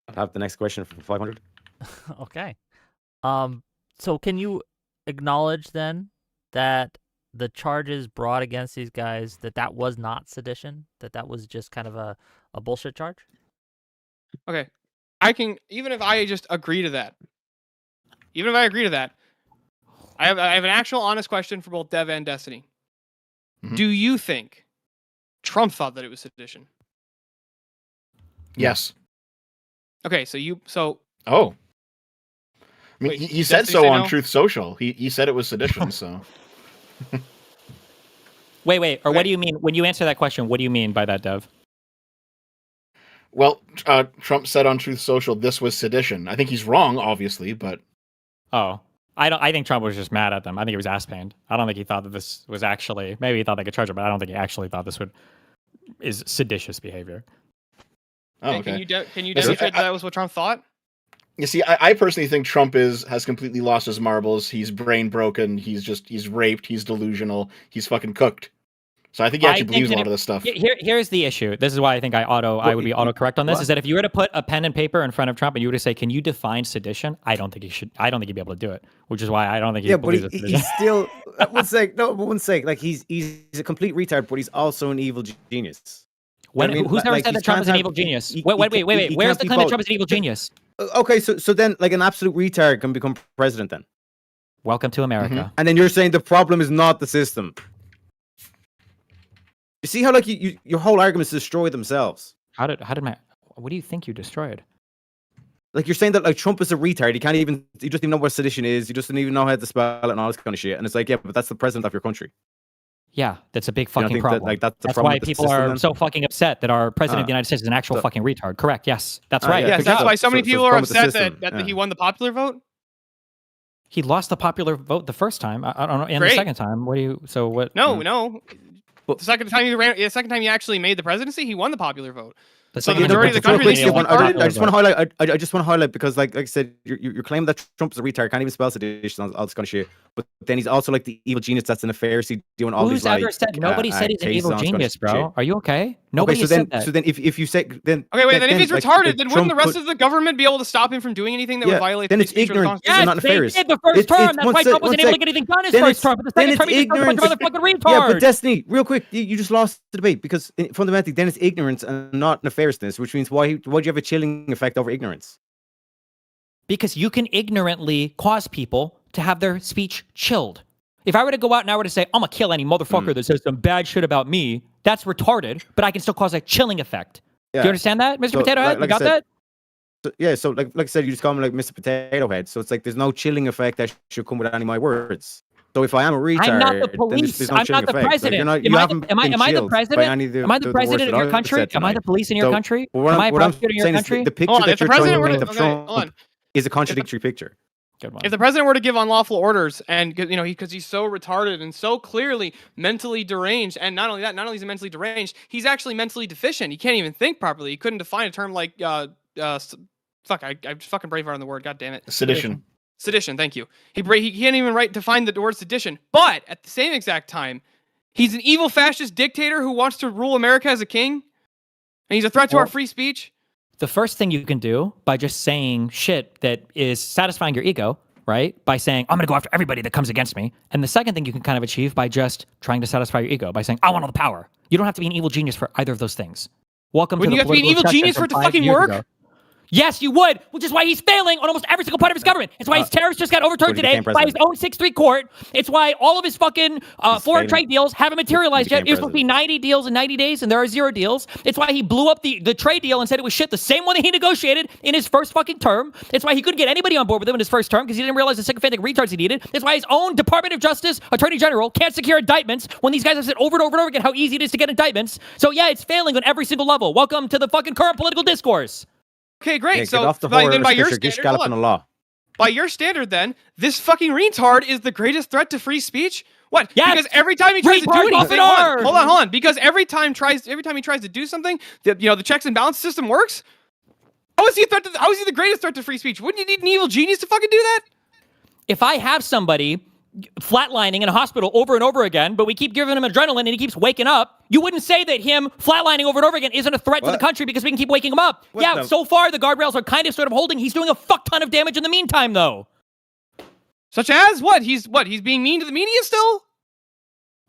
I'll have the next question for 500. Okay. So can you acknowledge then that the charges brought against these guys, that was not sedition, that was just kind of a bullshit charge? Okay. I can, even if I just agree to that, I have an actual honest question for both Dev and Destiny. Mhm. Do you think Trump thought that it was sedition? Yes. Okay, so Oh. I mean, Wait, he said Destiny so say on no? Truth Social. He said it was sedition, so. Wait. Or Okay. what do you mean when you answer that question? What do you mean by that, Dev? Well, Trump said on Truth Social this was sedition. I think he's wrong, obviously, but Oh, I think Trump was just mad at them. I think he was ass pained. I don't think he thought that this was actually. Maybe he thought they could charge him, but I don't think he actually thought this is seditious behavior. oh, Hey, okay. can you Yes, demonstrate that was what Trump thought? You see, I personally think Trump has completely lost his marbles. He's brain broken. He's raped. He's delusional. He's fucking cooked. So I think he actually believes a lot of this stuff. Here's the issue. This is why I think I would be autocorrect on this. what? Is that if you were to put a pen and paper in front of Trump and you were to say, "Can you define sedition?" I don't think he'd be able to do it. Which is why I don't think he Yeah, but believes it's sedition. he's still. One sec, no, but one sec. Like he's a complete retard, but he's also an evil genius. When, I mean, who's never like, said he that Trump can't is an have- evil genius? he Wait. can't- he Where's can't the be claim that both. Trump is an evil genius? Okay, so then like an absolute retard can become president then, Welcome to America. and then you're saying the problem is not the system. You see how like your whole arguments destroy themselves. How did what do you think you destroyed? Like you're saying that like Trump is a retard. He doesn't even know what sedition is. He doesn't even know how to spell it and all this kind of shit. And it's like, yeah, but that's the president of your country. Yeah, that's a big You don't fucking think that, problem. like, that's the That's problem why with the people system are then? so fucking upset that our president of the United States is an actual so- fucking retard. Correct. Yes, that's right. yeah, Yes, that's so- why so many so people it's are problem with the upset system, that yeah. he won the popular vote. He lost the popular vote the first time. I don't know. And Great. the second time, what do you? So what? No. The second time he actually made the presidency, he won the popular vote. The So the second majority of the time- country Real quick, thinks Steve, he's I retarded. just want to highlight. I just want to highlight because, like I said, you're claiming that Trump is a retard, can't even spell sedition, all this kind of shit. But then he's also like the evil genius that's in affairs, doing all Who's these like. ever said? Nobody said he's an evil genius, bro. Are you okay? Nobody Okay, said that. so then if you say then. Okay, wait. Then if he's like, retarded, if then Trump wouldn't the rest could- of the government be able to stop him from doing anything that would Yeah, violate then the it's speech or the ignorant. Constitution? It's not nefarious. They did the first term. That's why Trump wasn't able to sec. get anything done his Then first it's- term. But the then second it's term, he just sounds like a ignorance. motherfucking retard. Yeah, but Destiny, real quick, you just lost the debate because fundamentally, then it's ignorance and not nefariousness, which means why do you have a chilling effect over ignorance? Because you can ignorantly cause people to have their speech chilled. If I were to go out and I were to say, I'm going to kill any motherfucker that says some bad shit about me, that's retarded, but I can still cause a chilling effect. Do Yeah. you understand that, Mr. So, Potato Head? like You I got said- that? So, yeah, so like I said, you just call me like Mr. Potato Head. So it's like there's no chilling effect that should come with any of my words. So if I am a retard, I'm not the then police. there's no I'm chilling not the effect. Like, president. you're not, Am you I haven't the- am I been the chilled by president? any of the, Am I the words president that of your I've country? said Am I the tonight. police in your So, country? what Am I a what I'm prosecutor in your saying is country? the picture Hold on, that if the you're president trying were to to- paint of okay, hold Trump on. is a contradictory picture. Good one. If the president were to give unlawful orders and because he's so retarded and so clearly mentally deranged, and not only that, not only is he mentally deranged, he's actually mentally deficient. He can't even think properly. He couldn't define a term like fuck. I fucking braveheart on the word. God damn it. Sedition. Sedition. Thank you. He can't even define the word sedition. But at the same exact time, he's an evil fascist dictator who wants to rule America as a king, and he's a threat to our free speech. The first thing you can do by just saying shit that is satisfying your ego, right? By saying, I'm going to go after everybody that comes against me. And the second thing you can kind of achieve by just trying to satisfy your ego by saying, I want all the power. You don't have to be an evil genius for either of those things. Welcome Wouldn't to you the have to be an political evil genius discussion for it to from 5 fucking years work? ago. Yes, you would, which is why he's failing on almost every single part of his government. It's why his tariffs just got overturned When he today became by his president. own 6-3 court. It's why all of his fucking foreign failing. trade deals haven't materialized yet. became It was supposed to be 90 deals in 90 days, and there are 0 deals. It's why he blew up the trade deal and said it was shit, the same one that he negotiated in his first fucking term. It's why he couldn't get anybody on board with him in his first term because he didn't realize the sycophantic retards he needed. It's why his own Department of Justice Attorney General can't secure indictments when these guys have said over and over and over again how easy it is to get indictments. So yeah, it's failing on every single level. Welcome to the fucking current political discourse. Okay, great. Yeah, So get off the then by horse, your Mr. Gish standard, hold Gallop on. in the law. By your standard, then, this fucking retard is the greatest threat to free speech? What? Yes! Because every time he tries to do Retard off anything, it hold are! on, hold on. Because every time he tries to do something, the checks and balance system works. How is he the greatest threat to free speech? Wouldn't you need an evil genius to fucking do that? If I have somebody flatlining in a hospital over and over again, but we keep giving him adrenaline and he keeps waking up, you wouldn't say that him flatlining over and over again isn't a threat to the country because we can keep waking him up. What the- So far the guardrails are kind of sort of holding. He's doing a fuck ton of damage in the meantime, though. Such as what? He's being mean to the media still?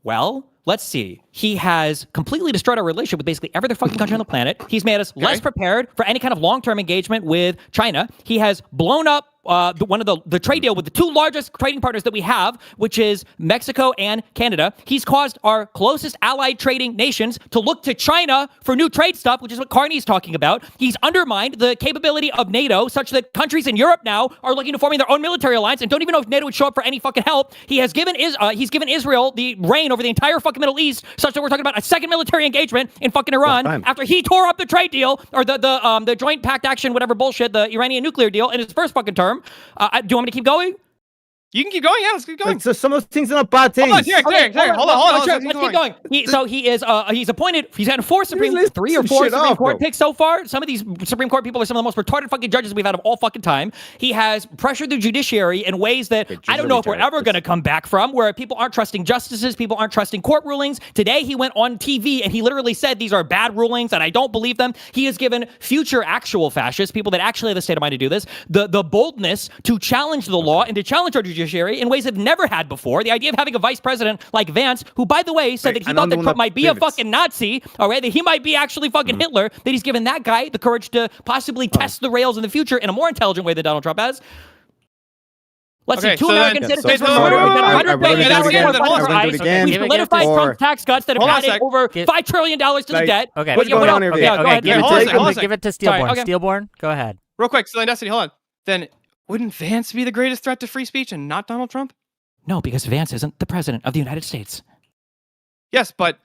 Well, let's see. He has completely destroyed our relationship with basically every other fucking country on the planet. He's made us less prepared for any kind of long-term engagement with China. He has blown up one of the trade deal with the two largest trading partners that we have, which is Mexico and Canada. He's caused our closest allied trading nations to look to China for new trade stuff, which is what Carney's talking about. He's undermined the capability of NATO such that countries in Europe now are looking to forming their own military alliance and don't even know if NATO would show up for any fucking help. He has given Israel the reign over the entire fucking Middle East, such that we're talking about a second military engagement in fucking Iran after he tore up the trade deal or the joint pact action, whatever bullshit, the Iranian nuclear deal in his first fucking term. Do you want me to keep going? You can keep going. Yeah, let's keep going. Like, so some of those things are not bad things. Hold on. Let's keep going. He's appointed. He's had three or four Supreme Court picks so far. Some of these Supreme Court people are some of the most retarded fucking judges we've had of all fucking time. He has pressured the judiciary in ways that I don't know if we're ever going to come back from, where people aren't trusting justices, people aren't trusting court rulings. Today he went on TV and he literally said these are bad rulings and I don't believe them. He has given future actual fascists, people that actually have the state of mind to do this, the boldness to challenge the law and to challenge our judiciary in ways they've never had before. The idea of having a vice president like Vance, who, by the way, said that he thought that Trump might be a fucking Nazi, all right, that he might be actually fucking Hitler, that he's given that guy the courage to possibly test the rails in the future in a more intelligent way than Donald Trump has. Let's see, 2 American citizens were murdered. We solidified Trump's tax cuts that have added over $5 trillion to the debt. Okay, What's going on here? Give it to Steelborne. Steelborne, go ahead. Real quick, so then Destiny, hold on. Then wouldn't Vance be the greatest threat to free speech and not Donald Trump? No, because Vance isn't the president of the United States. Yes, but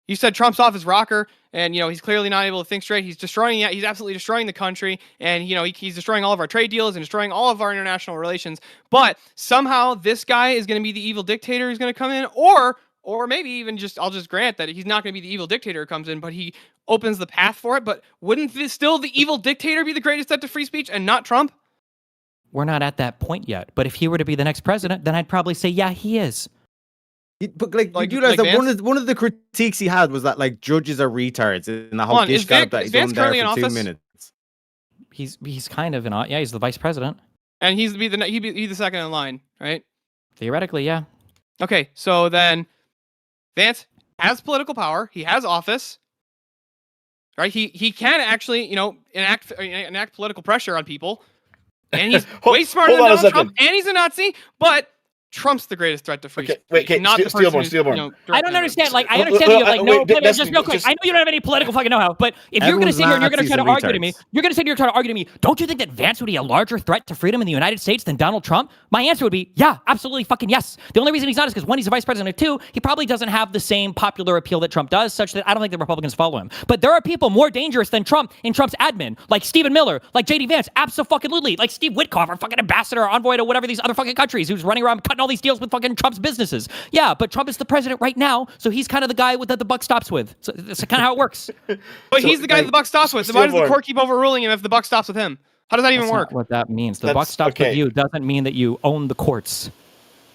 you said Trump's off his rocker, and he's clearly not able to think straight. He's absolutely destroying the country, and he's destroying all of our trade deals and destroying all of our international relations. But somehow this guy is going to be the evil dictator who's going to come in, or maybe even I'll just grant that he's not going to be the evil dictator who comes in, but he opens the path for it. But wouldn't still the evil dictator be the greatest threat to free speech and not Trump? We're not at that point yet. But if he were to be the next president, then I'd probably say, yeah, he is. But you realize that one of the critiques he had was that judges are retards in the whole dish that he's done there for 2 minutes. He's kind of he's the vice president, and he'd be the second in line, right? Theoretically, yeah. Okay, so then Vance has political power. He has office, right? He can actually enact political pressure on people. And he's way smarter than Donald Trump, and he's a Nazi, but Trump's the greatest threat to free speech. Not the person Steelborne. I don't understand. I understand just real quick. I know you don't have any political fucking know-how, but if you're going to sit here and you're going to try to argue to me, don't you think that Vance would be a larger threat to freedom in the United States than Donald Trump? My answer would be, yeah, absolutely fucking yes. The only reason he's not is because, one, he's a vice president, two, he probably doesn't have the same popular appeal that Trump does, such that I don't think the Republicans follow him. But there are people more dangerous than Trump in Trump's admin, like Stephen Miller, like J.D. Vance, abso-fucking-lutely, like Steve Witkoff, our fucking ambassador or envoy to whatever these other fucking countries who's running around cutting all these deals with fucking Trump's businesses. Yeah, but Trump is the president right now, so he's kind of the guy that the buck stops with. So that's kind of how it works. But he's the guy that the buck stops with. So why does the court keep overruling him if the buck stops with him? How does that even work? Not what that means. The buck stops with you doesn't mean that you own the courts.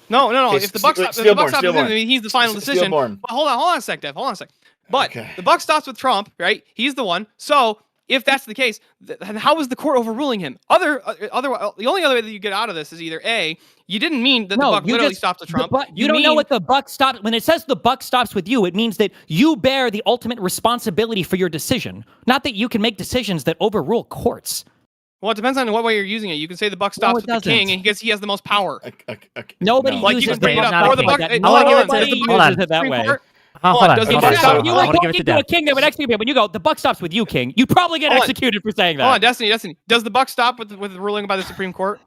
No. Okay, if the buck stops with him, I mean, he's the final decision. But hold on a sec, Dev. Hold on a sec. But the buck stops with Trump, right? He's the one. So if that's the case, then how is the court overruling him? The only other way that you get out of this is either A, you didn't mean that the buck literally stopped with Trump. You don't know what the buck stops. When it says the buck stops with you, it means that you bear the ultimate responsibility for your decision, not that you can make decisions that overrule courts. Well, it depends on what way you're using it. You can say the buck stops with the king, and he has the most power. Nobody uses the buck that way. Hold on. You would go into a king that would execute people. When you go, the buck stops with you, king. You'd probably get executed for saying that. Hold on, Destiny. Does the buck stop with the ruling by the Supreme Court?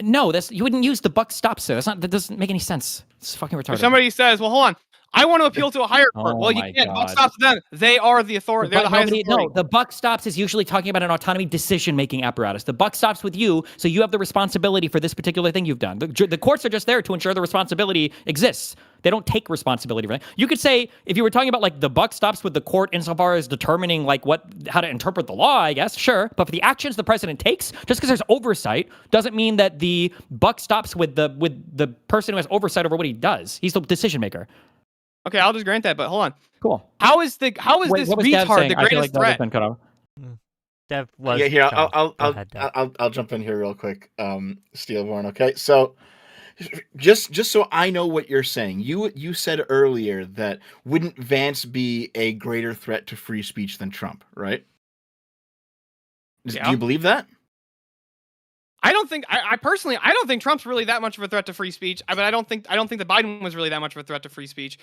No, you wouldn't use the buck stops there. That doesn't make any sense. It's fucking retarded. If somebody says, well, hold on, I want to appeal to a higher court. Well, you can't. Buck stops with them. They are the authority. They're the highest authority. No, the buck stops is usually talking about an autonomy decision-making apparatus. The buck stops with you, so you have the responsibility for this particular thing you've done. The courts are just there to ensure the responsibility exists. They don't take responsibility for that. You could say, if you were talking about the buck stops with the court insofar as determining how to interpret the law, I guess, sure. But for the actions the president takes, just because there's oversight doesn't mean that the buck stops with the person who has oversight over what he does. He's the decision maker. Okay, I'll just grant that, but hold on. Cool. How is this retard the greatest threat? Dev was. Yeah, here I'll jump in here real quick, Steelborne. Okay, so just so I know what you're saying, you said earlier that wouldn't Vance be a greater threat to free speech than Trump, right? Do you believe that? I don't think I personally I don't think Trump's really that much of a threat to free speech. But I don't think that Biden was really that much of a threat to free speech.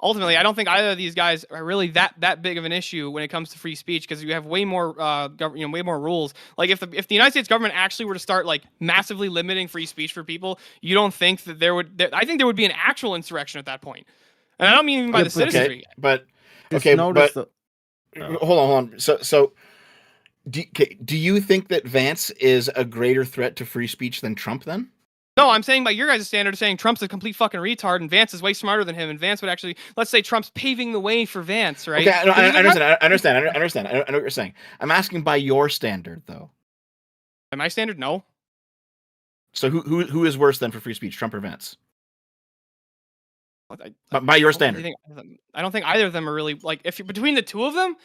Ultimately, I don't think either of these guys are really that big of an issue when it comes to free speech because you have way more way more rules. Like if the United States government actually were to start like massively limiting free speech for people, you don't think that I think there would be an actual insurrection at that point. And I don't mean even by the citizenry. But hold on. So do you think that Vance is a greater threat to free speech than Trump then? No, I'm saying by your guys' standard, saying Trump's a complete fucking retard and Vance is way smarter than him, and Vance would actually, let's say Trump's paving the way for Vance, right? Okay, no, I understand. I know what you're saying. I'm asking by your standard, though. By my standard, no. So who is worse than for free speech, Trump or Vance? By your standard, I don't think either of them are really like. If you're between the two of them,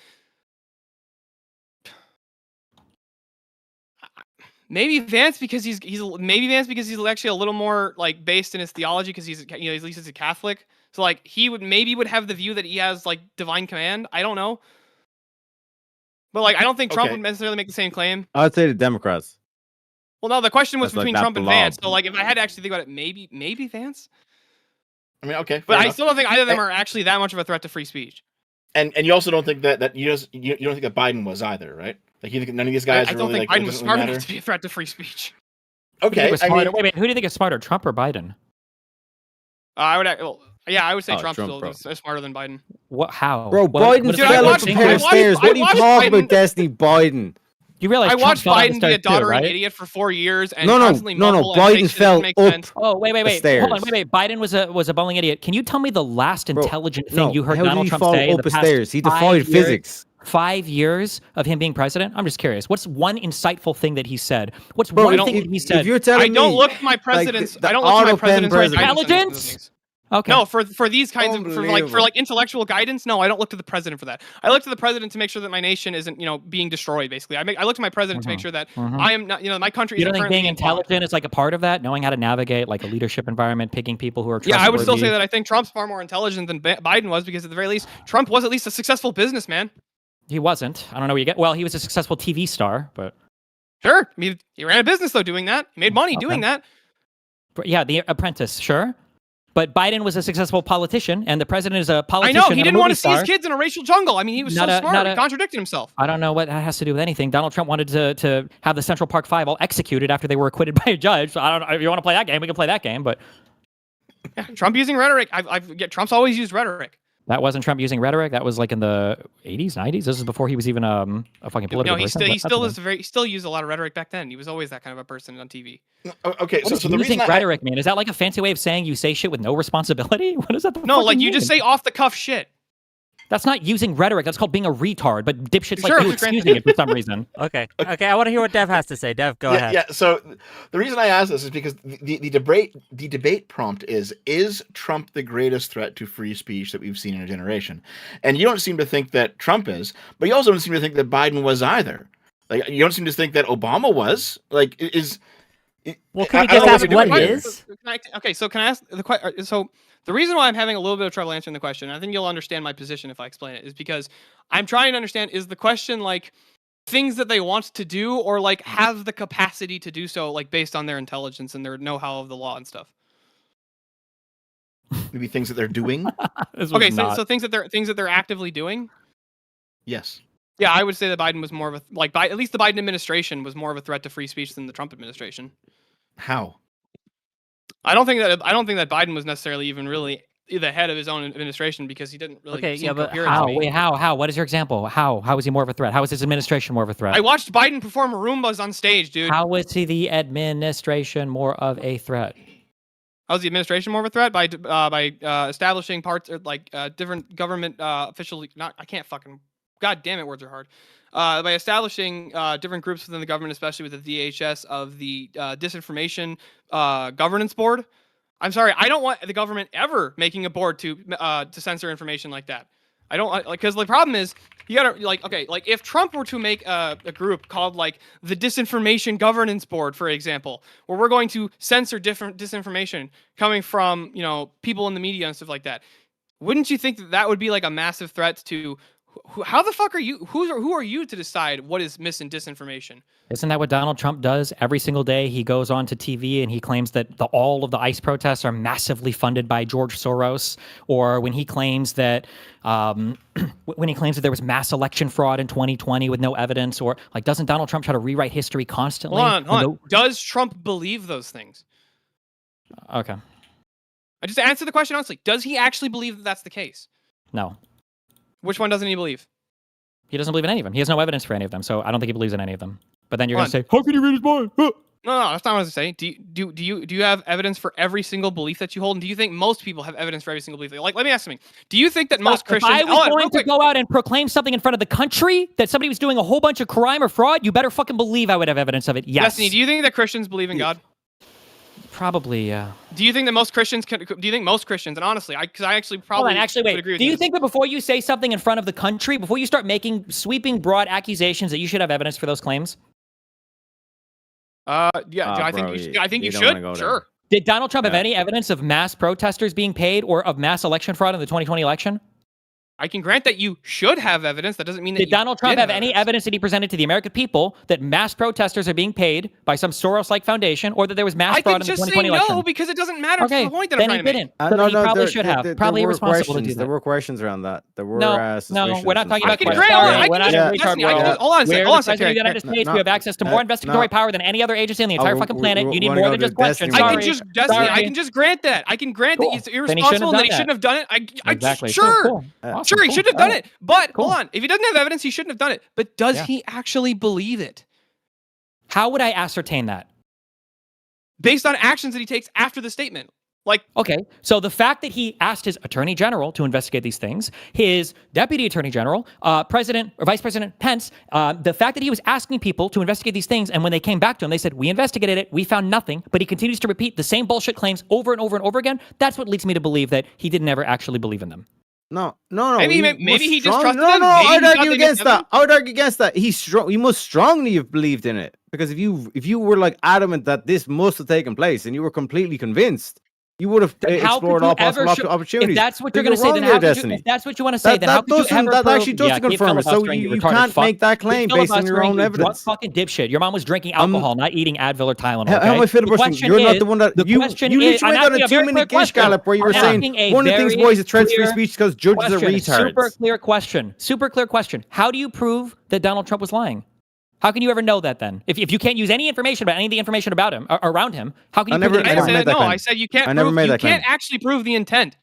maybe Vance because he's actually a little more like based in his theology because he's at least he's a Catholic. So like he would have the view that he has like divine command. I don't know, but like I don't think Trump would necessarily make the same claim. I'd say the Democrats. Well, no, the question was between Trump and Vance. So like if I had to actually think about it, maybe Vance. I mean, okay, but I still don't think either of them are actually that much of a threat to free speech. And you also don't think that you don't think that Biden was either, right? Like you think none of these guys. I don't think Biden was smart enough to be a threat to free speech. Okay, wait, who do you think is smarter, Trump or Biden? I would say Trump's still smarter than Biden. What? How? Bro, Biden fell off a pair of stairs. What are you talking about, Destiny Biden? You realize I watched Biden be a doddering idiot for 4 years and constantly no. Biden fell up. Oh, wait. Hold on, wait. Biden was a bumbling idiot. Can you tell me the last intelligent thing you heard Donald Trump say in the past stairs? He defied physics. 5 years of him being president? I'm just curious. What's one insightful thing that he said? What's one thing he said? If you're telling me, I don't look at my president's. I don't look at my president's intelligence. Okay. No, for these kinds of for intellectual guidance, no, I don't look to the president for that. I look to the president to make sure that my nation isn't being destroyed. Basically, I look to my president to make sure that I am not my country. You don't think being intelligent is like a part of that, knowing how to navigate like a leadership environment, picking people who are trustworthy? Yeah, I would still say that I think Trump's far more intelligent than Biden was because at the very least, Trump was at least a successful businessman. He wasn't. I don't know where you get. Well, he was a successful TV star, but sure, I mean, he ran a business though doing that. He made money doing that. But yeah, The Apprentice, sure. But Biden was a successful politician, and the president is a politician. I know, he didn't want to see his kids in a racial jungle. I mean, he was so smart, he contradicted himself. I don't know what that has to do with anything. Donald Trump wanted to have the Central Park Five all executed after they were acquitted by a judge. So I don't know if you want to play that game, we can play that game. But yeah, Trump using rhetoric. Trump's always used rhetoric. That wasn't Trump using rhetoric. That was like in the 80s, 90s. This is before he was even a fucking political person. No, he still used a lot of rhetoric back then. He was always that kind of a person on TV. Okay, so the reason rhetoric, man, is that like a fancy way of saying you say shit with no responsibility? What is that? No, like you just say off the cuff shit. That's not using rhetoric. That's called being a retard. But dipshits like you excusing it for some reason. Okay. I want to hear what Dev has to say. Dev, go ahead. Yeah. So the reason I ask this is because the debate prompt is Trump the greatest threat to free speech that we've seen in a generation? And you don't seem to think that Trump is, but you also don't seem to think that Biden was either. Like you don't seem to think that Obama was. Like is. Well, can we just ask what he is? Okay, so can I ask the question? So the reason why I'm having a little bit of trouble answering the question, I think you'll understand my position if I explain it, is because I'm trying to understand, is the question like things that they want to do or like have the capacity to do so, like based on their intelligence and their know-how of the law and stuff? Maybe things that they're doing? Okay, so things that they're actively doing? Yes. Yeah, I would say that Biden was more of a at least the Biden administration was more of a threat to free speech than the Trump administration. How? I don't think that Biden was necessarily even really the head of his own administration because he didn't really. Okay, yeah, but how? Wait, how? What is your example? How is he more of a threat? How is his administration more of a threat? I watched Biden perform Roombas on stage, dude. How was he the administration more of a threat? How was the administration more of a threat by establishing parts like different government officials? God damn it, words are hard. By establishing different groups within the government, especially with the DHS, of the Disinformation Governance Board. I'm sorry, I don't want the government ever making a board to censor information like that. I don't because the problem is you gotta if Trump were to make a group called like the Disinformation Governance Board, for example, where we're going to censor different disinformation coming from people in the media and stuff like that, wouldn't you think that would be like a massive threat to How the fuck are you? Who are you to decide what is mis and disinformation? Isn't that what Donald Trump does every single day? He goes on to TV and he claims that all of the ICE protests are massively funded by George Soros, or when he claims that there was mass election fraud in 2020 with no evidence, or like, doesn't Donald Trump try to rewrite history constantly? Hold on. Does Trump believe those things? Okay. I just answer the question honestly. Does he actually believe that that's the case? No. Which one doesn't he believe? He doesn't believe in any of them. He has no evidence for any of them, so I don't think he believes in any of them. But then you're going to say, how can you read his mind? No, that's not what I was saying. Do you have evidence for every single belief that you hold? And do you think most people have evidence for every single belief? Like, let me ask something. Do you think that most Christians... If I was going to go out and proclaim something in front of the country that somebody was doing a whole bunch of crime or fraud, you better fucking believe I would have evidence of it. Yes. Destiny, do you think that Christians believe in God? Probably, yeah. Do you think that most Christians do you think most Christians, and honestly, because I actually probably wait. would agree with do you think that before you say something in front of the country, before you start making sweeping, broad accusations, that you should have evidence for those claims? Yeah, I think you should. Sure. Did Donald Trump have any evidence of mass protesters being paid or of mass election fraud in the 2020 election? I can grant that you should have evidence. That doesn't mean that Did Donald Trump have any evidence that he presented to the American people that mass protesters are being paid by some Soros-like foundation, or that there was mass fraud in the 2020 election? I can just say no because it doesn't matter. Okay, the point that I'm trying to make. Then he probably should have. Probably irresponsible to do that. There were questions around that. There were no, we're not talking about questions. Hold on a second. We have access to more investigatory power than any other agency on the entire fucking planet. You need more than just questions. I can just grant that. I can grant that he's irresponsible and that he shouldn't have done it. Exactly. Sure, he shouldn't have done it. But hold on, if he doesn't have evidence, he shouldn't have done it. But does he actually believe it? How would I ascertain that? Based on actions that he takes after the statement. Okay, so the fact that he asked his attorney general to investigate these things, his deputy attorney general, President or Vice President Pence, the fact that he was asking people to investigate these things, and when they came back to him, they said, we investigated it, we found nothing, but he continues to repeat the same bullshit claims over and over and over again, that's what leads me to believe that he didn't ever actually believe in them. No. Maybe he just trusted them. No, I'd argue against that. I would argue against that. He's strong. He must strongly have believed in it, because if you were like adamant that this must have taken place and you were completely convinced, you would have explored all possible opportunities. If that's what you're going to say, then how could you, if that's what you want to say, then how could you ever that actually doesn't confirm it. So you can't make that claim based on your own evidence. Fucking dipshit. Your mom was drinking alcohol, not eating Advil or Tylenol. How am I filibustering? You're not the one that you literally went on a 2-minute gish gallop where you were saying one of the things, boys, it threats free speech because judges are retards. Super clear question. How do you prove that Donald Trump was lying? How can you ever know that then? If you can't use any information about any of the information about him around him, how can you prove that? I said you can't. You can't actually prove the intent.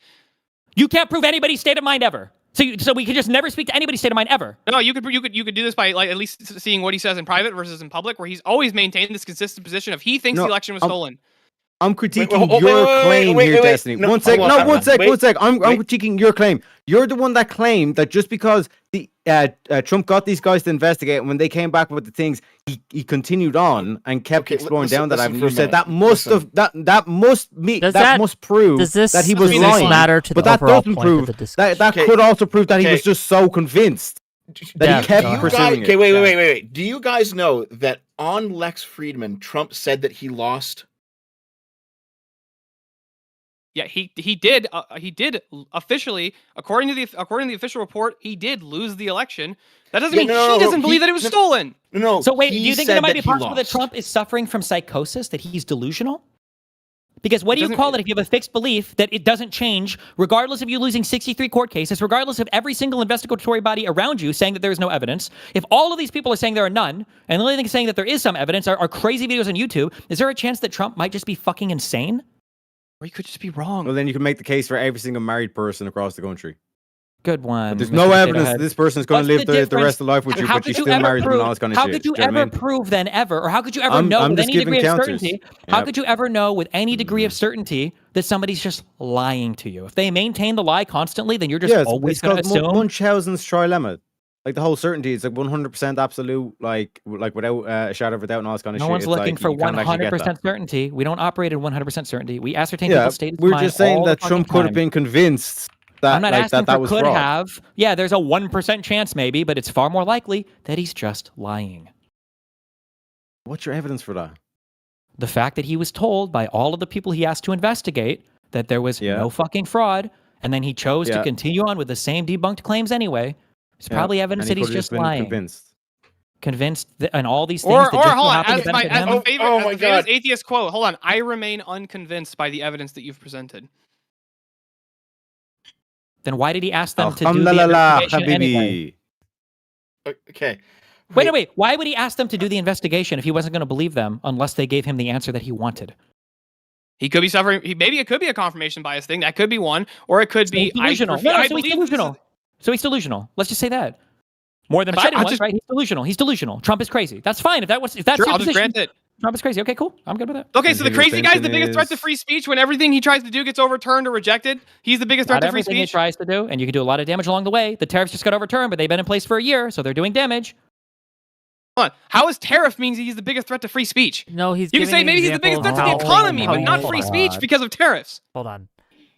You can't prove anybody's state of mind ever. So we could just never speak to anybody's state of mind ever. No, you could do this by at least seeing what he says in private versus in public, where he's always maintained this consistent position of he thinks the election was stolen. I'm critiquing your claim here, Destiny. One sec. I'm critiquing your claim. You're the one that claimed that just because the Trump got these guys to investigate, and when they came back with the things, he continued on and kept exploring down that avenue. You said that must prove that he was lying. But that doesn't prove that could also prove that he was just so convinced that he kept pursuing it. Okay, wait. Do you guys know that on Lex Friedman, Trump said that he lost? Yeah, he did officially, according to the official report, he did lose the election. That doesn't mean he doesn't believe that it was stolen. No. So wait, do you think that it might be possible that Trump is suffering from psychosis, that he's delusional? Because what do you call it if you have a fixed belief that it doesn't change, regardless of you losing 63 court cases, regardless of every single investigatory body around you saying that there is no evidence? If all of these people are saying there are none, and the only thing saying that there is some evidence are crazy videos on YouTube, is there a chance that Trump might just be fucking insane? Or you could just be wrong. Well, then you can make the case for every single married person across the country. Good one. But there's no evidence that this person is going to live the rest of life with you, but you're still married and all this kind of shit. How could you ever prove then ever, or how could you ever know with any degree of certainty? How could you ever know with any degree of certainty that somebody's just lying to you? If they maintain the lie constantly, then you're just always going to assume. Munchausen's trilemma. Like the whole certainty, it's like 100% absolute, like without a shadow of a doubt and all this kind of shit. No one's looking for 100% certainty. We don't operate in 100% certainty. We ascertain people's state of mind. We're just saying that Trump could have been convinced that I'm not asking that for was could fraud. have. Yeah, there's a 1% chance maybe, but it's far more likely that he's just lying. What's your evidence for that? The fact that he was told by all of the people he asked to investigate that there was no fucking fraud, and then he chose to continue on with the same debunked claims anyway. It's probably evidence that he's just lying. Convinced and all these things Or that just hold on, happen to benefit him. the famous atheist quote. Hold on, I remain unconvinced by the evidence that you've presented. Then why did he ask them to do the investigation anyway? Okay. Wait. Why would he ask them to do the investigation if he wasn't going to believe them unless they gave him the answer that he wanted? He could be suffering. Maybe it could be a confirmation bias thing. That could be one, or it could be delusional. He's delusional. So he's delusional. Let's just say that. More than Biden was, right? He's delusional. He's delusional. Trump is crazy. That's fine. If that's sure, your I'll position, just grant it. Trump is crazy. Okay, cool. I'm good with that. Okay, so the crazy guy is the biggest threat to free speech when everything he tries to do gets overturned or rejected. He's the biggest threat to free speech. Everything he tries to do, and you can do a lot of damage along the way. The tariffs just got overturned, but they've been in place for a year, so they're doing damage. Hold on. How is tariff means he's the biggest threat to free speech? No, you can say maybe he's the biggest threat to the economy, but not free speech because of tariffs. Hold on.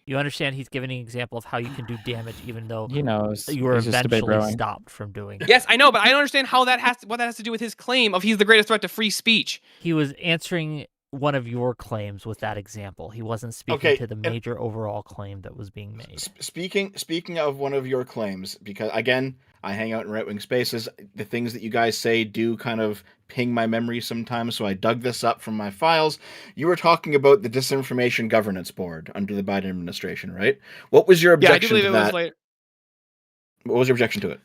You understand he's giving an example of how you can do damage even though he knows you were eventually stopped from doing it. Yes, I know, but I don't understand how what that has to do with his claim of he's the greatest threat to free speech. He was answering one of your claims with that example. He wasn't speaking to the major overall claim that was being made. Speaking of one of your claims, because again, I hang out in right-wing spaces, the things that you guys say do kind of ping my memory sometimes, so I dug this up from my files. You were talking about the Disinformation Governance Board under the Biden administration, right? What was your objection to that? What was your objection to it?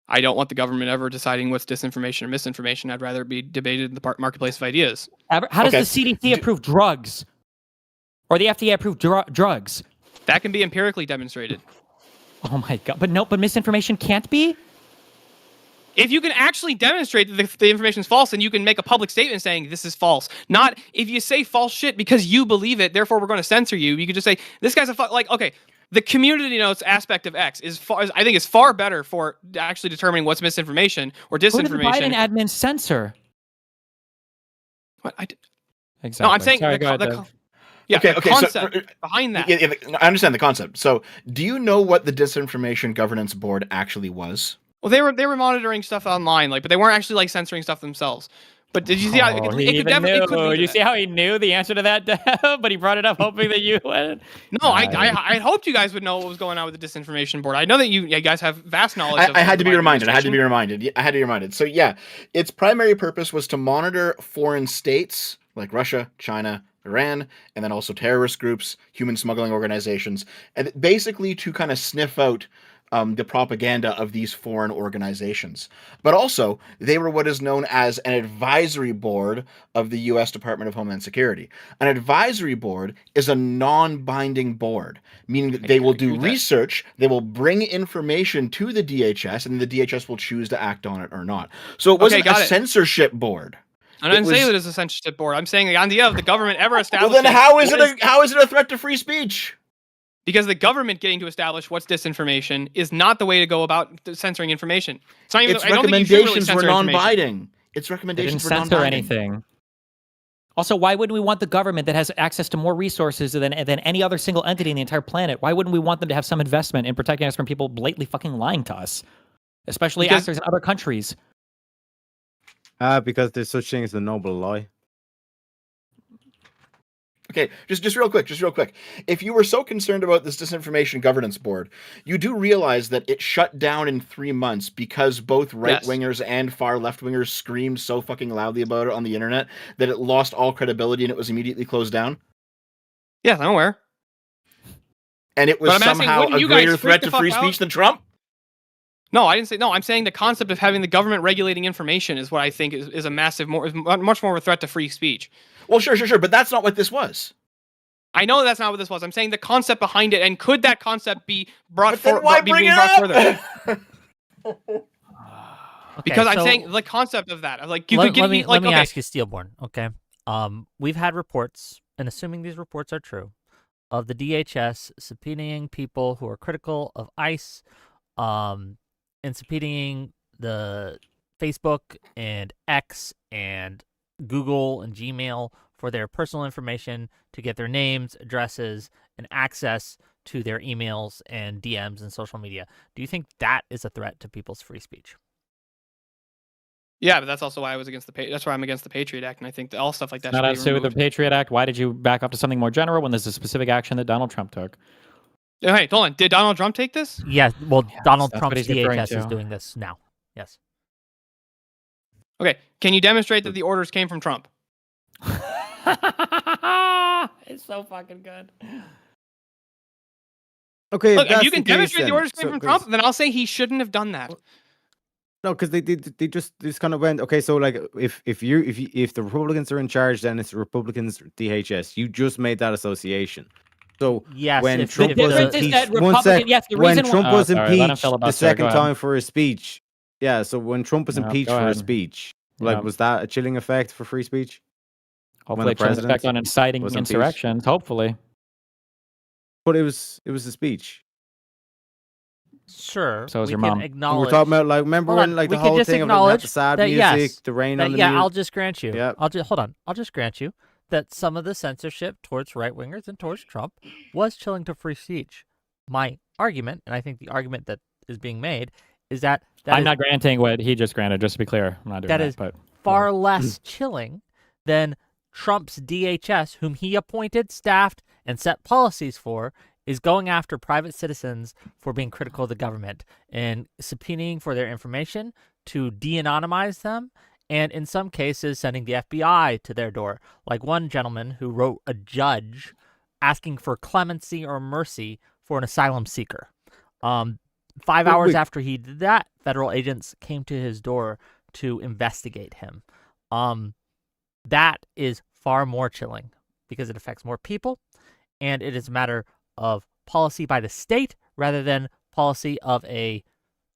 I don't want the government ever deciding what's disinformation or misinformation. I'd rather it be debated in the marketplace of ideas. How does the CDC approve drugs? Or the FDA approve drugs? That can be empirically demonstrated. Oh my God. But misinformation can't be? If you can actually demonstrate that the information is false, then you can make a public statement saying this is false. Not if you say false shit because you believe it, therefore we're going to censor you. You could just say, this guy's okay, the community notes aspect of X I think is far better for actually determining what's misinformation or disinformation. Who did the Biden admin censor? What? Exactly. No, I'm saying the concept behind that. Yeah, I understand the concept. So, do you know what the Disinformation Governance Board actually was? Well, they were monitoring stuff online, but they weren't actually censoring stuff themselves. But did you see how it could definitely? You see how he knew the answer to that, but he brought it up hoping that you would. No, I hoped you guys would know what was going on with the Disinformation Board. I know that you guys have vast knowledge. I had to be reminded. So yeah, its primary purpose was to monitor foreign states like Russia, China, Iran, and then also terrorist groups, human smuggling organizations, and basically to kind of sniff out the propaganda of these foreign organizations. But also, they were what is known as an advisory board of the U.S. Department of Homeland Security. An advisory board is a non-binding board, meaning that they will do research, they will bring information to the DHS, and the DHS will choose to act on it or not. So it wasn't a censorship board. I didn't say that it's a censorship board. I'm saying the idea of the government ever establishing... Well, then how is it a threat to free speech? Because the government getting to establish what's disinformation is not the way to go about censoring information. It's not even. Its recommendations were non-binding. Its recommendations were non-binding. Censor anything. Also, why wouldn't we want the government that has access to more resources than any other single entity in the entire planet? Why wouldn't we want them to have some investment in protecting us from people blatantly fucking lying to us, especially actors in other countries? Because there's such thing as a noble lie. Okay, just real quick. If you were so concerned about this Disinformation Governance Board, you do realize that it shut down in 3 months because both right-wingers and far left-wingers screamed so fucking loudly about it on the internet that it lost all credibility and it was immediately closed down? Yes, I'm aware. And it was somehow a greater threat to free speech than Trump? No, I didn't say. No, I'm saying the concept of having the government regulating information is what I think is a massive, much more of a threat to free speech. Well, sure, but that's not what this was. I know that's not what this was. I'm saying the concept behind it, and could that concept be brought further? Because I'm saying the concept of that. Like, let me ask you, Steelborne. Okay, we've had reports, and assuming these reports are true, of the DHS subpoenaing people who are critical of ICE, and subpoenaing the Facebook and X and Google and Gmail for their personal information to get their names, addresses, and access to their emails and DMs and social media. Do you think that is a threat to people's free speech? Yeah, but that's also why I was against that's why I'm against the Patriot Act, and I think that all stuff like that. Not as to the Patriot Act. Why did you back up to something more general when there's a specific action that Donald Trump took? Hey, hold on. Did Donald Trump take this? Yeah, well, Donald that's what Trump's he's referring DHS is to. doing this now. Yes. Okay. Can you demonstrate that the orders came from Trump? It's so fucking good. Okay, Look, if that's you can the case, demonstrate the then. orders came So, from 'cause- Trump, then I'll say he shouldn't have done that. No, because they just kind of went, okay, so like if the Republicans are in charge, then it's the Republicans DHS. You just made that association. So Yes, when if Trump the was difference is impeached, that one sec, Republican- yes, the when reason why- Trump was sorry, let him impeached the filibuster. Go second ahead. time for his speech, yeah. So when Trump was No, impeached go for his ahead. speech, like Yeah. was that a chilling effect for free speech? Hopefully, it the has an effect president on inciting was impeached? insurrections. Hopefully. But it was a speech. Sure. So is we your can mom. And acknowledge. we're talking about like remember Hold when on, like we the can whole just thing of like, acknowledge the sad that music, yes, the rain that, on the yeah, mute. I'll just grant you. Yep. I'll just hold on. I'll just grant you that some of the censorship towards right wingers and towards Trump was chilling to free speech. My argument, and I think the argument that is being made, is that I'm is not granting what he just granted, just to be clear. I'm not doing that that. is But far less chilling than Trump's DHS, whom he appointed, staffed, and set policies for, is going after private citizens for being critical of the government and subpoenaing for their information to de-anonymize them, and in some cases sending the FBI to their door. Like one gentleman who wrote a judge asking for clemency or mercy for an asylum seeker. 5 hours after he did that, federal agents came to his door to investigate him. That is far more chilling because it affects more people, and it is a matter of policy by the state rather than policy of a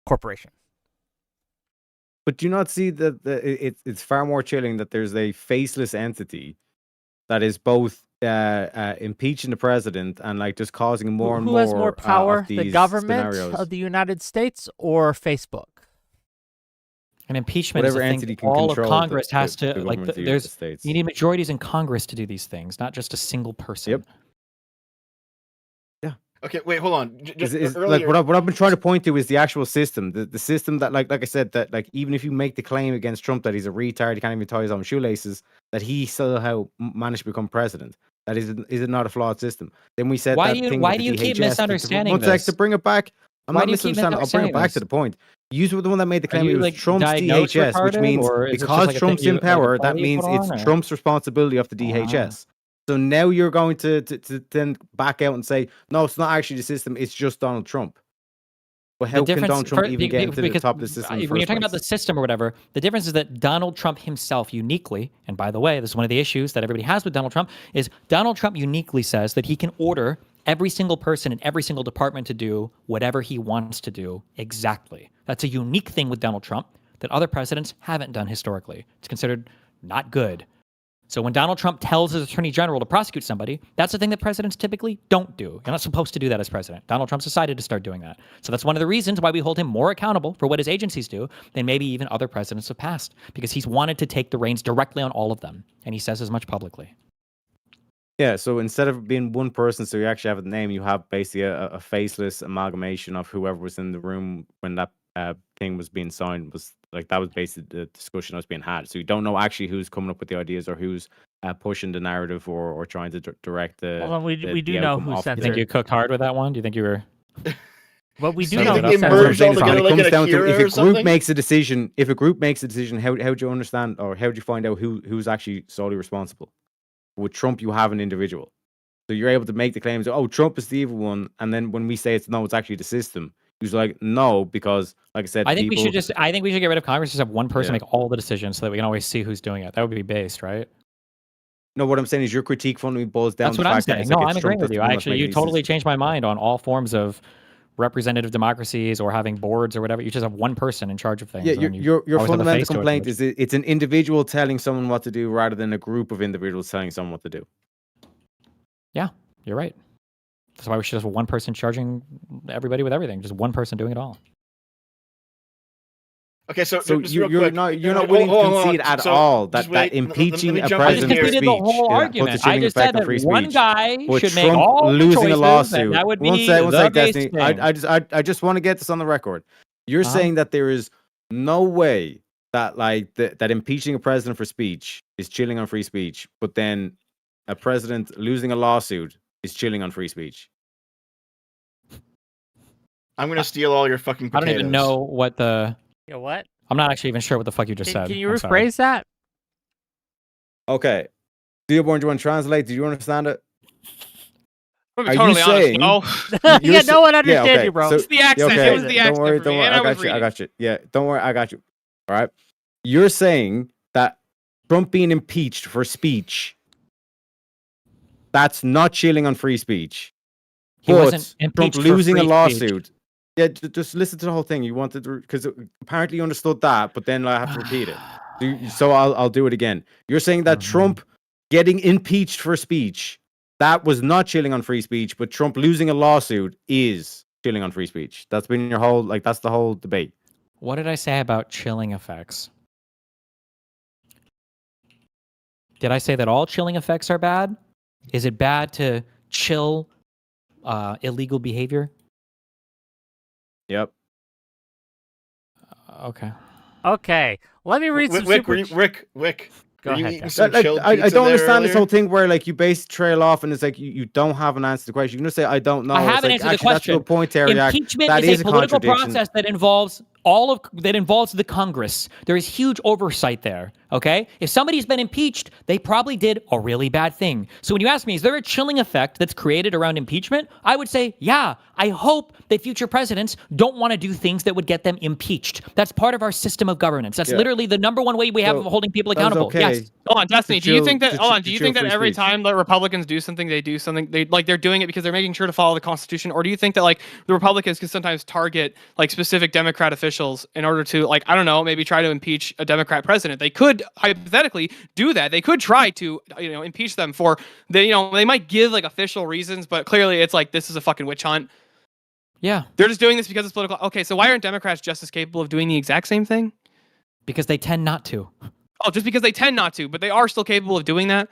corporation. But do you not see that it's far more chilling that there's a faceless entity that is both impeaching the president and like just causing more and Who more has more power, of the these government scenarios. of the United States or Facebook? an impeachment Whatever is a thing entity that can all of control Congress the has to like. government of the There's United States. you need majorities in Congress to do these things, not just a single person. Yep. Okay, wait, hold on. Just Is earlier, like what I've been trying to point to is the actual system, the system that like I said that like even if you make the claim against Trump that he's a retard, he can't even tie his own shoelaces, that he somehow managed to become president. That is it not a flawed system? Then we said Why that do you thing why with do the you keep DHS, misunderstanding one sec, this? to bring it back. I'm Why not do you keep misunderstanding. I'll bring it back to the point. You were the one that made the claim you, it was like, Trump's diagnosed DHS, which retarded, means or is it just, because like, a thing Trump's you- in like a power, that party you means put it's on, or- Trump's responsibility of the DHS. So now you're going to then back out and say, no, it's not actually the system, it's just Donald Trump. Well, how can Donald Trump even get into the top of the system? When you're talking about the system or whatever, the difference is that Donald Trump himself uniquely, and by the way, this is one of the issues that everybody has with Donald Trump, is Donald Trump uniquely says that he can order every single person in every single department to do whatever he wants to do exactly. That's a unique thing with Donald Trump that other presidents haven't done historically. It's considered not good. So when Donald Trump tells his attorney general to prosecute somebody, that's the thing that presidents typically don't do. You're not supposed to do that as president. Donald Trump's decided to start doing that. So that's one of the reasons why we hold him more accountable for what his agencies do than maybe even other presidents have passed, because he's wanted to take the reins directly on all of them. And he says as much publicly. Yeah, so instead of being one person, so you actually have a name, you have basically a faceless amalgamation of whoever was in the room when that thing was being signed. Was like that was basically the discussion that was being had. So you don't know actually who's coming up with the ideas or who's pushing the narrative or trying to direct the. Well, we the do know outcome who of censored. You think you cooked hard with that one? Do you think you were... Well, we do You know think who they censored. merged all together It like comes an down to Akira if or a group something? makes a decision. If a group makes a decision, how do you understand or how do you find out who's actually solely responsible? With Trump, you have an individual. So you're able to make the claims, oh, Trump is the evil one. And then when we say it's actually the system. He's like, no, because like I said, I think we should people- I think we should get rid of Congress, just have one person Yeah. make all the decisions so that we can always see who's doing it. That would be based, right? No, what I'm saying is your critique fundamentally boils down That's to what the I'm fact that saying. it's No, like I'm it's agreeing Trump with that's you. the one that's Actually, making you these totally decisions. changed my mind on all forms of representative democracies or having boards or whatever. You just have one person in charge of things. Yeah, and then you your always have a fundamental face to it, complaint which- is it's an individual telling someone what to do rather than a group of individuals telling someone what to do. Yeah, you're right. That's why we should have one person charging everybody with everything. Just one person doing it all. Okay, so So just real you're quick, not hold willing to on. concede at So, all just that wait, impeaching let me a jump in I just president's here. completed speech the whole puts a argument. I chilling just effect said on that free one speech. guy But should make Trump all the losing choices, a lawsuit. and that would be one sec, the Destiny. base thing. I just want to get this on the record. You're Uh-huh. saying that there is no way that like that impeaching a president for speech is chilling on free speech, but then a president losing a lawsuit is chilling on free speech. I'm gonna steal all your fucking I potatoes. don't even know what the. Yeah, what? I'm not actually even sure what the fuck you just said. Can you I'm sorry. rephrase that? Okay. Steelborne, do you want to translate? Did you understand it? I'm Are gonna be you totally saying- honest. No. You're Yeah, sa- no one understands okay, you, bro. so- It's the accent. okay, It was the accent. Don't worry, for don't me, worry. and I was got you. I reading. got you. Yeah, don't worry. I got you. All right. You're saying that Trump being impeached for speech, that's not chilling on free speech. He But wasn't impeached Trump for losing a free lawsuit. speech. Yeah, just listen to the whole thing. You wanted to, because apparently you understood that, but then I have to repeat it. So I'll do it again. You're saying that Trump getting impeached for speech, that was not chilling on free speech, but Trump losing a lawsuit is chilling on free speech. That's been your whole, like, that's the whole debate. What did I say about chilling effects? Did I say that all chilling effects are bad? Is it bad to chill illegal behavior? Yep. Okay. Okay, let me read some super. Wick. Go Are you ahead. eating Dad. some Like, chilled I pizza don't there understand this earlier? whole thing where, like, you base trail off and it's like you don't have an answer to the question. You're going to say, I don't know. I It's haven't like, answered the actually, that's a question. good point, Terry. Impeachment That is a political contradiction. process that involves the Congress. There is huge oversight there. Okay, if somebody's been impeached, they probably did a really bad thing. So when you ask me, is there a chilling effect that's created around impeachment? I would say, yeah. I hope that future presidents don't want to do things that would get them impeached. That's part of our system of governance. That's literally the number one way we have of holding people accountable. Okay. Yes. Hold on, Destiny. Do you think that? Hold on. to Do you chill think that free every speech. time the Republicans do something, they're doing it because they're making sure to follow the Constitution, or do you think that like the Republicans can sometimes target like specific Democrat officials in order to like I don't know maybe try to impeach a Democrat president? They could hypothetically do that. They could try to impeach them for they might give like official reasons, but clearly it's like this is a fucking witch hunt. Yeah. They're just doing this because it's political. Okay, so why aren't Democrats just as capable of doing the exact same thing? Because they tend not to. Oh, just because they tend not to, but they are still capable of doing that?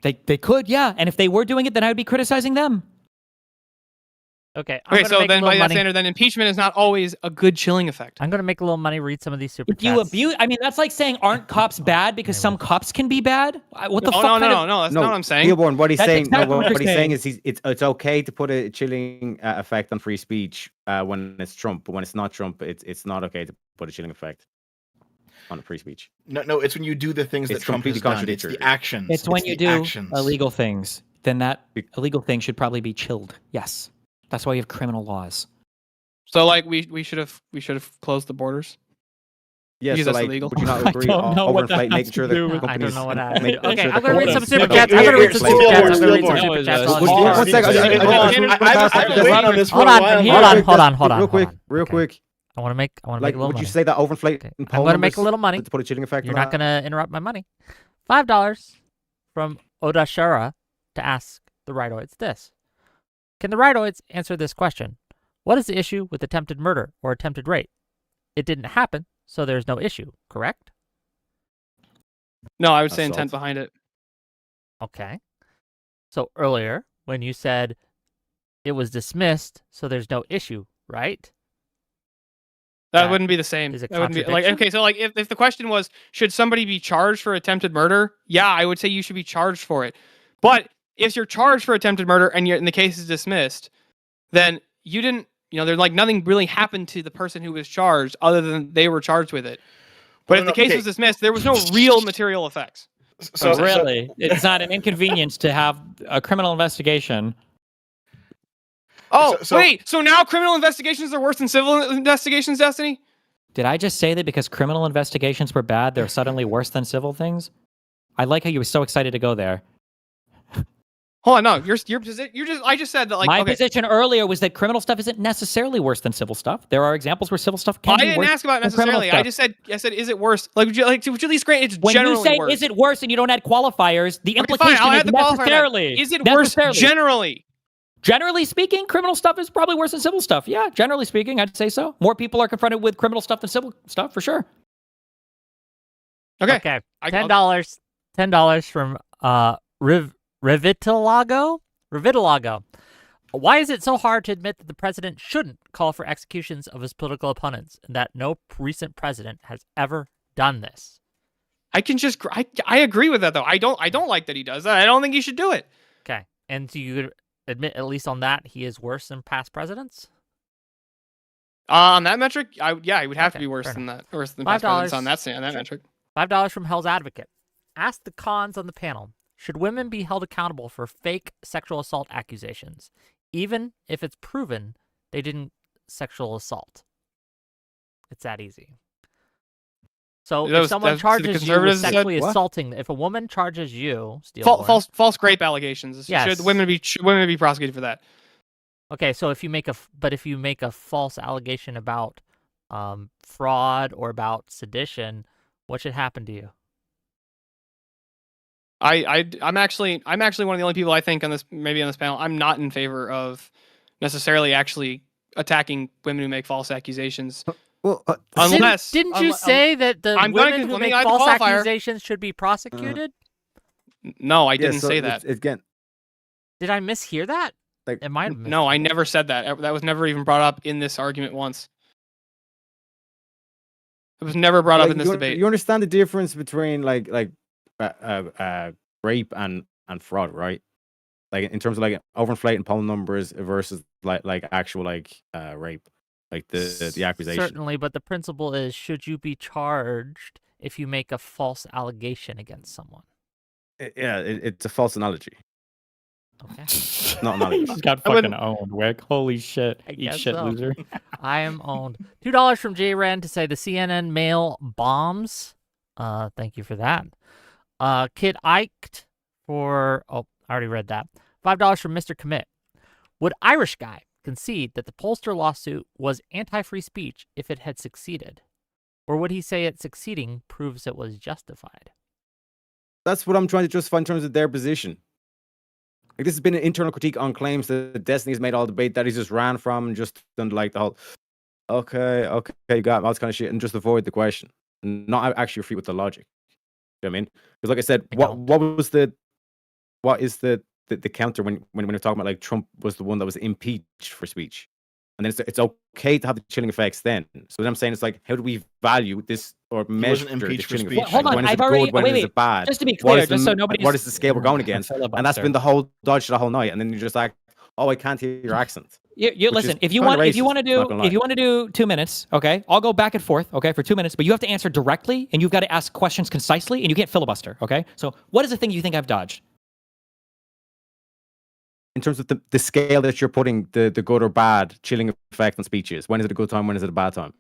They could, yeah. And if they were doing it, then I would be criticizing them. Okay. I'm Okay, gonna so make a then little by that money. standard, then impeachment is not always a good chilling effect. I'm gonna make a little money. Read some of these super If you chats. abuse, I mean, that's like saying aren't cops bad because some cops can be bad? What the No, fuck? no, kind no, of- no, that's not what I'm saying. Steelborne, what he's That's saying, exactly what what he's you're saying is it's okay to put a chilling effect on free speech when it's Trump, but when it's not Trump, it's not okay to put a chilling effect on free speech. No, it's when you do the things that It's Trump has completely done. It's the contradictory. actions. It's when you the do actions. illegal things. Then that illegal thing should probably be chilled. Yes, that's why you have criminal laws. So like we should have closed the borders. Yeah, Because so that's like, illegal. would you not I agree don't know what that overinflate, has making to sure that do with- I don't companies know what I. make Okay, sure I'm that gonna read some companies- super Okay, chats. I'm gonna read some here, super chats. I'm gonna read Steelborne, some super chats. Steelborne. Hold One on. second, I've been waiting on this for a Hold on, while. hold on. Real quick. I want to make a Like, little would money. you say that overinflate? Okay. in I'm poll gonna make a numbers little money. to put a chilling effect You're on not that? gonna interrupt my money. $5 from Odashara to ask the rightoids this. Can the rightoids answer this question? What is the issue with attempted murder or attempted rape? It didn't happen, so there's no issue, correct? No, I would say Assault. intent behind it. Okay. So earlier, when you said it was dismissed, so there's no issue, right? That That wouldn't be the same. is a That wouldn't be like contradiction? okay. So like if the question was should somebody be charged for attempted murder? Yeah, I would say you should be charged for it. But if you're charged for attempted murder and the case is dismissed, then you didn't. There's like nothing really happened to the person who was charged other than they were charged with it. But if the case was dismissed, there was no real material effects. So really, it's not an inconvenience to have a criminal investigation. Oh, So- wait. So now criminal investigations are worse than civil investigations, Destiny? Did I just say that because criminal investigations were bad, they're suddenly worse than civil things? I like how you were so excited to go there. Hold on, no. I just said that like My okay. position earlier was that criminal stuff isn't necessarily worse than civil stuff. There are examples where civil stuff can I be didn't worse ask about than criminal necessarily. stuff. I said, is it worse? Like, would you at least grant it's When generally you say worse? is it worse and you don't add qualifiers, the Okay, implication fine, I'll is add the qualifier then. necessarily. Is it worse necessarily. generally? Generally speaking, criminal stuff is probably worse than civil stuff. Yeah, generally speaking, I'd say so. More people are confronted with criminal stuff than civil stuff, for sure. Okay. Okay. I'll- $10 from Revitalago. Why is it so hard to admit that the president shouldn't call for executions of his political opponents and that no recent president has ever done this? I can just I agree with that though. I don't like that he does that. I don't think he should do it. Okay. And do you admit, at least on that, he is worse than past presidents? On that metric, it would have to Okay, be worse fair than that. Worse than $5 past presidents on that metric. $5 from Hell's Advocate. Ask the cons on the panel. Should women be held accountable for fake sexual assault accusations, even if it's proven they didn't sexual assault? It's that easy. So if someone charges you with sexually assaulting, if a woman charges you, false rape allegations, should women be prosecuted for that? Okay, so if you make a false allegation about fraud or about sedition, what should happen to you? I'm actually one of the only people I think on this panel. I'm not in favor of necessarily actually attacking women who make false accusations. Well, unless didn't you say that the women who make false accusations should be prosecuted? No, I didn't say that. Again, did I mishear that? It might have. No, I never said that. That was never even brought up in this argument once. It was never brought up in this debate. You understand the difference between like rape and fraud, right? Like in terms of like overinflating poll numbers versus like actual rape, like the accusation. Certainly, but the principle is: should you be charged if you make a false allegation against someone? It's a false analogy. Okay. Not analogy. Just got fucking owned, Wick. Holy shit. Eat shit, so. loser. I am owned. $2 from J Ren to say the CNN mail bombs. Thank you for that. Kid Iked for I already read that. $5 from Mr. Commit. Would Irish guy concede that the pollster lawsuit was anti-free speech if it had succeeded? Or would he say it succeeding proves it was justified? That's what I'm trying to justify in terms of their position. Like, this has been an internal critique on claims that Destiny's made all debate that he just ran from and just done like the whole, okay, you got all this kind of shit, and just avoid the question, and not actually refute with the logic. You know what I mean? Because like I said, what is the counter when we're talking about like Trump was the one that was impeached for speech, and then it's okay to have the chilling effects then. So what I'm saying is like, how do we value this or measure the chilling effects? Hold on, when is I've it already good, when is it bad? Just to be clear, just so nobody's... What is the scale we're going against? And that's been the whole dodge the whole night. And then you just like, oh, I can't hear your accent. You listen. If you want to do 2 minutes, okay, I'll go back and forth, okay, for 2 minutes. But you have to answer directly, and you've got to ask questions concisely, and you can't filibuster, okay? So, what is the thing you think I've dodged? In terms of the scale that you're putting the good or bad chilling effect on speeches, when is it a good time? When is it a bad time?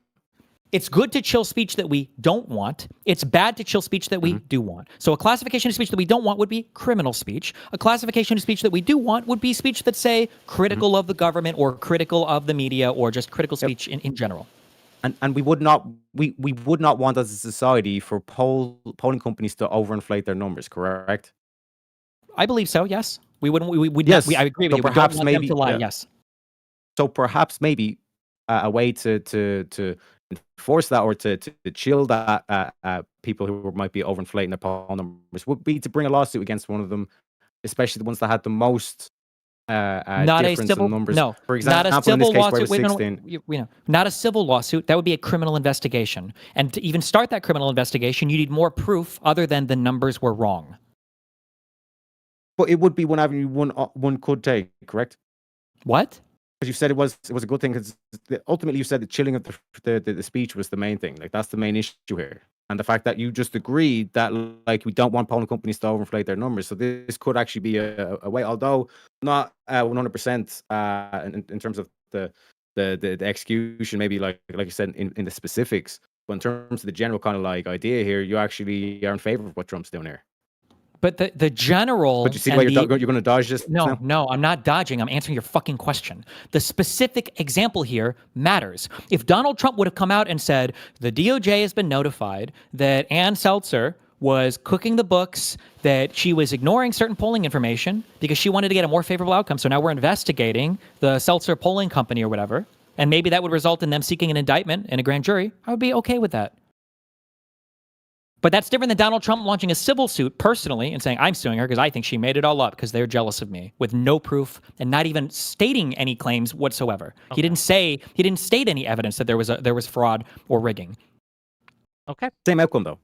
It's good to chill speech that we don't want. It's bad to chill speech that we do want. So a classification of speech that we don't want would be criminal speech. A classification of speech that we do want would be speech that's, say, critical of the government or critical of the media or just critical speech in general. And we would not want as a society for polling companies to overinflate their numbers, correct? I believe so, yes. We wouldn't. Yes. I agree with you. Perhaps we don't want them to lie, yes. So perhaps maybe a way to enforce that or to chill that people who might be overinflating their poll numbers would be to bring a lawsuit against one of them, especially the ones that had the most not difference a civil, in numbers. No, for example, not a civil in this case lawsuit. where it was 16. Not a civil lawsuit. That would be a criminal investigation. And to even start that criminal investigation, you need more proof other than the numbers were wrong. But it would be one avenue one could take, correct? What? Because you said it was a good thing. Because ultimately, you said the chilling of the speech was the main thing. Like that's the main issue here, and the fact that you just agreed that like we don't want polling companies to overinflate their numbers. So this could actually be a way, although not 100% in terms of the execution. Maybe like you said in the specifics, but in terms of the general kind of like idea here, you actually are in favor of what Trump's doing here. But the general... But you see why you're going to dodge this? No, I'm not dodging. I'm answering your fucking question. The specific example here matters. If Donald Trump would have come out and said, the DOJ has been notified that Ann Seltzer was cooking the books, that she was ignoring certain polling information because she wanted to get a more favorable outcome. So now we're investigating the Seltzer polling company or whatever. And maybe that would result in them seeking an indictment in a grand jury. I would be okay with that. But that's different than Donald Trump launching a civil suit personally and saying, I'm suing her because I think she made it all up because they're jealous of me, with no proof and not even stating any claims whatsoever. Okay. He didn't state any evidence that there was fraud or rigging. Okay. Same outcome though.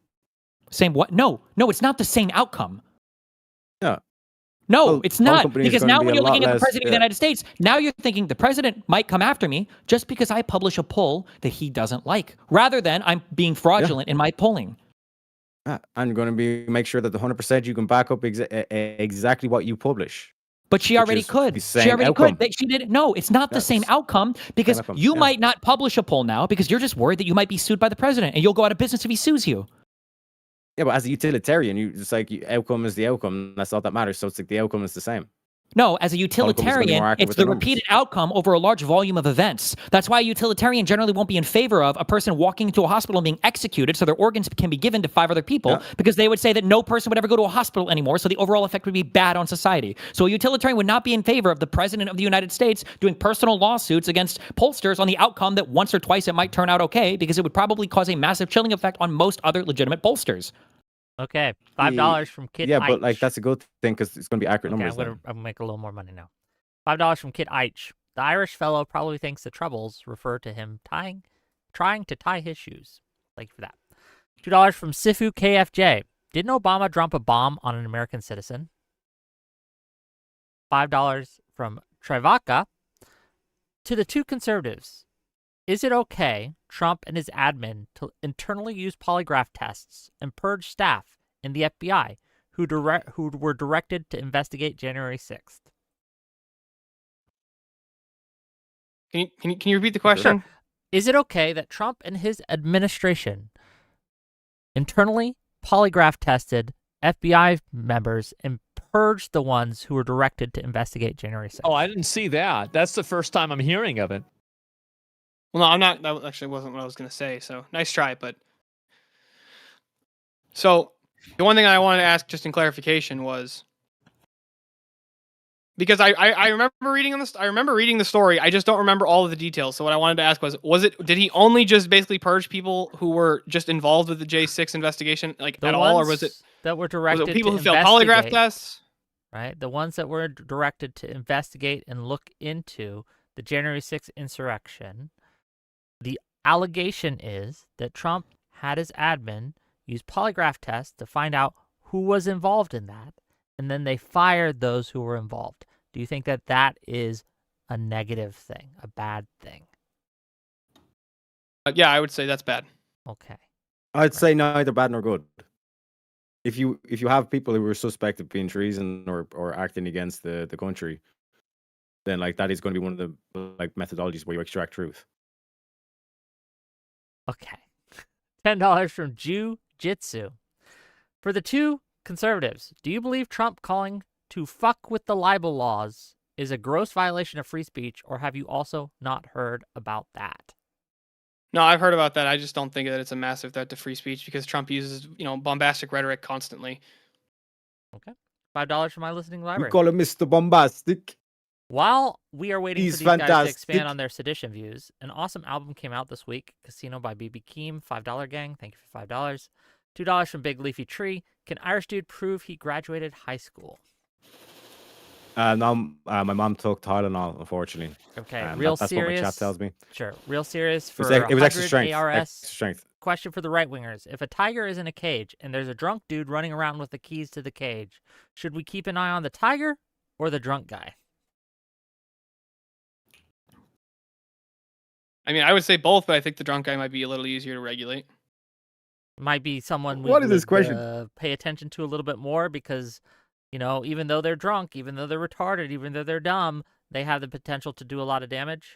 Same what? No, it's not the same outcome. Yeah. No, Well, it's phone not. companies are Because gonna now be when a you're lot looking at the less, president of the yeah. United States, now you're thinking the president might come after me just because I publish a poll that he doesn't like, rather than I'm being fraudulent in my polling. And you're going to make sure that the 100% you can back up exactly what you publish. But she Which already is could. the She same already outcome. could. She did. No, it's not the same That's outcome because outcome, you yeah. might not publish a poll now because you're just worried that you might be sued by the president and you'll go out of business if he sues you. Yeah, but as a utilitarian, it's like outcome is the outcome. That's all that matters. So it's like the outcome is the same. No, as a Outcome is gonna be more utilitarian, accurate it's with the the numbers. repeated outcome over a large volume of events. That's why a utilitarian generally won't be in favor of a person walking into a hospital and being executed so their organs can be given to 5 other people, Yeah. because they would say that no person would ever go to a hospital anymore, so the overall effect would be bad on society. So a utilitarian would not be in favor of the president of the United States doing personal lawsuits against pollsters on the outcome that once or twice it might turn out okay, because it would probably cause a massive chilling effect on most other legitimate pollsters. Okay, $5 from Kid Yeah, Eich. but like that's a good thing because it's going to be accurate Okay, numbers. I'm gonna make a little more money now. $5 from Kid Eich. The Irish fellow probably thinks the Troubles refer to him trying to tie his shoes. Thank you for that. $2 from Sifu KFJ. Didn't Obama drop a bomb on an American citizen? $5 from Trivaka. To the two conservatives, is it okay Trump and his admin to internally use polygraph tests and purge staff in the FBI who were directed to investigate January 6th? Can you repeat the question? Sure. Is it okay that Trump and his administration internally polygraph tested FBI members and purged the ones who were directed to investigate January 6th? Oh, I didn't see that. That's the first time I'm hearing of it. Well, no, I'm not. That actually wasn't what I was going to say. So nice try, but so the one thing I wanted to ask, just in clarification, was because I remember reading on this. I remember reading the story. I just don't remember all of the details. So what I wanted to ask was it? Did he only just basically purge people who were just involved with the J6 investigation, like The at all, or ones was it that were directed people to who failed polygraph investigate, tests? right? The ones that were directed to investigate and look into the January 6th insurrection. The allegation is that Trump had his admin use polygraph tests to find out who was involved in that, and then they fired those who were involved. Do you think that that is a negative thing, a bad thing? Yeah, I would say that's bad. Okay. I'd say neither bad nor good. If you have people who are suspect of being treason or acting against the country, then like that is going to be one of the like methodologies where you extract truth. Okay. $10 from Jiu-Jitsu. For the two conservatives, do you believe Trump calling to fuck with the libel laws is a gross violation of free speech, or have you also not heard about that? No, I've heard about that. I just don't think that it's a massive threat to free speech because Trump uses, bombastic rhetoric constantly. Okay. $5 from my listening library. We call him Mr. Bombastic. While we are waiting He's for these guys to fantastic. expand on their sedition views, an awesome album came out this week, Casino by B.B. Keem, $5 gang. Thank you for $5. $2 from Big Leafy Tree. Can Irish dude prove he graduated high school? No, my mom took Tylenol, unfortunately. Okay, That's what my chat tells me. Sure, real serious for It was extra 100 strength. ARS. Extra strength. Question for the right wingers: if a tiger is in a cage and there's a drunk dude running around with the keys to the cage, should we keep an eye on the tiger or the drunk guy? I mean, I would say both, but I think the drunk guy might be a little easier to regulate. Might be someone we What is this would, question? pay attention to a little bit more because, even though they're drunk, even though they're retarded, even though they're dumb, they have the potential to do a lot of damage.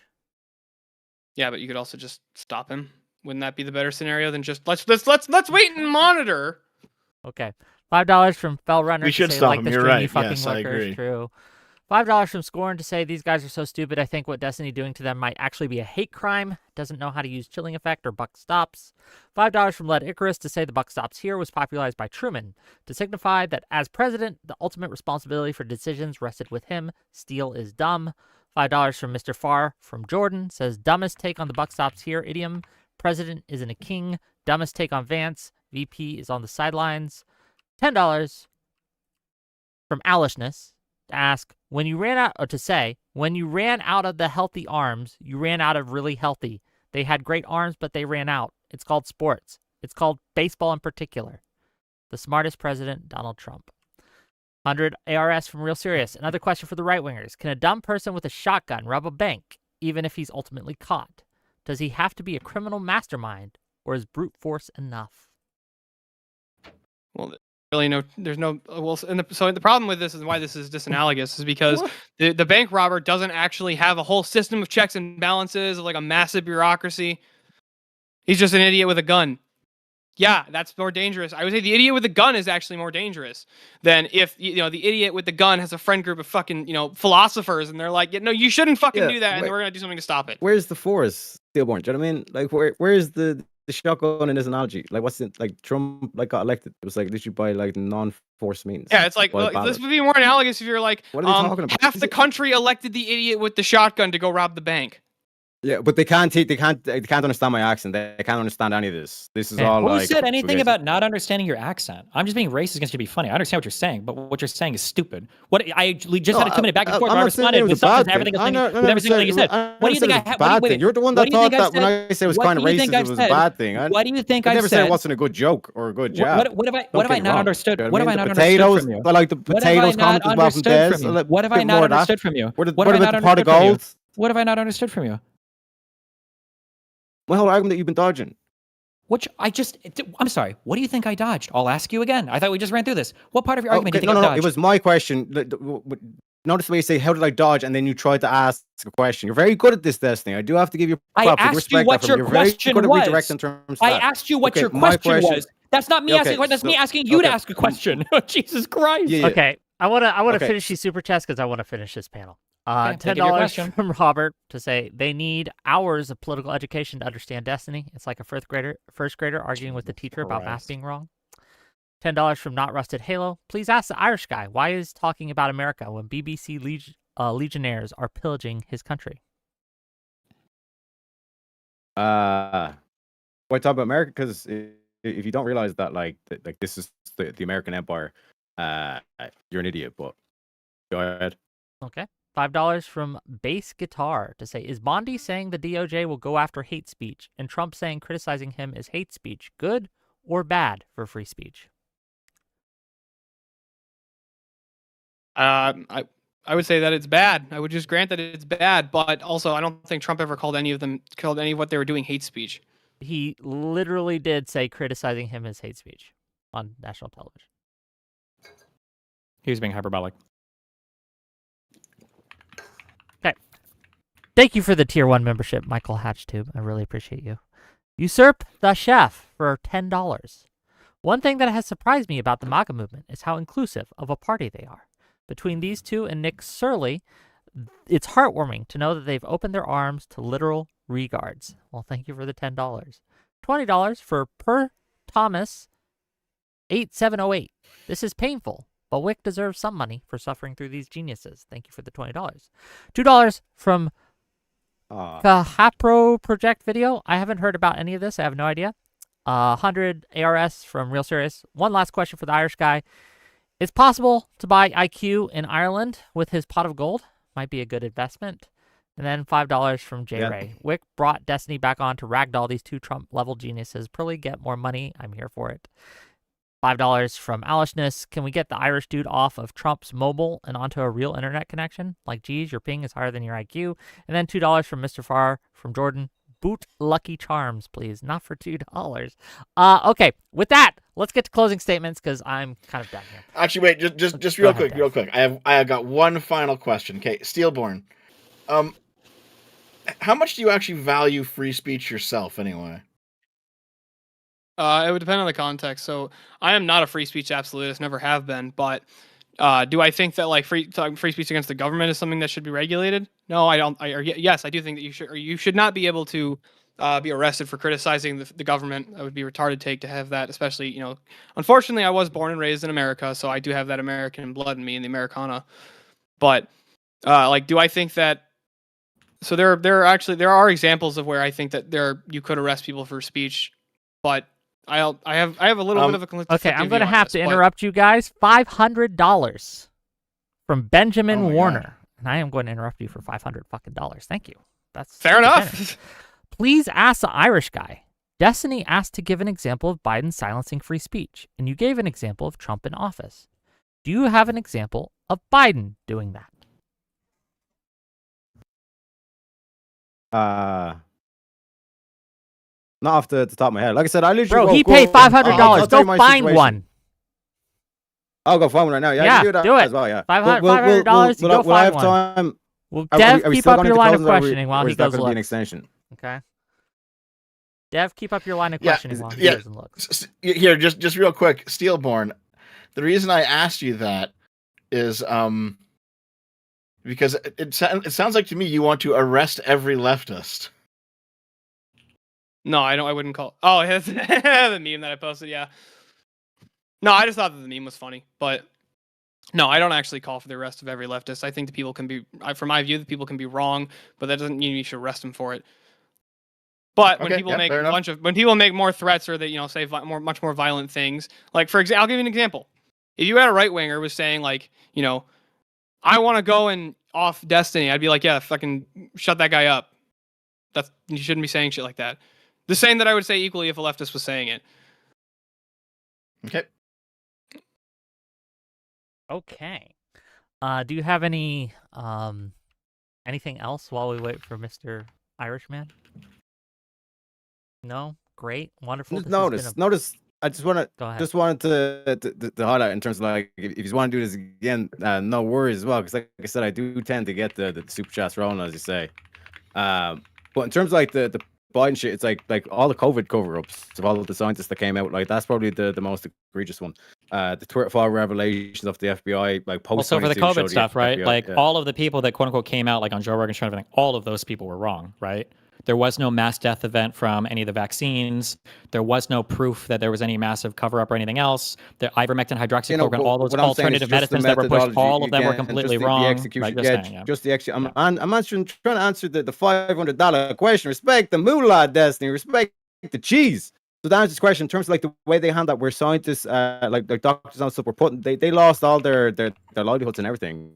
Yeah, but you could also just stop him. Wouldn't that be the better scenario than just let's wait and monitor? Okay, $5 from Fell Runner. We to should say, stop like him. the You're stream, right. You fucking Yes, I workers. agree. True. $5 from Scorn to say these guys are so stupid. I think what Destiny doing to them might actually be a hate crime. Doesn't know how to use chilling effect or buck stops. $5 from Led Icarus to say the buck stops here was popularized by Truman to signify that as president, the ultimate responsibility for decisions rested with him. Steel is dumb. $5 from Mr. Farr from Jordan says dumbest take on the buck stops here idiom. President isn't a king. Dumbest take on Vance. VP is on the sidelines. $10 from Alishness to ask when you ran out of the healthy arms, you ran out of really healthy. They had great arms, but they ran out. It's called sports. It's called baseball in particular. The smartest president, Donald Trump. 100 ARS from Real Serious. Another question for the right-wingers. Can a dumb person with a shotgun rob a bank, even if he's ultimately caught? Does he have to be a criminal mastermind, or is brute force enough? Well, really, there's no. Well, so the problem with this and why this is disanalogous is because the bank robber doesn't actually have a whole system of checks and balances, like a massive bureaucracy. He's just an idiot with a gun. Yeah, that's more dangerous. I would say the idiot with the gun is actually more dangerous than if the idiot with the gun has a friend group of fucking philosophers and they're like, no, you shouldn't fucking do that, and we're gonna do something to stop it. Where's the force, Steelborne? Do you know what I mean? Like, where's the shotgun in this analogy? Like, what's it like? Trump got elected. It was like literally by like non-force means. Yeah, it's like this would be more analogous if you're like, what are they talking about? half the country elected the idiot with the shotgun to go rob the bank. Yeah, but they can't understand my accent. They can't understand any of this. This is all Who like. said anything about not understanding your accent? I'm just being racist against you to be funny. I understand what you're saying, but what you're saying is stupid. What I just had a 2-minute back and forth. I responded with everything you said. What do you think I had? You're the one that thought that when I said it was kind of racist, it was a bad thing. What do you think I said? never said it wasn't a good joke or a good jab. What have I not understood? What have I not understood from you? I like the potatoes comment as well from Des. What have I not understood from you? What about the pot of gold? What have I not understood from you? My whole argument that you've been dodging. I'm sorry. What do you think I dodged? I'll ask you again. I thought we just ran through this. What part of your argument do you think I dodged? It was my question. Notice the way you say, how did I dodge? And then you tried to ask a question. You're very good at this, Destiny. I do have to give you props. I asked you what your question was. I asked you what your question was. That's not me asking a question. That's me asking you to ask a question. Jesus Christ. Yeah. Okay. I want to finish these super chats because I want to finish this panel. $10 from Robert to say they need hours of political education to understand Destiny. It's like a first grader arguing with the teacher about math being wrong. $10 from Not Rusted Halo. Please ask the Irish guy why he's talking about America when BBC legionnaires are pillaging his country. Why talk about America? Because if you don't realize that, like this is the American Empire, you're an idiot. But go ahead. Okay. $5 from Bass Guitar to say, is Bondi saying the DOJ will go after hate speech and Trump saying criticizing him is hate speech good or bad for free speech? I would say that it's bad. I would just grant that it's bad, but also I don't think Trump ever called any of what they were doing hate speech. He literally did say criticizing him is hate speech on national television. He was being hyperbolic. Okay. Thank you for the Tier 1 membership, Michael Hatchtube. I really appreciate you. Usurp the Chef for $10. One thing that has surprised me about the MAGA movement is how inclusive of a party they are. Between these two and Nick Surley, it's heartwarming to know that they've opened their arms to literal regards. Well, thank you for the $10. $20 for Per Thomas 8708. This is painful, but Wick deserves some money for suffering through these geniuses. Thank you for the $20. $2 from Kahapro Project Video. I haven't heard about any of this. I have no idea. 100 ARS from Real Serious. One last question for the Irish guy. It's possible to buy IQ in Ireland with his pot of gold. Might be a good investment. And then $5 from J. Ray. Wick brought Destiny back on to ragdoll these two Trump-level geniuses. Probably get more money. I'm here for it. $5 from Alishness. Can we get the Irish dude off of Trump's mobile and onto a real internet connection? Like, geez, your ping is higher than your IQ. And then $2 from Mr. Farr from Jordan. Boot Lucky Charms, please. Not for $2. Okay, with that, let's get to closing statements because I'm kind of done here. Actually, wait, just real quick. I have got one final question. Okay, Steelborne. How much do you actually value free speech yourself, anyway? It would depend on the context. So I am not a free speech absolutist, never have been. But do I think that like free speech against the government is something that should be regulated? No, I don't. Yes, I do think that you should not be able to be arrested for criticizing the government. That would be retarded take to have that, especially unfortunately, I was born and raised in America, so I do have that American blood in me, in the Americana. But do I think that? So there are examples of where I think that you could arrest people for speech, but I have a little bit of a conflicting okay. I'm going to have to interrupt you guys. $500 from Benjamin Warner, and I am going to interrupt you for $500 fucking dollars. Thank you. That's fair enough. Please ask the Irish guy. Destiny asked to give an example of Biden silencing free speech, and you gave an example of Trump in office. Do you have an example of Biden doing that? Not off the top of my head. Like I said, I literally Bro, woke he paid up- $500. I'll tell you Go my find situation. one. I'll go find one right now. Yeah, I Yeah, can do that do it. as well. Yeah, $500 Will go I find have one. time? Well, Are Dev, we keep still up going your into line of closing, or questioning while or he is that goes going to be an look. extension? Okay. Dev, keep up your line of Yeah, questioning while he yeah. goes and looks. Here, just real quick, Steelborne. The reason I asked you that is because it sounds like to me you want to arrest every leftist. No, I don't. I wouldn't call. Oh, that's the meme that I posted. Yeah. No, I just thought that the meme was funny, but no, I don't actually call for the arrest of every leftist. I think the people can be, from my view, the people can be wrong, but that doesn't mean you should arrest them for it. But when Okay, people yeah, make fair a enough. bunch of, when people make more threats or they say much more violent things, like for example, I'll give you an example. If you had a right winger was saying like, I want to go and off Destiny, I'd be like, yeah, fucking shut that guy up. You shouldn't be saying shit like that. The same that I would say equally if a leftist was saying it. Okay. Okay. Do you have any anything else while we wait for Mr. Irishman? No? Great. Wonderful. This has been Notice. I just Go ahead. wanted to highlight in terms of like if you want to do this again, no worries as well. Because like I said, I do tend to get the super chats rolling, as you say. But in terms of like the Biden shit, it's like all the COVID cover-ups of all of the scientists that came out, like that's probably the most egregious one. The Twitter file revelations of the FBI, like post. Also for the COVID stuff, right? FBI, Like yeah. all of the people that quote unquote came out, like on Joe Rogan's show and everything, all of those people were wrong, right? There was no mass death event from any of the vaccines. There was no proof that there was any massive cover up or anything else. The ivermectin, hydroxychloroquine, all those what I'm saying is alternative just the medicines that were pushed, methodology, all of them were again, completely just the wrong. execution, Right, just saying, yeah. just the execution. I'm trying to answer the $500 question. Respect the moolah, Destiny. Respect the cheese. So to answer this question, in terms of like the way they handle that, where scientists, like doctors and stuff, were putting, they lost all their livelihoods and everything.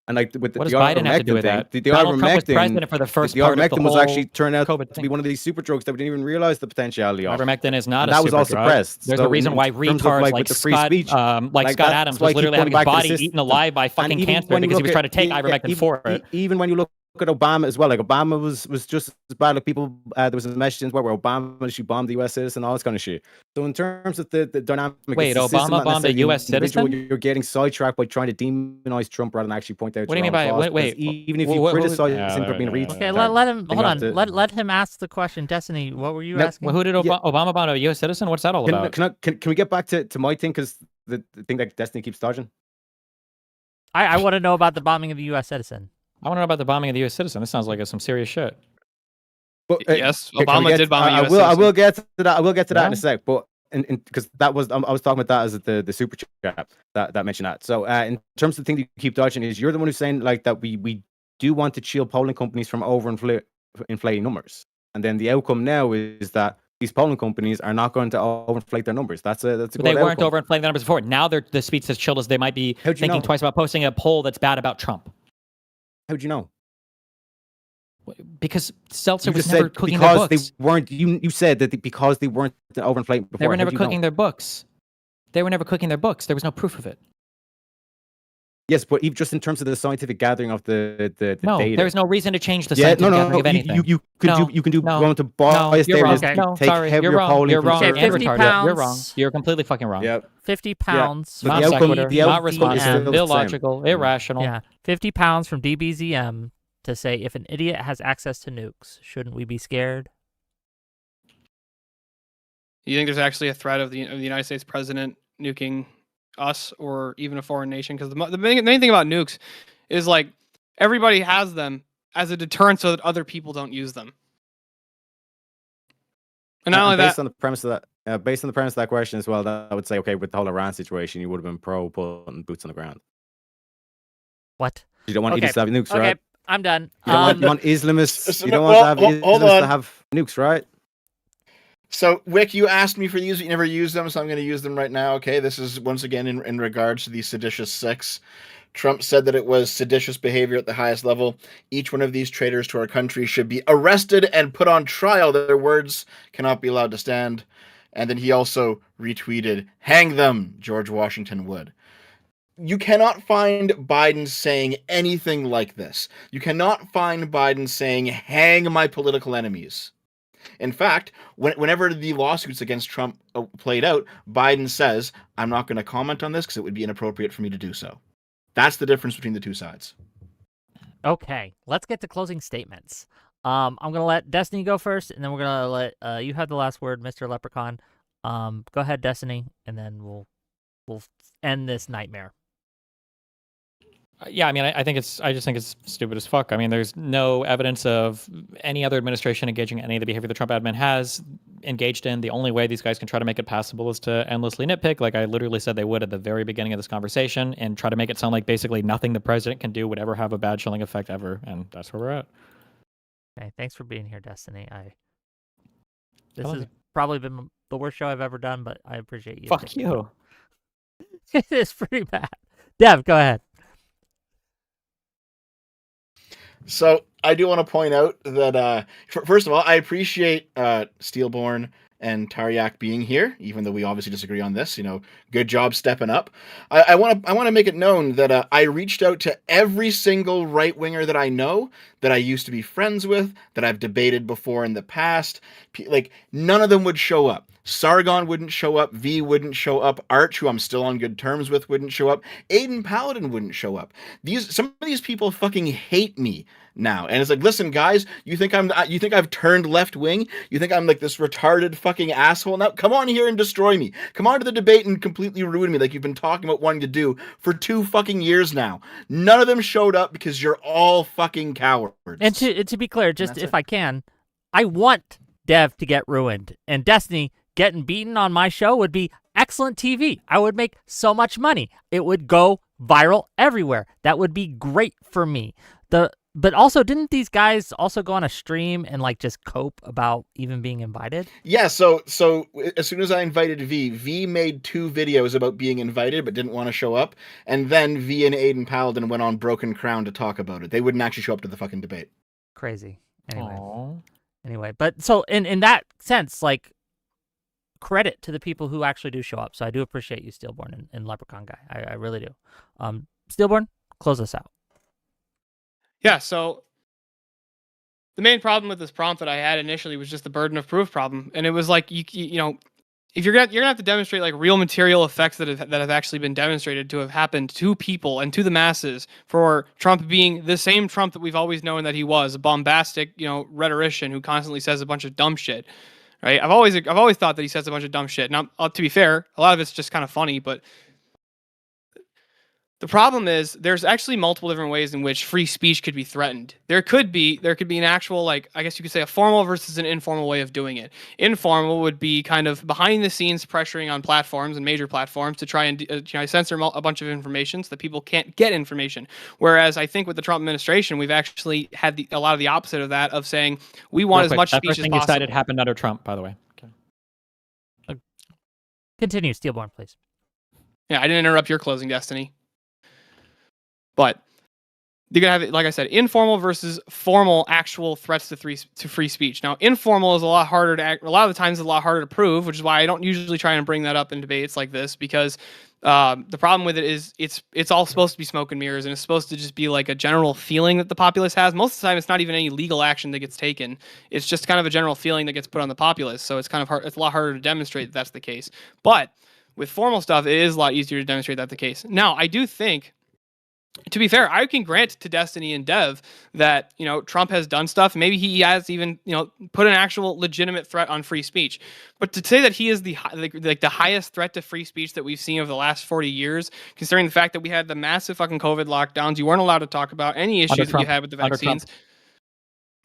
And like with What the does Biden have to do with thing, that? the Donald Trump was ivermectin, president for the first the part of the ivermectin was whole actually turned out COVID to thing. be one of these super drugs that we didn't even realize the potentiality of. Ivermectin is not And a that was all super drug. suppressed. There's So a reason in why terms of, retards like, like with the free Scott, speech, like Scott Adams that's why I was keep literally going having his back to the body system. eaten alive by And fucking even cancer when you because he look was at- trying to take yeah, ivermectin for it. Even when you look at Obama as well, like Obama was just as bad. Like people, there was a message where Obama actually bombed the U.S. citizen, all this kind of shit. So in terms of the dynamic, Wait, it's the system, Obama not bombed a necessarily US the individual. citizen? You're getting sidetracked by trying to demonize Trump rather than actually point out. What do you your mean own by flaws, wait? because even if you what- criticize yeah, him for being a yeah, retard, Okay, yeah. let him you hold have on. to- Let him ask the question. Destiny, what were you No, asking? Well, who did Obama bomb a U.S. citizen? What's that all about? Can we get back to my thing, because the thing that Destiny keeps dodging? I want to know about the bombing of a U.S. citizen. I want to know about the bombing of the U.S. citizen. This sounds like some serious shit. But, Yes, can we Obama get- did bomb a I US will. I citizen. will get to that. I will get to that in a Yeah. sec. But because that was, I was talking about that as the super chat that mentioned that. So in terms of the thing that you keep dodging, is you're the one who's saying like that we do want to shield polling companies from inflating numbers, and then the outcome now is that these polling companies are not going to overinflate their numbers. That's a But they good weren't outcome. overinflating the numbers before. Now the speech as chilled as they might be How'd you thinking know? twice about posting a poll that's bad about Trump. How'd you know? Because Seltzer You was just never said cooking their because books. they weren't. You said that because they weren't overinflating before. They were How'd never you know? cooking their books. They were never cooking their books. There was no proof of it. Yes, but even just in terms of the scientific gathering of the No, data. there's no reason to change the Yeah, scientific no, gathering of anything. you can do no, going to bias you're wrong. data, No, take sorry, heavier you're wrong. polling You're from wrong Okay, and certain- 50 retarded. You're wrong. pounds. You're completely fucking wrong. Yep. 50 pounds. But Not the outcome- sequitur, the not outcome is responsive, still the same. illogical, irrational. Yeah, 50 pounds from DBZM to say if an idiot has access to nukes, shouldn't we be scared? You think there's actually a threat of the United States president nuking us or even a foreign nation? Because the main thing about nukes is like everybody has them as a deterrent so that other people don't use them. And not only based that, on the premise of that, based on the premise of that question as well, that I would say, okay, with the whole Iran situation, you would have been pro putting boots on the ground. What? You don't want Okay, idiots to have nukes, okay, right? I'm done. You don't want Islamists. So You don't no- want well, to have hold Islamists on. to have nukes, right? So, Wick, you asked me for these, but you never used them, so I'm going to use them right now. Okay, this is once again in regards to the seditious six. Trump said that it was seditious behavior at the highest level. Each one of these traitors to our country should be arrested and put on trial. Their words cannot be allowed to stand. And then he also retweeted, "Hang them, George Washington would." you cannot find Biden saying anything like this. You cannot find Biden saying, hang my political enemies. In fact, whenever the lawsuits against Trump played out, Biden says, I'm not going to comment on this because it would be inappropriate for me to do so. That's the difference between the two sides. Okay, let's get to closing statements. I'm going to let Destiny go first, and then we're going to let you have the last word, Mr. Leprechaun. Go ahead, Destiny, and then we'll end this nightmare. Yeah, I mean, I just think it's stupid as fuck. I mean, there's no evidence of any other administration engaging in any of the behavior the Trump admin has engaged in. The only way these guys can try to make it passable is to endlessly nitpick, like I literally said they would at the very beginning of this conversation, and try to make it sound like basically nothing the president can do would ever have a bad chilling effect ever, and that's where we're at. Okay, thanks for being here, Destiny. This has probably been the worst show I've ever done, but I appreciate you. Fuck you. It is pretty bad. Dev, go ahead. So I do want to point out that, first of all, I appreciate Steelborne and Taryak being here, even though we obviously disagree on this. Good job stepping up. I want to make it known that I reached out to every single right winger that I know, that I used to be friends with, that I've debated before in the past. Like, none of them would show up. Sargon wouldn't show up. V wouldn't show up. Arch, who I'm still on good terms with, wouldn't show up. Aiden Paladin wouldn't show up. Some of these people fucking hate me now, and it's like, listen, guys, you think I've turned left wing? You think I'm like this retarded fucking asshole now? Come on here and destroy me. Come on to the debate and completely ruin me, like you've been talking about wanting to do for 2 fucking years now. None of them showed up because you're all fucking cowards. And to be clear, just if I can, I want Dev to get ruined, and Destiny getting beaten on my show would be excellent TV. I would make so much money. It would go viral everywhere. That would be great for me. But also, didn't these guys also go on a stream and like just cope about even being invited? Yeah, so as soon as I invited V made 2 videos about being invited but didn't want to show up, and then V and Aiden Paladin went on Broken Crown to talk about it. They wouldn't actually show up to the fucking debate. Crazy. Aww. Anyway, but so in that sense, like, credit to the people who actually do show up. So I do appreciate you, Steelborne and Leprechaun Guy. I really do. Steelborne, close us out. Yeah, so the main problem with this prompt that I had initially was just the burden of proof problem, and it was like you know, if you're gonna have to demonstrate like real material effects that have actually been demonstrated to have happened to people and to the masses for Trump being the same Trump that we've always known that he was, a bombastic, rhetorician who constantly says a bunch of dumb shit. Right? I've always thought that he says a bunch of dumb shit. Now, to be fair, a lot of it's just kind of funny, but the problem is there's actually multiple different ways in which free speech could be threatened. There could be an actual, like, I guess you could say a formal versus an informal way of doing it. Informal would be kind of behind the scenes pressuring on platforms and major platforms to try and censor a bunch of information so that people can't get information. Whereas I think with the Trump administration, we've actually had a lot of the opposite of that, of saying we want as much speech as possible. That thing you cited happened under Trump, by the way. Okay. Continue, Steelborne, please. Yeah, I didn't interrupt your closing, Destiny. But you're gonna have it, like I said, informal versus formal actual threats to free speech. Now, informal is a lot harder to a lot of the times it's a lot harder to prove, which is why I don't usually try and bring that up in debates like this, because the problem with it is it's all supposed to be smoke and mirrors, and it's supposed to just be like a general feeling that the populace has. Most of the time, it's not even any legal action that gets taken. It's just kind of a general feeling that gets put on the populace. So it's kind of hard. It's a lot harder to demonstrate that that's the case. But with formal stuff, it is a lot easier to demonstrate that's the case. Now, I do think, to be fair, I can grant to Destiny and Dev that, Trump has done stuff. Maybe he has even, put an actual legitimate threat on free speech. But to say that he is the highest threat to free speech that we've seen over the last 40 years, considering the fact that we had the massive fucking COVID lockdowns, you weren't allowed to talk about any issues that you had with the vaccines.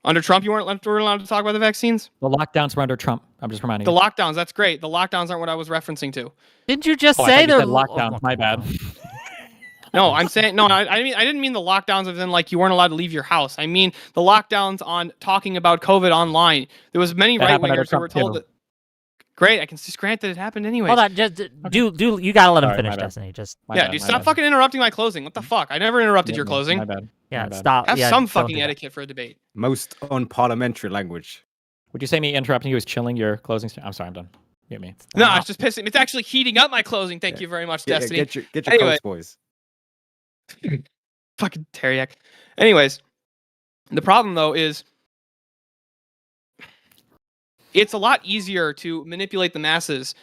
Under Trump, you weren't allowed to talk about the vaccines? The lockdowns were under Trump. I'm just reminding you. The lockdowns, that's great. The lockdowns aren't what I was referencing to. Didn't you just say I they're said lockdowns? My bad. No, I'm saying no. I didn't mean the lockdowns as in like you weren't allowed to leave your house. I mean the lockdowns on talking about COVID online. There was many right wingers who were told that. Great, I can just grant that it happened anyway. Hold on, just do you gotta let him finish, Destiny? Just dude, stop fucking interrupting my closing. What the fuck? I never interrupted your closing. My bad. Yeah, stop. Have some fucking etiquette for a debate. Most unparliamentary language. Would you say me interrupting you is chilling your closing? I'm sorry, I'm done. Get me. No, it's just pissing. It's actually heating up my closing. Thank you very much, Destiny. Get your coats, boys. Fucking Teriak. Anyways, the problem though is it's a lot easier to manipulate the masses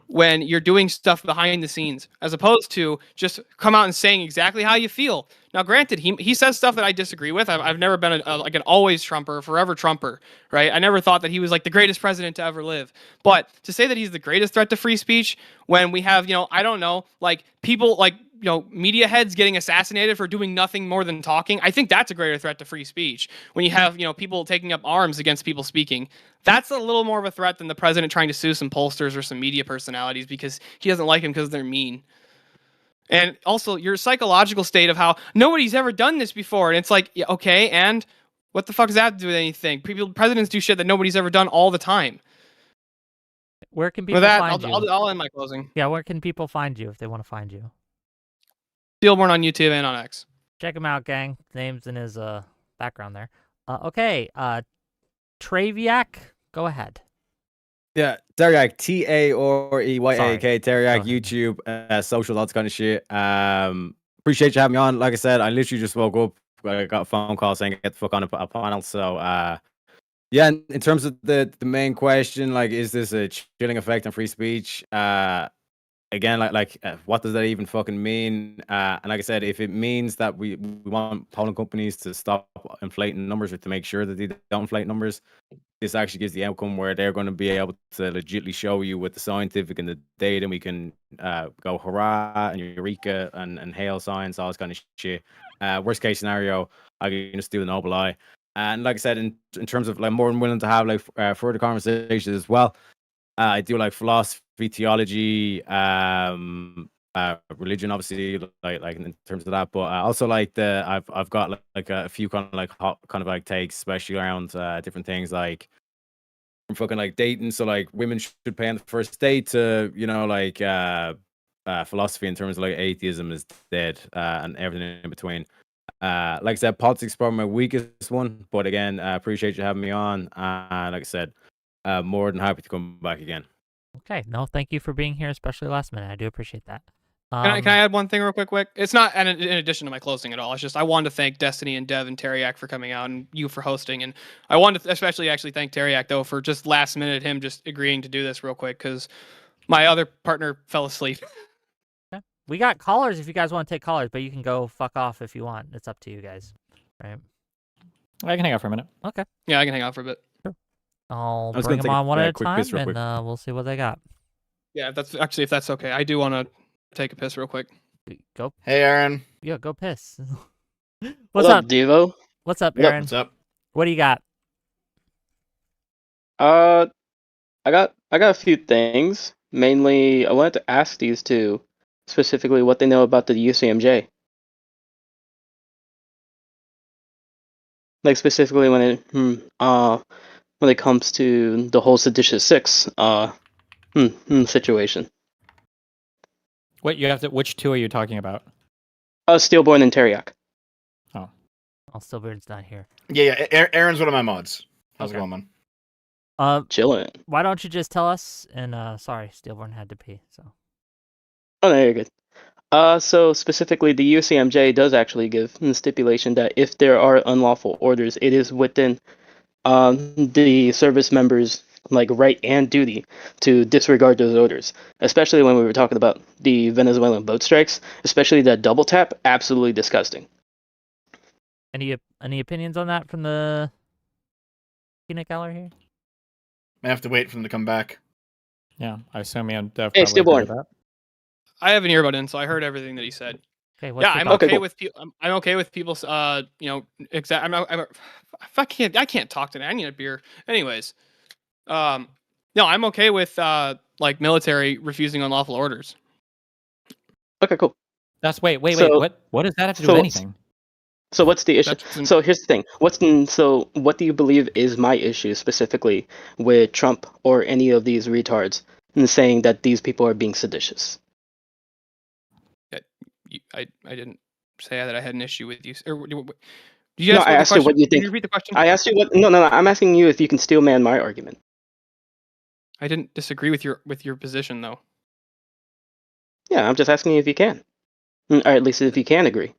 when you're doing stuff behind the scenes, as opposed to just come out and saying exactly how you feel. Now, granted, he says stuff that I disagree with. I've never been like an always Trumper, forever Trumper, right? I never thought that he was like the greatest president to ever live. But to say that he's the greatest threat to free speech when we have, I don't know, like people like, media heads getting assassinated for doing nothing more than talking, I think that's a greater threat to free speech. When you have, people taking up arms against people speaking, that's a little more of a threat than the president trying to sue some pollsters or some media personalities because he doesn't like them because they're mean. And also your psychological state of how nobody's ever done this before. And it's like, yeah, okay, and what the fuck does that have to do with anything? Presidents do shit that nobody's ever done all the time. Where can people With that, find you? I'll end my closing. Yeah, where can people find you if they want to find you? Steelborne on YouTube and on X. Check him out, gang. Name's in his background there. Okay, Traviak, go ahead. Yeah, Teriak, Taoreyak, Teriak, Go ahead. YouTube, social, that kind of shit. Appreciate you having me on. Like I said, I literally just woke up. I got a phone call saying get the fuck on a panel. So, yeah, in terms of the main question, like, is this a chilling effect on free speech? Again, what does that even fucking mean? And like I said, if it means that we want polling companies to stop inflating numbers or to make sure that they don't inflate numbers, this actually gives the outcome where they're going to be able to legitimately show you with the scientific and the data, and we can go hurrah and eureka and hail science, all this kind of shit. Worst case scenario, I can just do the noble eye. And like I said, in terms of like more than willing to have like further conversations as well. I do like philosophy, theology, religion, obviously, like in terms of that. But I also like I've got like a few kind of like hot kind of like takes, especially around different things like from fucking like dating. So like women should pay on the first date to like philosophy in terms of like atheism is dead and everything in between. Like I said, politics is probably my weakest one, but again, I appreciate you having me on. Like I said. More than happy to come back again. Okay, no, thank you for being here, especially last minute. I do appreciate that. Can I add one thing real quick? It's not in addition to my closing at all. It's just I wanted to thank Destiny and Dev and Teriak for coming out and you for hosting. And I wanted to especially actually thank Teriak, though, for just last minute him just agreeing to do this real quick because my other partner fell asleep. Okay. We got callers if you guys want to take callers, but you can go fuck off if you want. It's up to you guys. Right? I can hang out for a minute. Okay. Yeah, I can hang out for a bit. I'll bring them on one at a time, and we'll see what they got. Yeah, if that's okay. I do want to take a piss real quick. Go. Hey, Aaron. Yeah, go piss. What's up, Devo? What's up, Aaron? What's up? What do you got? I got a few things. Mainly, I wanted to ask these two specifically what they know about the UCMJ. Like specifically when it comes to the whole seditious six situation. Wait, which two are you talking about? Steelborne and Teriak. Oh, Steelborne's not here. Yeah. Aaron's one of my mods. How's it going, man? Chilling. Why don't you just tell us? And sorry, Steelborne had to pee. So. Oh, no, you're good. So specifically, the UCMJ does actually give the stipulation that if there are unlawful orders, it is within the service members' like right and duty to disregard those orders. Especially when we were talking about the Venezuelan boat strikes, especially that double tap, absolutely disgusting. Any opinions on that from the peanut gallery here? I have to wait for them to come back. Yeah, I assume you Hey, Steelborne. I have an earbud in, so I heard everything that he said. Okay, I'm okay with people. I'm okay with people. I can't talk today. I need a beer. Anyways, no, I'm okay with like military refusing unlawful orders. Okay, cool. That's wait. What does that have to do with anything? So what's the issue? So here's the thing. So what do you believe is my issue specifically with Trump or any of these retards in saying that these people are being seditious? I didn't say that I had an issue with you. Or, you I asked you what you think. Can you repeat the question? I asked you what. No. I'm asking you if you can steel man my argument. I didn't disagree with your position, though. Yeah, I'm just asking you if you can, or at least if you can agree.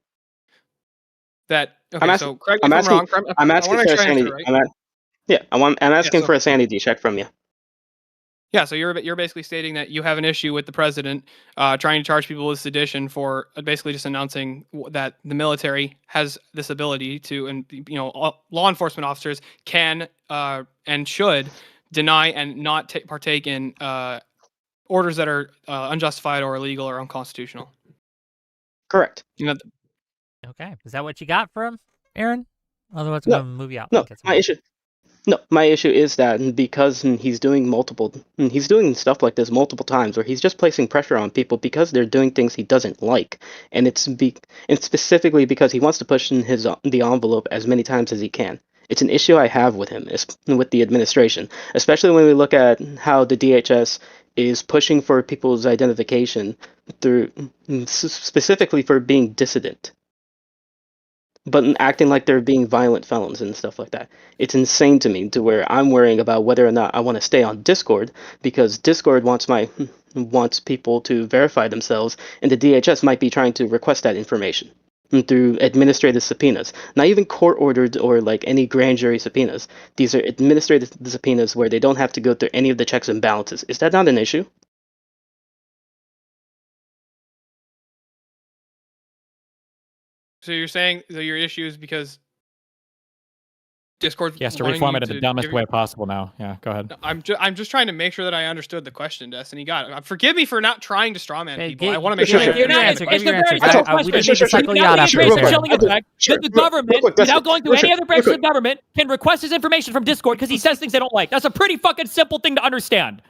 that. Okay, I'm so asking. correct me I'm if I'm asking. wrong. I'm I asking want to for make a sure I answer sanity. it right. I'm asking so- for a sanity check from you. Yeah, so you're basically stating that you have an issue with the president trying to charge people with sedition for basically just announcing that the military has this ability to, and law enforcement officers can and should deny and not partake in orders that are unjustified or illegal or unconstitutional. Correct. Okay, is that what you got for him, Aaron? Otherwise, I'm No, gonna move you out. no. and get some My more. issue. No, my issue is that because he's doing stuff like this multiple times, where he's just placing pressure on people because they're doing things he doesn't like, and it's specifically because he wants to push in the envelope as many times as he can. It's an issue I have with him, with the administration, especially when we look at how the DHS is pushing for people's identification through specifically for being dissident, but acting like they're being violent felons and stuff like that. It's insane to me, to where I'm worrying about whether or not I want to stay on Discord, because Discord wants people to verify themselves, and the DHS might be trying to request that information through administrative subpoenas. Not even court ordered or like any grand jury subpoenas. These are administrative subpoenas where they don't have to go through any of the checks and balances. Is that not an issue? So you're saying that your issue is because Discord. He has to wanting reform you it in the to dumbest give- way possible now. Yeah, go ahead. I'm just trying to make sure that I understood the question, Destiny. God, forgive me for not trying to strawman Hey, people. I give- want to make give sure. your answer, give your answer. It's a very We didn't simple need to question. suckle you out after this, Aaron. That the government, without going through any other branches of government, can request his information from Discord because he says things they don't like. That's a pretty fucking simple thing to understand.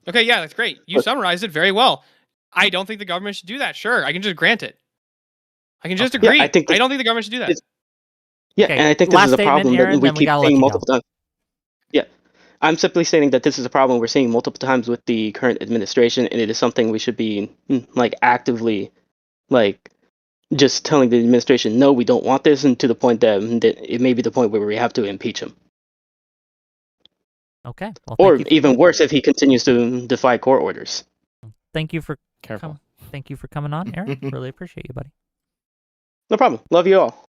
Okay, yeah, that's great. You summarized it very well. I don't think the government should do that. Sure, I can just grant it. I can just agree. I don't think the government should do that. Yeah, Okay, and I think this last is a statement, problem Aaron, that we then we keep gotta let seeing you go. multiple times. Yeah, I'm simply stating that this is a problem we're seeing multiple times with the current administration, and it is something we should be actively just telling the administration, no, we don't want this, and to the point that it may be the point where we have to impeach him. Okay. Well, Or even worse, if he continues to defy court orders. Thank you for Careful. Thank you for coming on, Aaron. Really appreciate you, buddy. No problem. Love you all.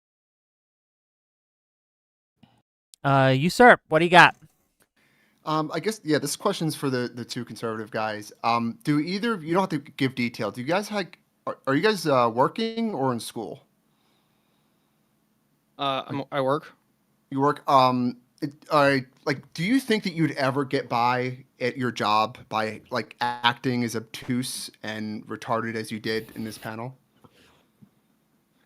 Usurp, what do you got? I guess this question's for the two conservative guys. Do either you don't have to give detail? Do you guys are you guys working or in school? I work. You work. Do you think that you'd ever get by at your job by acting as obtuse and retarded as you did in this panel?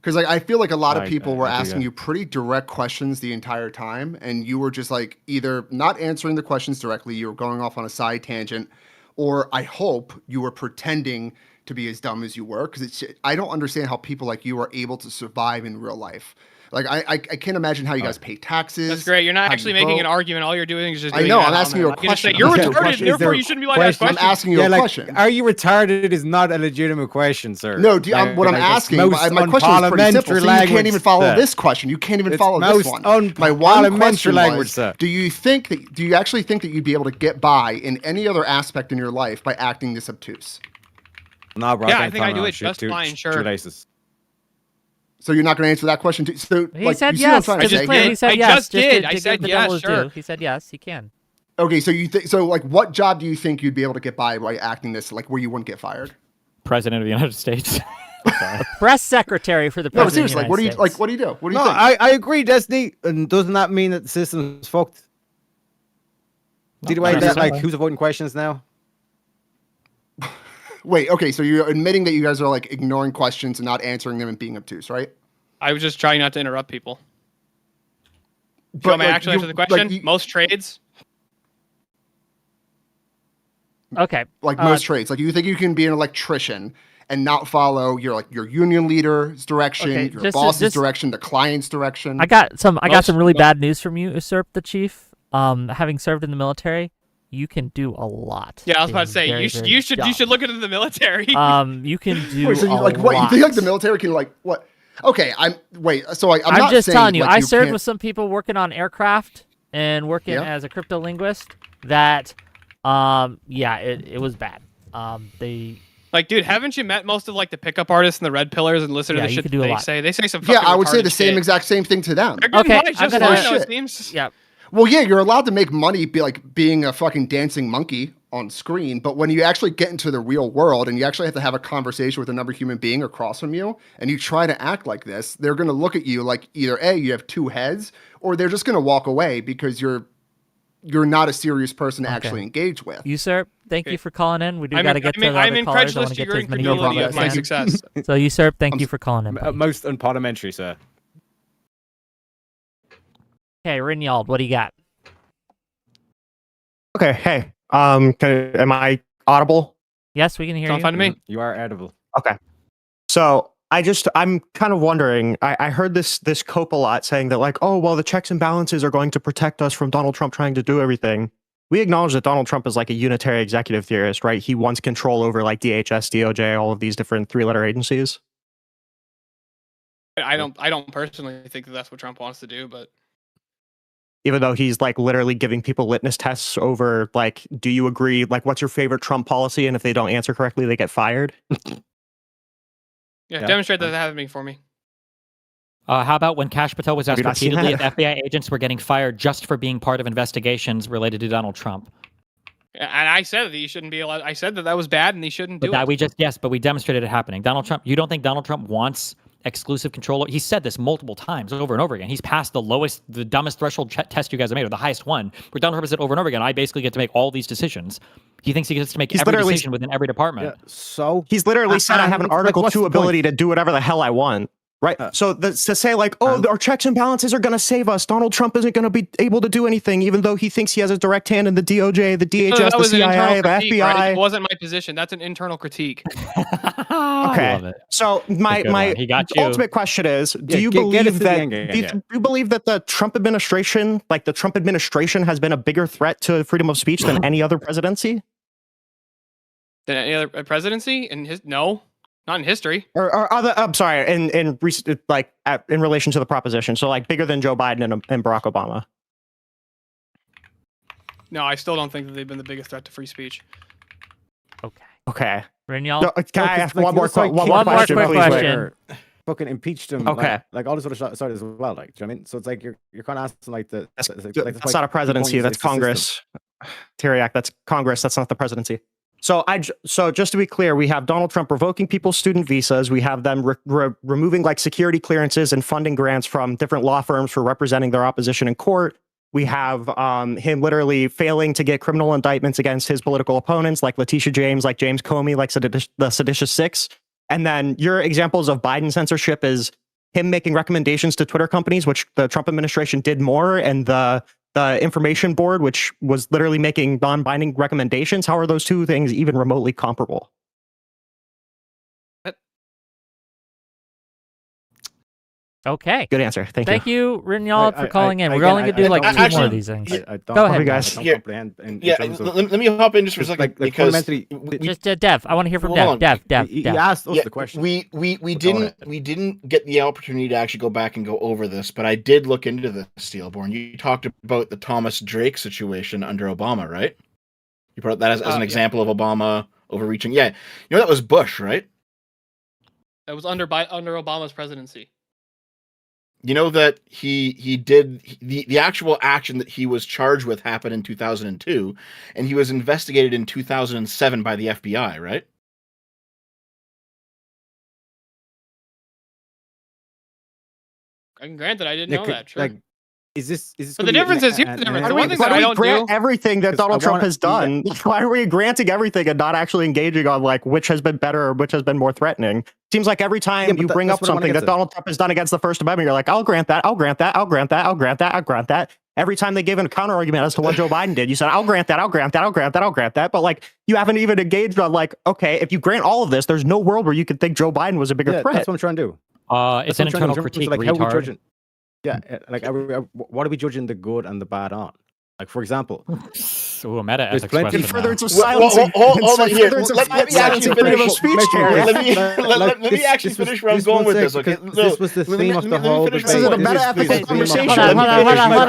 Because I feel like a lot of people were asking you pretty direct questions the entire time, and you were just either not answering the questions directly, you were going off on a side tangent, or I hope you were pretending to be as dumb as you were. Because I don't understand how people like you are able to survive in real life. I can't imagine how you guys pay taxes. That's great. You're not how actually you making vote. an argument. All you're doing is just. I doing know. an I'm ad asking you a hominem. I'm gonna say, question. you're Yeah, retarded, therefore you shouldn't be allowed to ask I'm questions. asking you a question. Are you retarded is not a legitimate question, sir. No, what I'm asking, my question is pretty simple. So you can't even follow this question. You can't even follow this one. My one question was, do you actually think that you'd be able to get by in any other aspect in your life by acting this obtuse? No, bro. Yeah, I think I do it just fine, sure. So you're not going to answer that question too? So He said yes. He said yes. I said yes, sure. He said yes, he can. Okay, so you think what job do you think you'd be able to get by acting this where you wouldn't get fired? President of the United States. A press secretary for the president. No, seriously, what do you what do you do? What do you think? I agree, Destiny. And doesn't that mean that the system is fucked? See the way that who's avoiding questions now? Wait, okay, so you're admitting that you guys are ignoring questions and not answering them and being obtuse, right? I was just trying not to interrupt people. Do But, you want me to actually answer the question? Most trades? Okay. Most trades. You think you can be an electrician and not follow your union leader's direction, your boss's direction, the client's direction? I got some really bad news from you, Usurp the Chief. Having served in the military, you can do a lot. Yeah, I was about to say you should look into the military. You can do Wait, so you, a lot. You think the military can what? Okay, I'm not just saying, telling you. I served can't... with some people working on aircraft and working as a crypto linguist. That, it was bad. Like, dude, haven't you met most of like the pickup artists and the red pillars and listened to the shit that they say? They say some Yeah, fucking I would say retarded the same shit. exact same thing to them. They're getting money I'm just gonna- fine, though, it seems. Yeah. Well, yeah, you're allowed to make money being a fucking dancing monkey on screen, but when you actually get into the real world and you actually have to have a conversation with another human being across from you and you try to act like this, they're going to look at you like either A, you have two heads, or they're just going to walk away because you're not a serious person to actually engage with. Usurp, thank you for calling in. We do I'm got to in- get I'm to in- the I'm other callers. I incredulous want to to get your to as many incredulity people of as my I can. success. So Usurp, thank you for calling in. Most unparliamentary, sir. Okay, Rinyald, what do you got? Okay, hey. Am I audible? Yes, we can hear Sound you. fine to me. You are edible. Okay. So I'm kind of wondering. I heard this cope a lot saying that like, oh well, the checks and balances are going to protect us from Donald Trump trying to do everything. We acknowledge that Donald Trump is like a unitary executive theorist, right? He wants control over like DHS, DOJ, all of these different three-letter agencies. I don't personally think that that's what Trump wants to do, but Even though he's like literally giving people litmus tests over like, do you agree? Like, what's your favorite Trump policy? And if they don't answer correctly, they get fired. yeah, demonstrate that happening for me. How about when Kash Patel was Have asked you not seen repeatedly if that? FBI agents were getting fired just for being part of investigations related to Donald Trump? And I said that he shouldn't be allowed. I said that was bad and he shouldn't But do that it. but we demonstrated it happening. Donald Trump, you don't think Donald Trump wants exclusive control? He said this multiple times over and over again. He's passed the dumbest threshold test you guys have made, or the highest one, where Donald Trump has said over and over again, I basically get to make all these decisions. He thinks he gets to make every decision within every department. Yeah, so he's literally said I have an Article 2 ability to do whatever the hell I want. Right. So to say like, oh, our checks and balances are going to save us. Donald Trump isn't going to be able to do anything, even though he thinks he has a direct hand in the DOJ, the DHS, the CIA, the FBI. Right? It wasn't my position. That's an internal critique. Okay. So my He got you. ultimate question is: Do you get us believe to the that? end game, Do you believe that the Trump administration, like the Trump administration, has been a bigger threat to freedom of speech than any other presidency? Than any other presidency? No, not in history. Or other? I'm sorry. In relation to the proposition, so like bigger than Joe Biden and Barack Obama. No, I still don't think that they've been the biggest threat to free speech. Okay. Rinyald? No, can I ask one more quick question, please? question. Fucking impeached him. Okay. Like all this other side as well. Like, do you know what I mean? So it's like you're kind of asking like the. That's not a presidency. That's Congress. Tiriac, that's Congress. That's not the presidency. So just to be clear, we have Donald Trump revoking people's student visas. We have them removing like security clearances and funding grants from different law firms for representing their opposition in court. We have him literally failing to get criminal indictments against his political opponents, like Letitia James, like James Comey, like the Seditious Six. And then your examples of Biden censorship is him making recommendations to Twitter companies, which the Trump administration did more, and the information board, which was literally making non-binding recommendations. How are those two things even remotely comparable? Okay. Good answer. Thank you. you, Rinyald, for calling in. We're only going to do like two more of these things. Go ahead, guys. Let me hop in just for a second because just Dev. I want to hear from Dev. Dev. He asked us the question. We didn't get the opportunity to actually go back and go over this, but I did look into the Steelborne. You talked about the Thomas Drake situation under Obama, right? You brought that as an example of Obama overreaching. Yeah, that was Bush, right? That was under Obama's presidency. You know that he did the actual action that he was charged with happened in 2002, and he was investigated in 2007 by the FBI, right? I can grant that I didn't know that. Sure. Like, is this? But the difference is here's the difference. The one thing that I don't grant do. everything that Donald Trump has done. Why are we granting everything and not actually engaging on like which has been better or which has been more threatening? Seems like every time you bring up something that Donald Trump has done against the First Amendment, you're like, I'll grant that, I'll grant that, I'll grant that, I'll grant that, I'll grant that. Every time they gave a counter argument as to what Joe Biden did, you said, I'll grant that, I'll grant that, I'll grant that, I'll grant that. But like, you haven't even engaged on like, okay, if you grant all of this, there's no world where you could think Joe Biden was a bigger threat. That's what I'm trying to do. It's an internal critique, like, how are we retard. judging? Yeah, like what are we judging the good and the bad on? Like, for example, Ooh, a meta there's ethics plenty question. of furtherance of Well, silencing. hold on here. Furtherance of Let me actually silencing freedom finish. of speech, Let Terry. me actually finish where I'm going with this. Okay, this was the theme of the whole debate. This is a meta-ethical conversation. Hold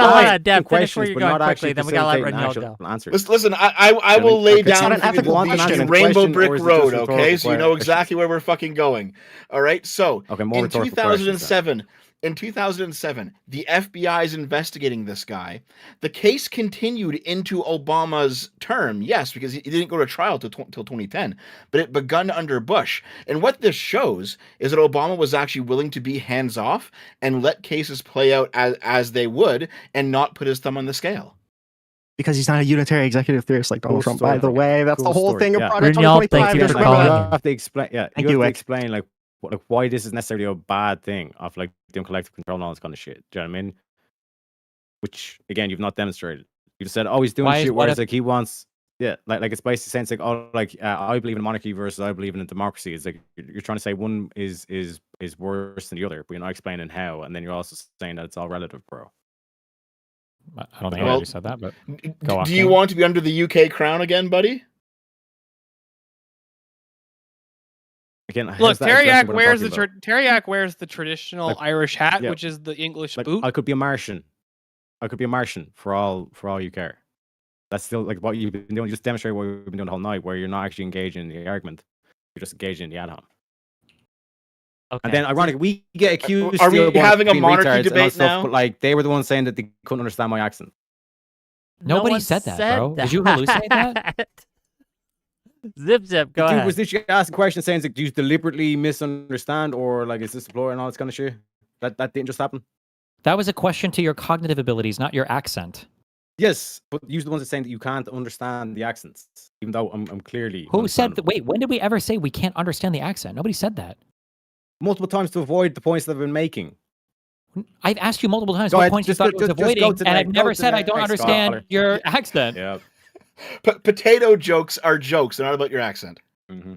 on, Deb. Finish questions, where you're but going not quickly. actually Then we gotta let facilitating Renil go. actual answers. Listen, I will lay It's down not an ethical question. the A Rainbow question, Brick or is it Road, just okay? So you know rhetorical exactly where we're fucking going. All right. So Okay, more in rhetorical questions then. 2007, the FBI is investigating this guy. The case continued into Obama's term, yes, because he didn't go to trial till 2010, but it begun under Bush. And what this shows is that Obama was actually willing to be hands-off and let cases play out as they would and not put his thumb on the scale. Because he's not a unitary executive theorist like Donald Cool Trump, story. by the way. That's Cool the whole story, thing of yeah. Project Renil, 2025. thank you Just for remember calling that. in. have to explain. Yeah, Thank you you, have to Wick. explain like why this is necessarily a bad thing of like doing collective control and all this kind of shit. Do you know what I mean? Which again, you've not demonstrated. You just said, "Oh, he's doing Why is shit," what whereas if- like he wants, yeah, like it's basically saying it's like, "Oh, like I believe in monarchy versus I believe in a democracy." It's like you're trying to say one is worse than the other, but you're not explaining how, and then you're also saying that it's all relative, bro. I don't think Well, anybody said that, but go off. Do you want to be under the UK crown again, buddy? Again, how's Look, that addressing what I'm Teriak talking about? Teriak wears the traditional Like, Irish hat, yeah. which is the English Like, boot. I could be a Martian. I could be a Martian for all you care. That's still like what you've been doing. You just demonstrate what we've been doing the whole night, where you're not actually engaging in the argument. You're just engaging in the ad hoc. Okay. And then, ironically, we get accused. Are we of having a being monarchy retards and all debate stuff, now? But like, they were the ones saying that they couldn't understand my accent. Nobody one said that, bro. Did you hallucinate that? Zip, go Dude ahead. was literally asking questions saying, like, do you deliberately misunderstand, or like, is this a ploy and all this kind of shit? That didn't just happen. That was a question to your cognitive abilities, not your accent. Yes, but you're the ones that saying that you can't understand the accents, even though I'm clearly. Who said that? understandable. Wait, when did we ever say we can't understand the accent? Nobody said that. Multiple times to avoid the points that I've been making. I've asked you multiple times Go what ahead, points you just thought go- it was just go avoiding, to the and next- I've go never to said the I don't next understand caller. your accent. Yeah. Potato jokes are jokes. They're not about your accent. Mm-hmm.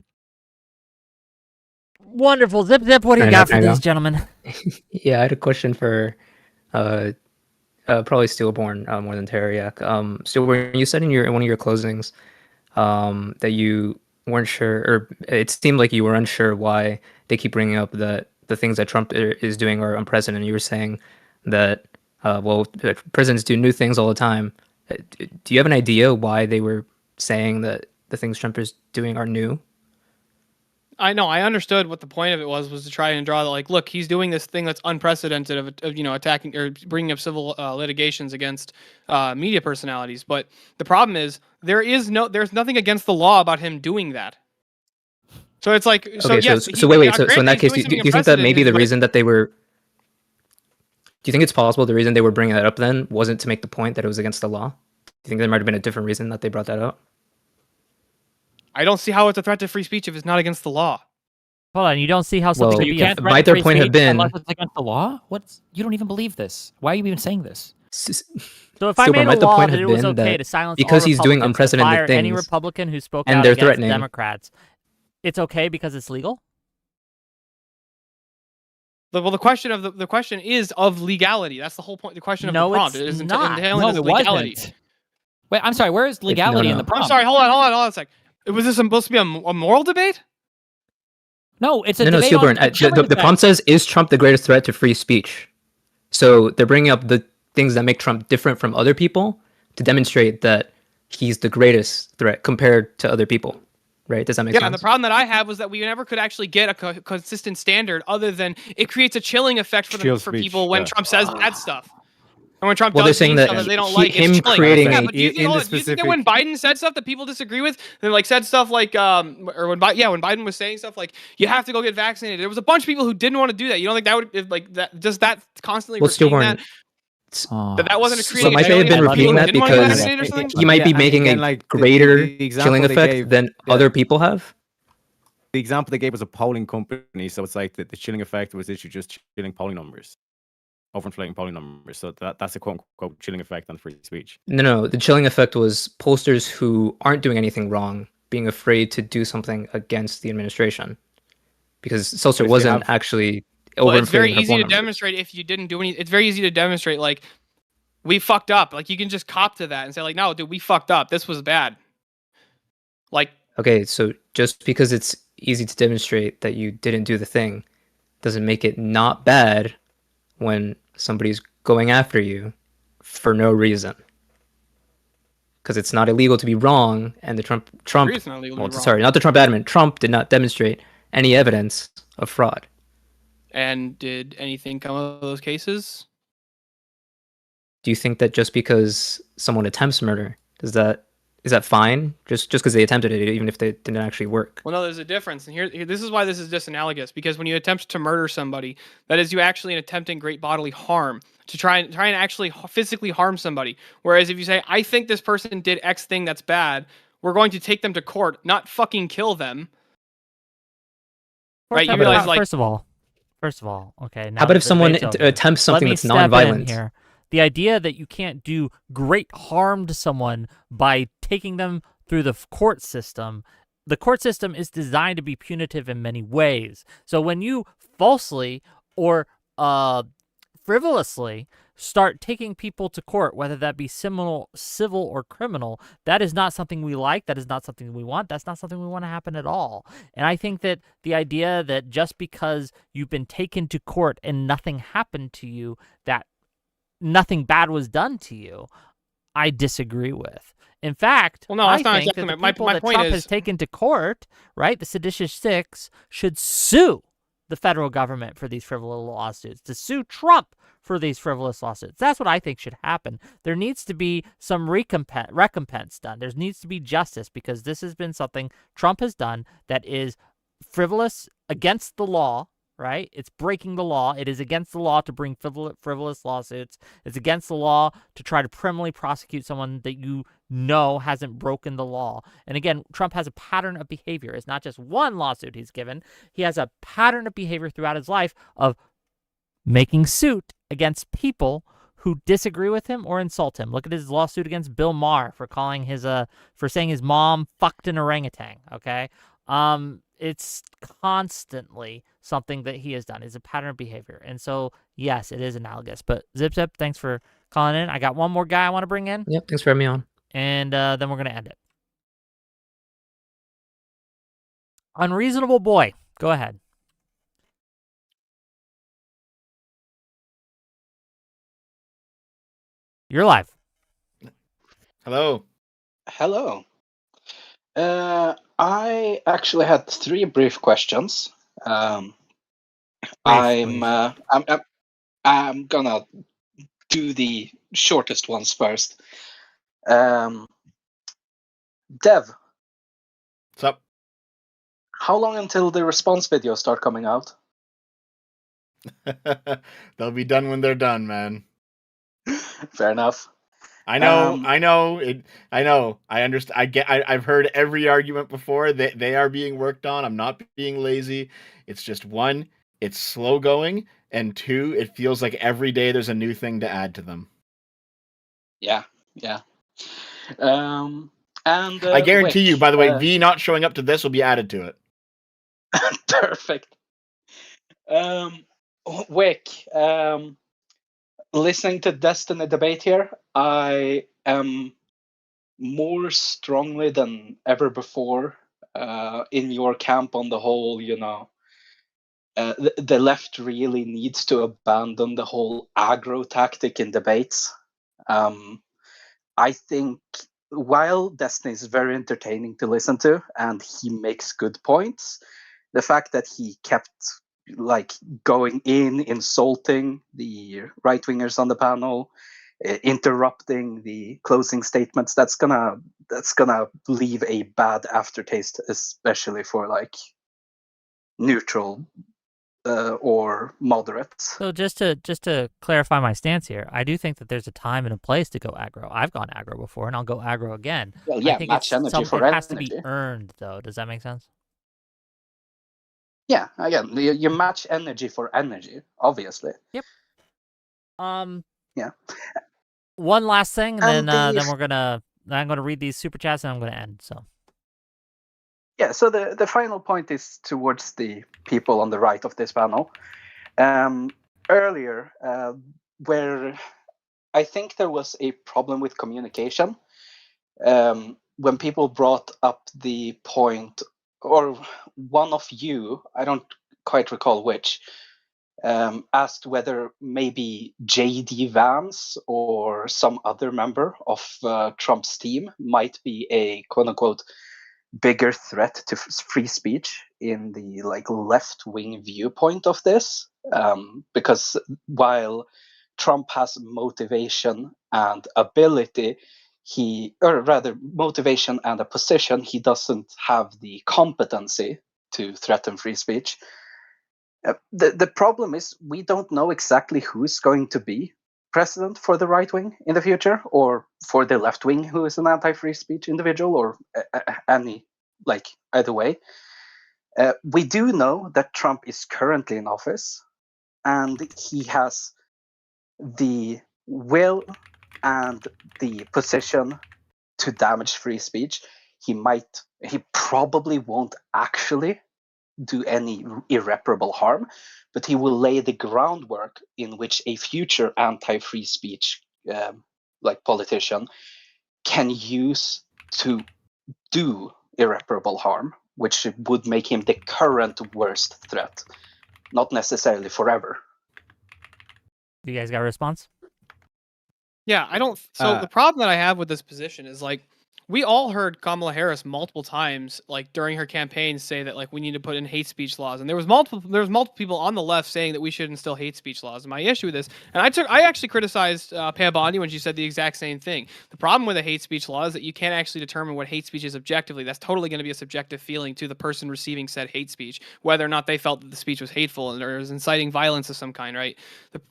Wonderful. Zip, what do you got for these gentlemen? Yeah, I had a question for probably Steelborne more than Teriak. Steelborne, you said in one of your closings that you weren't sure, or it seemed like you were unsure why they keep bringing up that the things that Trump is doing are unprecedented. You were saying that presidents do new things all the time. Do you have an idea why they were saying that the things Trump is doing are new? I know. I understood what the point of it was to try and draw that, like, look, he's doing this thing that's unprecedented of attacking or bringing up civil litigations against media personalities. But the problem is there's nothing against the law about him doing that. So it's like, so Okay, yes. so wait. So in that case, do you think that maybe the reason that they were? Do you think it's possible the reason they were bringing that up then wasn't to make the point that it was against the law? Do you think there might have been a different reason that they brought that up? I don't see how it's a threat to free speech if it's not against the law. Hold on, you don't see how something Well, could You be can't might threaten their free point have speech been- unless it's against the law? You don't even believe this. Why are you even saying this? So if I made a might the law point that have it was been okay that to silence because all he's doing Republicans, to unprecedented fire any things, Republican who spoke and out they're against threatening. Democrats, it's okay because it's legal? Well, the question is of legality. That's the whole point. The question of No, the prompt it's is not. entailing this it legality. wasn't. Wait, I'm sorry. Where is legality in the I'm prompt? sorry. Hold on a sec. Was this supposed to be a moral debate? No, it's a No, debate on Steelborne. The prompt says, "Is Trump the greatest threat to free speech?" So they're bringing up the things that make Trump different from other people to demonstrate that he's the greatest threat compared to other people. Right? Does that make Yeah, sense? and the problem that I have was that we never could actually get a consistent standard other than it creates a chilling effect for Chill for speech, people when yeah. Trump says bad stuff. And when Trump Well, they're does saying mean that stuff that they don't he- like, him it's chilling. creating- Yeah, but do you think, in hold the on, do you think that when specific- Biden said stuff that people disagree with, then like said stuff like or when Biden was saying stuff like you have to go get vaccinated, there was a bunch of people who didn't want to do that. You don't think that would like that? Does that constantly Well, repeating Steelborne, that wasn't a So creative? might they have been chilling effect for repeating people that who didn't want to get because vaccinated or something? he might be Yeah, making again, a like, the greater example chilling they effect gave- than yeah. other people have? The example they gave was a polling company, so it's like the chilling effect was literally just chilling polling numbers, overinflating polling numbers. So that's a quote unquote chilling effect on free speech. No. The chilling effect was pollsters who aren't doing anything wrong being afraid to do something against the administration, because Seltzer If you wasn't have- actually Well, it's very overinflating her easy poll to numbers. demonstrate if you didn't do any. It's very easy to demonstrate like we fucked up. Like, you can just cop to that and say, like, no, dude, we fucked up. This was bad. Like, Okay, so just because it's easy to demonstrate that you didn't do the thing doesn't make it not bad when somebody's going after you for no reason. Because it's not illegal to be wrong, and the Trump it's not illegal to well, be wrong. sorry, not the Trump admin. Trump did not demonstrate any evidence of fraud. And did anything come of those cases? Do you think that just because someone attempts murder, is that fine? Just because they attempted it, even if they didn't actually work? Well, no, there's a difference. And here, this is why this is disanalogous. Because when you attempt to murder somebody, that is you actually attempting great bodily harm to try and actually physically harm somebody. Whereas if you say, I think this person did X thing that's bad, we're going to take them to court, not fucking kill them. Right? You realize, like, first of all, okay. Now How about if the someone debate's over. attempts something Let me that's step in non-violent? here. The idea that you can't do great harm to someone by taking them through the court system. The court system is designed to be punitive in many ways. So when you falsely or frivolously start taking people to court, whether that be civil or criminal, that is not something we like. That is not something we want. That's not something we want to happen at all. And I think that the idea that just because you've been taken to court and nothing happened to you, that nothing bad was done to you, I disagree with. In fact, well, no, I that's not think exactly that the my people point. that My point Trump is, has taken to court, right, the seditious six, should sue the federal government for these frivolous lawsuits, to sue Trump for these frivolous lawsuits. That's what I think should happen. There needs to be some recompense done. There needs to be justice, because this has been something Trump has done that is frivolous, against the law, right? It's breaking the law. It is against the law to bring frivolous lawsuits. It's against the law to try to criminally prosecute someone that you know hasn't broken the law. And again, Trump has a pattern of behavior. It's not just one lawsuit he's given. He has a pattern of behavior throughout his life of making suit against people who disagree with him or insult him. Look at his lawsuit against Bill Maher for calling for saying his mom fucked an orangutan, okay? It's constantly something that he has done. It's a pattern of behavior. And so, yes, it is analogous. But Zip, thanks for calling in. I got one more guy I want to bring in. Yep, thanks for having me on. And then we're going to end it. Unreasonable Boy, go ahead. You're live. Hello. Hello. I actually had 3 brief questions. I'm gonna do the shortest ones first. Dev. What's up? How long until the response videos start coming out? They'll be done when they're done, man. Fair enough. I know. I understand. I've heard every argument before. They are being worked on. I'm not being lazy. It's just 1, it's slow going, and 2, it feels like every day there's a new thing to add to them. Yeah. And I guarantee you, by the way, V not showing up to this will be added to it. Perfect. Wick, listening to Destiny debate here, I am more strongly than ever before in your camp on the whole, the left really needs to abandon the whole aggro tactic in debates. I think while Destiny is very entertaining to listen to and he makes good points, the fact that he kept going in, insulting the right-wingers on the panel, interrupting the closing statements, that's gonna leave a bad aftertaste, especially for neutral or moderates. So just to clarify my stance here, I do think that there's a time and a place to go aggro. I've gone aggro before, and I'll go aggro again. Well, yeah, I think match energy for it has to energy. be earned, though. Does that make sense? Yeah, again, you match energy for energy, obviously. Yep. Yeah. One last thing, and And then I'm gonna read these super chats, and I'm gonna end. So. Yeah. So the final point is towards the people on the right of this panel. Earlier, where I think there was a problem with communication. When people brought up the point, or one of you, I don't quite recall which, asked whether maybe J.D. Vance or some other member of Trump's team might be a quote-unquote bigger threat to free speech in the left-wing viewpoint of this, because while Trump has motivation and ability, motivation and a position, he doesn't have the competency to threaten free speech. The problem is we don't know exactly who's going to be president for the right wing in the future, or for the left wing who is an anti-free speech individual, or any, either way. We do know that Trump is currently in office, and he has the will and the position to damage free speech. He probably won't actually do any irreparable harm, but he will lay the groundwork in which a future anti-free speech politician can use to do irreparable harm, which would make him the current worst threat, not necessarily forever. You guys got a response? Yeah, I don't. So the problem that I have with this position is we all heard Kamala Harris multiple times, during her campaign, say that we need to put in hate speech laws, and there was multiple people on the left saying that we should instill hate speech laws. And my issue with this, and I actually criticized Pam Bondi when she said the exact same thing. The problem with a hate speech law is that you can't actually determine what hate speech is objectively. That's totally going to be a subjective feeling to the person receiving said hate speech, whether or not they felt that the speech was hateful or was inciting violence of some kind. Right?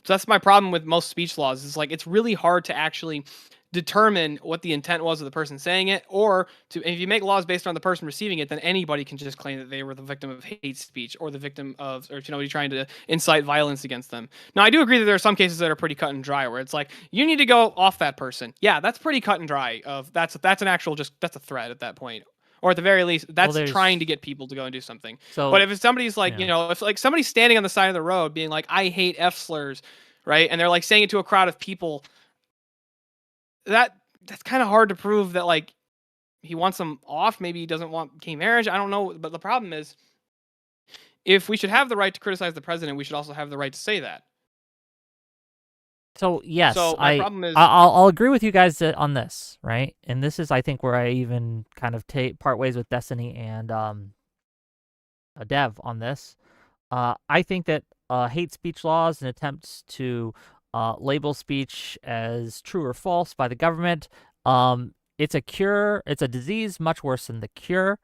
That's my problem with most speech laws. Is it's really hard to actually determine what the intent was of the person saying it, or if you make laws based on the person receiving it, then anybody can just claim that they were the victim of hate speech or the victim of, or you're trying to incite violence against them. Now, I do agree that there are some cases that are pretty cut and dry, where it's you need to go off that person. Yeah, that's pretty cut and dry. That's an actual that's a threat at that point. Or at the very least, that's trying to get people to go and do something. But if it's somebody's if somebody's standing on the side of the road being I hate F slurs, right, and they're saying it to a crowd of people, that's kind of hard to prove that he wants them off. Maybe he doesn't want gay marriage. I don't know. But the problem is, if we should have the right to criticize the president, we should also have the right to say that. So yes, so my problem is, I'll agree with you guys on this, right? And this is, I think, where I even kind of part ways with Destiny and Dev on this. I think that hate speech laws and attempts to label speech as true or false by the government, it's a disease much worse than the cure.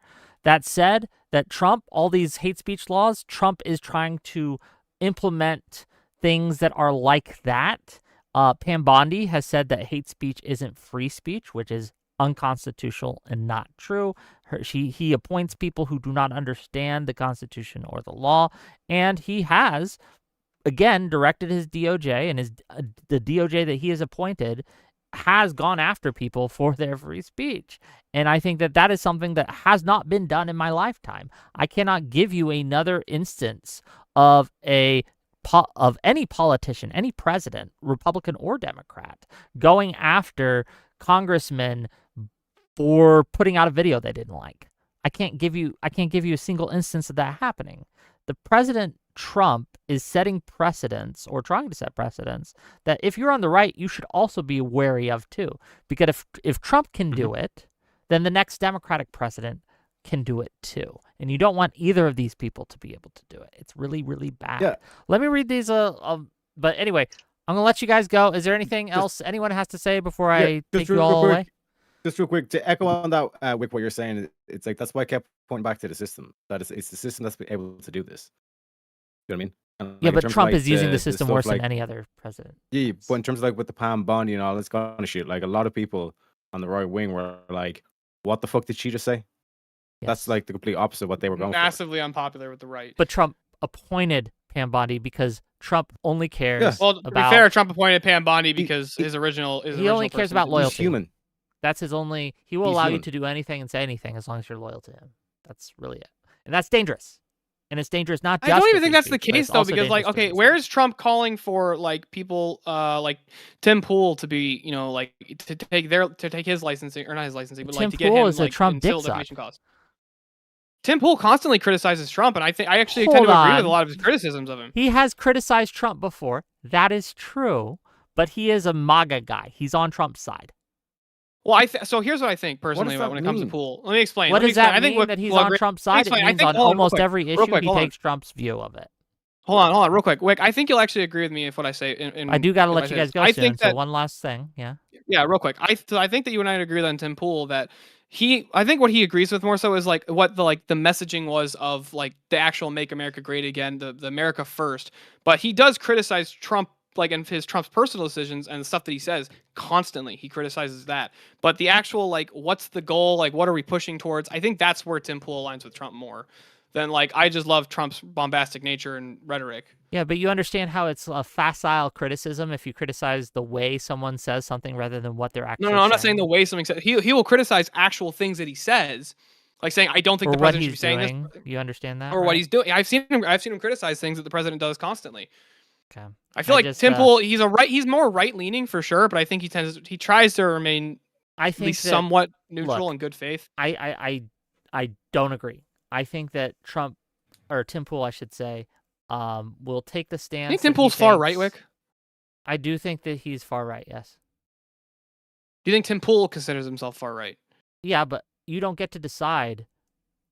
That said, that Trump, all these hate speech laws, Trump is trying to implement things that are like that. Pam Bondi has said that hate speech isn't free speech, which is unconstitutional and not true. He appoints people who do not understand the Constitution or the law, and he has again directed his DOJ, and the DOJ that he has appointed has gone after people for their free speech. And I think that is something that has not been done in my lifetime. I cannot give you another instance of any politician, any president, Republican or Democrat, going after congressmen for putting out a video they didn't like. I can't give you a single instance of that happening. The President Trump is setting precedents, or trying to set precedents, that if you're on the right, you should also be wary of too. Because if Trump can do it, then the next Democratic president can do it too. And you don't want either of these people to be able to do it. It's really, really bad. Yeah. Let me read these. But anyway, I'm going to let you guys go. Is there anything else anyone has to say before I take you all away? Just real quick, to echo on that, with what you're saying, it's that's why I kept pointing back to the system. That it's the system that's been able to do this. You know what I mean? And, yeah, but Trump is using the system worse than any other president. Yeah, but in terms of with the Pam Bondi and all this kind of shit, a lot of people on the right wing were like, "What the fuck did she just say?" Yes. That's the complete opposite of what they were going massively unpopular with the right. But Trump appointed Pam Bondi because Trump only cares. Yeah. Well, to be fair, Trump appointed Pam Bondi because he only cares about loyalty. He's human. That's his only. He will allow you to do anything and say anything as long as you're loyal to him. That's really it, and that's dangerous. And it's dangerous not just I don't for even think free that's the speech, but case it's though, also because like, dangerous for okay, free where is Trump calling for like people like Tim Pool to be, you know, like to take his licensing, or not his licensing, but Tim like to get Pool him is a like Trump until dick suck. defamation costs. Tim Pool constantly criticizes Trump, and I actually tend Hold to agree with a on. lot of his criticisms of him. He has criticized Trump before. That is true. But he is a MAGA guy. He's on Trump's side. Well, so here's what I think personally does about that when it comes to mean? Pool. Let me explain. What Let me does that explain. I think mean what that he's people on agree- Trump's Let me side? It explain. I means think- on hold on, real almost quick, every real issue quick, he hold on. takes Trump's view of it. Hold on, real quick. Wick, I think you'll actually agree with me if what I say. I do got to if let I you say guys this. go I soon. think So that one last thing. Yeah. Yeah, real quick. I think that you and I agree on Tim Pool that I think what he agrees with more so is like what the messaging was of like the actual Make America Great Again, the America First. But he does criticize Trump, like in Trump's personal decisions and the stuff that he says constantly. He criticizes that. But the actual like what's the goal, like what are we pushing towards? I think that's where Tim Pool aligns with Trump more than like I just love Trump's bombastic nature and rhetoric. Yeah, but you understand how it's a facile criticism if you criticize the way someone says something rather than what they're actually No, I'm not saying saying. the way something says. He will criticize actual things that he says, like saying I don't think Or the what president should be he's saying doing. this, You understand that? or what right? he's doing. I've seen him criticize things that the president does constantly. Okay. I feel like just, Tim Pool, he's more right leaning for sure, but I think he tries to remain I at think least that- somewhat neutral look, and good faith. I don't agree. I think that Trump, or Tim Pool, I should say, will take the stance. I think Tim that he Pool's far thinks- right, Wick. I do think that he's far right. Yes. Do you think Tim Pool considers himself far right? Yeah, but you don't get to decide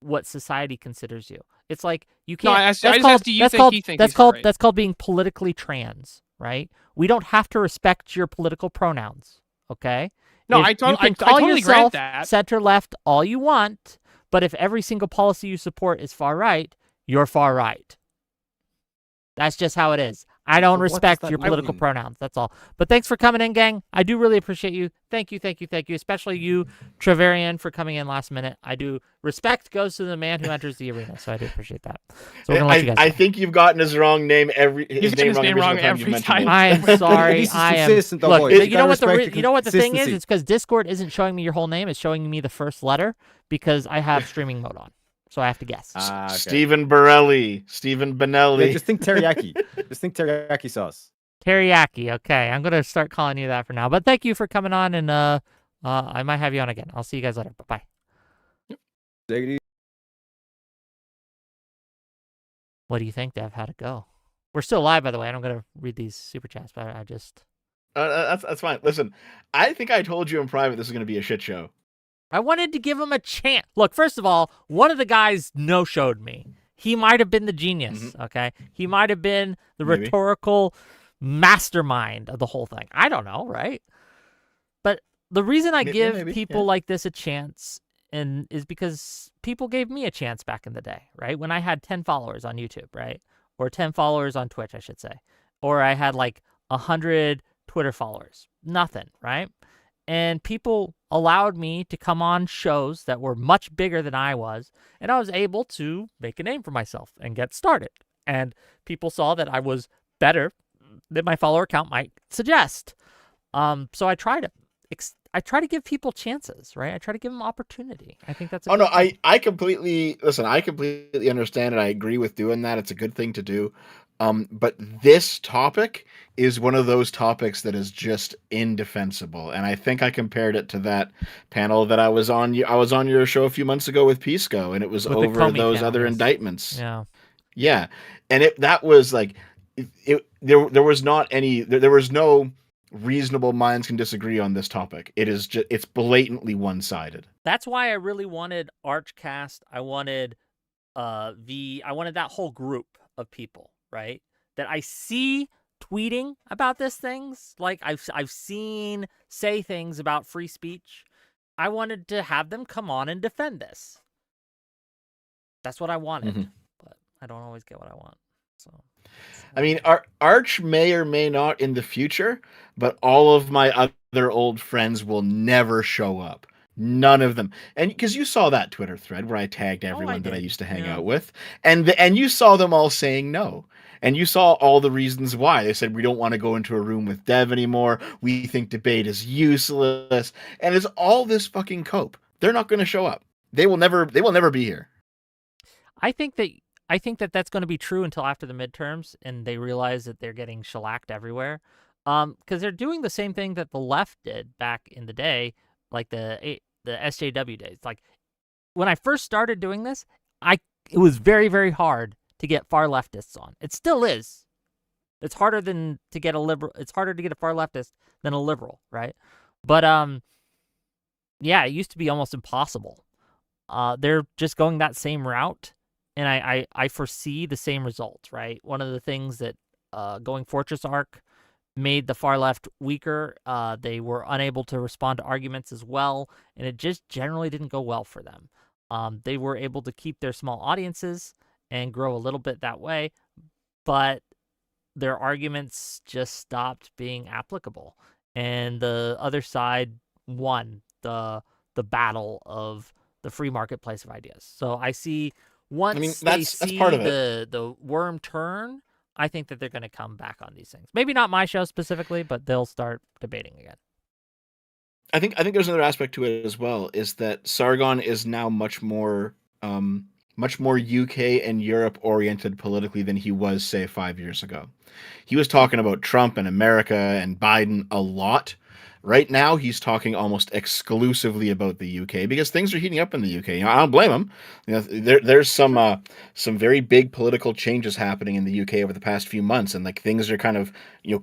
what society considers you. It's like you No, can't. I that's just called, asked, do you that's think called, he thinks that's he's far called right? that's called being politically trans, right? We don't have to respect your political pronouns, okay? No, If I you totally can call grant yourself that. center left all you want, but if every single policy you support is far right, you're far right. That's just how it is. I don't But what does respect that your political mean? pronouns. That's all. But thanks for coming in, gang. I do really appreciate you. Thank you, especially you, Treverian, for coming in last minute. I do. Respect goes to the man who enters the arena, so I do appreciate that. So we're gonna let you guys I go. think you've gotten his wrong name He's getting his name wrong every time. I am sorry. He's I am. consistent, though, Look, boys. you You know gotta what the respect the you know what the thing is? consistency. It's because Discord isn't showing me your whole name. It's showing me the first letter because I have streaming mode on, so I have to guess. Okay. Stephen Borelli, Stephen Benelli. Yeah, just think teriyaki. Just think teriyaki sauce. Teriyaki. Okay, I'm gonna start calling you that for now. But thank you for coming on, and I might have you on again. I'll see you guys later. Bye bye. Take it easy. What do you think, Dev? How'd it go? We're still live, by the way. I'm gonna read these super chats, but I just That's fine. Listen, I think I told you in private this is going to be a shit show. I wanted to give him a chance. Look, first of all, one of the guys no-showed me. He might have been the genius. Okay, he might have been the Maybe. rhetorical mastermind of the whole thing. I don't know, right? But the reason I give maybe, people yeah. like this a chance is because people gave me a chance back in the day, right? When I had 10 followers on YouTube, right? Or 10 followers on Twitch, I should say. Or I had like 100 Twitter followers. Nothing, right? And people allowed me to come on shows that were much bigger than I was, and I was able to make a name for myself and get started. And people saw that I was better than my follower count might suggest. So I try to give people chances, right? I try to give them opportunity. I think that's a Oh good no, thing. I completely understand it. I agree with doing that. It's a good thing to do. But this topic is one of those topics that is just indefensible. And I think I compared it to that panel that I was on. I was on your show a few months ago with Pisco, and it was With the over Comey those panel, other yes. indictments. Yeah. Yeah. And that was like there was not any there was no reasonable minds can disagree on this topic. It's blatantly one-sided. That's why I really wanted Archcast. I wanted I wanted that whole group of people, right? That I see tweeting about these things. Like I've seen say things about free speech. I wanted to have them come on and defend this. That's what I wanted. But I don't always get what I want. So I mean, Arch may or may not in the future, but all of my other old friends will never show up. None of them. And because you saw that Twitter thread where I tagged everyone that I did. used to hang Yeah. out with, and you saw them all saying no. And you saw all the reasons why. They said, we don't want to go into a room with Dev anymore. We think debate is useless. And it's all this fucking cope. They're not going to show up. They will never be here. I think that I think that that's going to be true until after the midterms, and they realize that they're getting shellacked everywhere. Because they're doing the same thing that the left did back in the day, like the SJW days. Like when I first started doing this, it was very, very hard to get far leftists on. It still is. It's harder to get a far leftist than a liberal, right? But yeah, it used to be almost impossible. They're just going that same route, and I foresee the same results, right? One of the things that going Fortress Arc made the far left weaker. They were unable to respond to arguments as well, and it just generally didn't go well for them. They were able to keep their small audiences and grow a little bit that way, but their arguments just stopped being applicable, and the other side won the battle of the free marketplace of ideas. So I see once they see part of it. the worm turn, I think that they're going to come back on these things. Maybe not my show specifically, but they'll start debating again. I think there's another aspect to it as well, is that Sargon is now much more UK and Europe oriented politically than he was, say, 5 years ago. He was talking about Trump and America and Biden a lot. Right now, he's talking almost exclusively about the UK because things are heating up in the UK. I don't blame him. There's some very big political changes happening in the UK over the past few months, and like things are kind of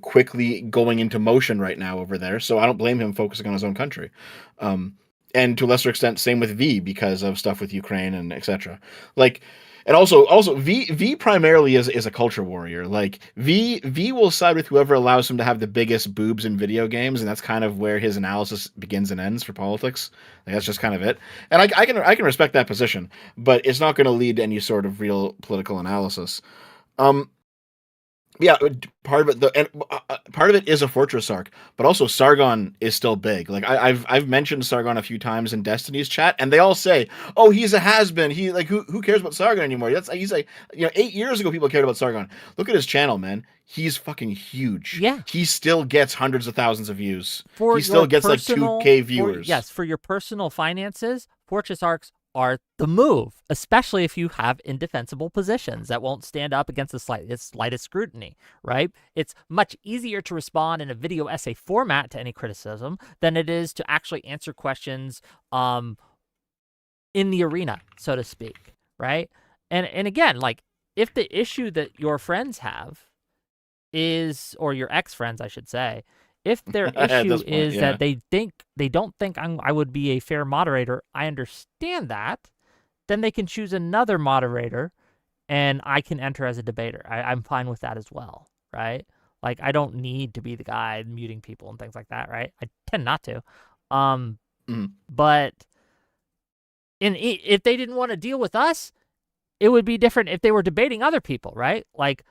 quickly going into motion right now over there. So I don't blame him focusing on his own country. And to a lesser extent, same with V because of stuff with Ukraine and etc. And also V primarily is a culture warrior. Like V will side with whoever allows him to have the biggest boobs in video games, and that's kind of where his analysis begins and ends for politics. Like that's just kind of it. And I can respect that position, but it's not going to lead to any sort of real political analysis. Yeah, part of it is a Fortress Arc, but also Sargon is still big. Like I've mentioned Sargon a few times in Destiny's chat, and they all say, "Oh, he's a has-been. He who cares about Sargon anymore?" He's like 8 years ago people cared about Sargon. Look at his channel, man. He's fucking huge. Yeah, he still gets hundreds of thousands of views. He still gets like 2K viewers. For your personal finances, Fortress Arcs are the move, especially if you have indefensible positions that won't stand up against the slightest scrutiny, right? It's much easier to respond in a video essay format to any criticism than it is to actually answer questions in the arena, so to speak, right? And again, like, if the issue that your friends have is, or your ex-friends, I should say, if their issue is that they don't think I would be a fair moderator, I understand that. Then they can choose another moderator, and I can enter as a debater. I'm fine with that as well, right? Like I don't need to be the guy muting people and things like that, right? I tend not to. But if they didn't want to deal with us, it would be different if they were debating other people, right? Like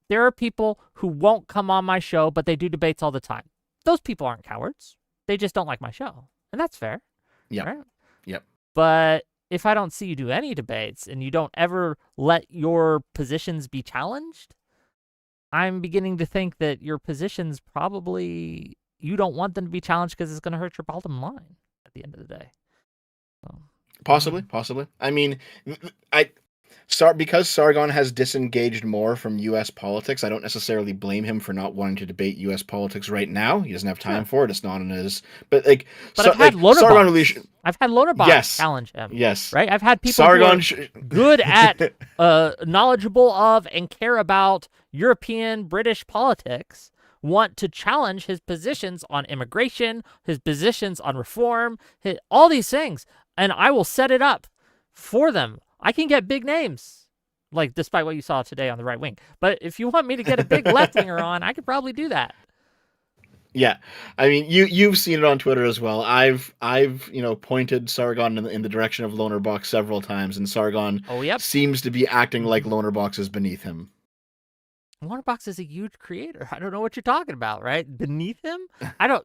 there are people who won't come on my show, but they do debates all the time. Those people aren't cowards. They just don't like my show. And that's fair. Yeah. Right? Yep. But if I don't see you do any debates and you don't ever let your positions be challenged, I'm beginning to think that your positions probably, you don't want them to be challenged because it's going to hurt your bottom line at the end of the day. So, Possibly. I mean, because Sargon has disengaged more from U.S. politics, I don't necessarily blame him for not wanting to debate U.S. politics right now. He doesn't have time for it. It's not in his. But I've had Lonerbox challenge him. Yes, right. I've had people who are good at, knowledgeable of, and care about European British politics want to challenge his positions on immigration, his positions on reform, all these things, and I will set it up for them. I can get big names, like despite what you saw today on the right wing. But if you want me to get a big left winger on, I could probably do that. Yeah, I mean, you've seen it on Twitter as well. I've pointed Sargon in the direction of Lonerbox several times, and Sargon seems to be acting like Lonerbox is beneath him. Lonerbox is a huge creator. I don't know what you're talking about, right? Beneath him?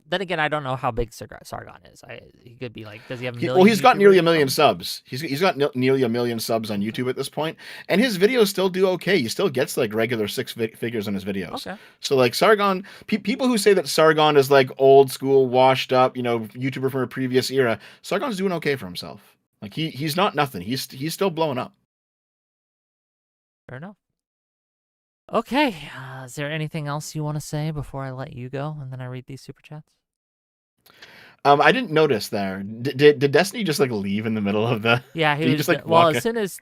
Then again, I don't know how big Sargon is. He could be like, does he have a million? Well, he's got nearly 1 million subs. He's got nearly 1 million subs on YouTube at this point, and his videos still do okay. He still gets like regular six figures on his videos. Okay. So like Sargon, people who say that Sargon is like old school, washed up, YouTuber from a previous era, Sargon's doing okay for himself. Like he's not nothing. He's still blowing up. Fair enough. Okay. Is there anything else you want to say before I let you go and then I read these super chats? I didn't notice there. Did Destiny just like leave in the middle of the? Yeah, Did he just was. like Well, walk as soon as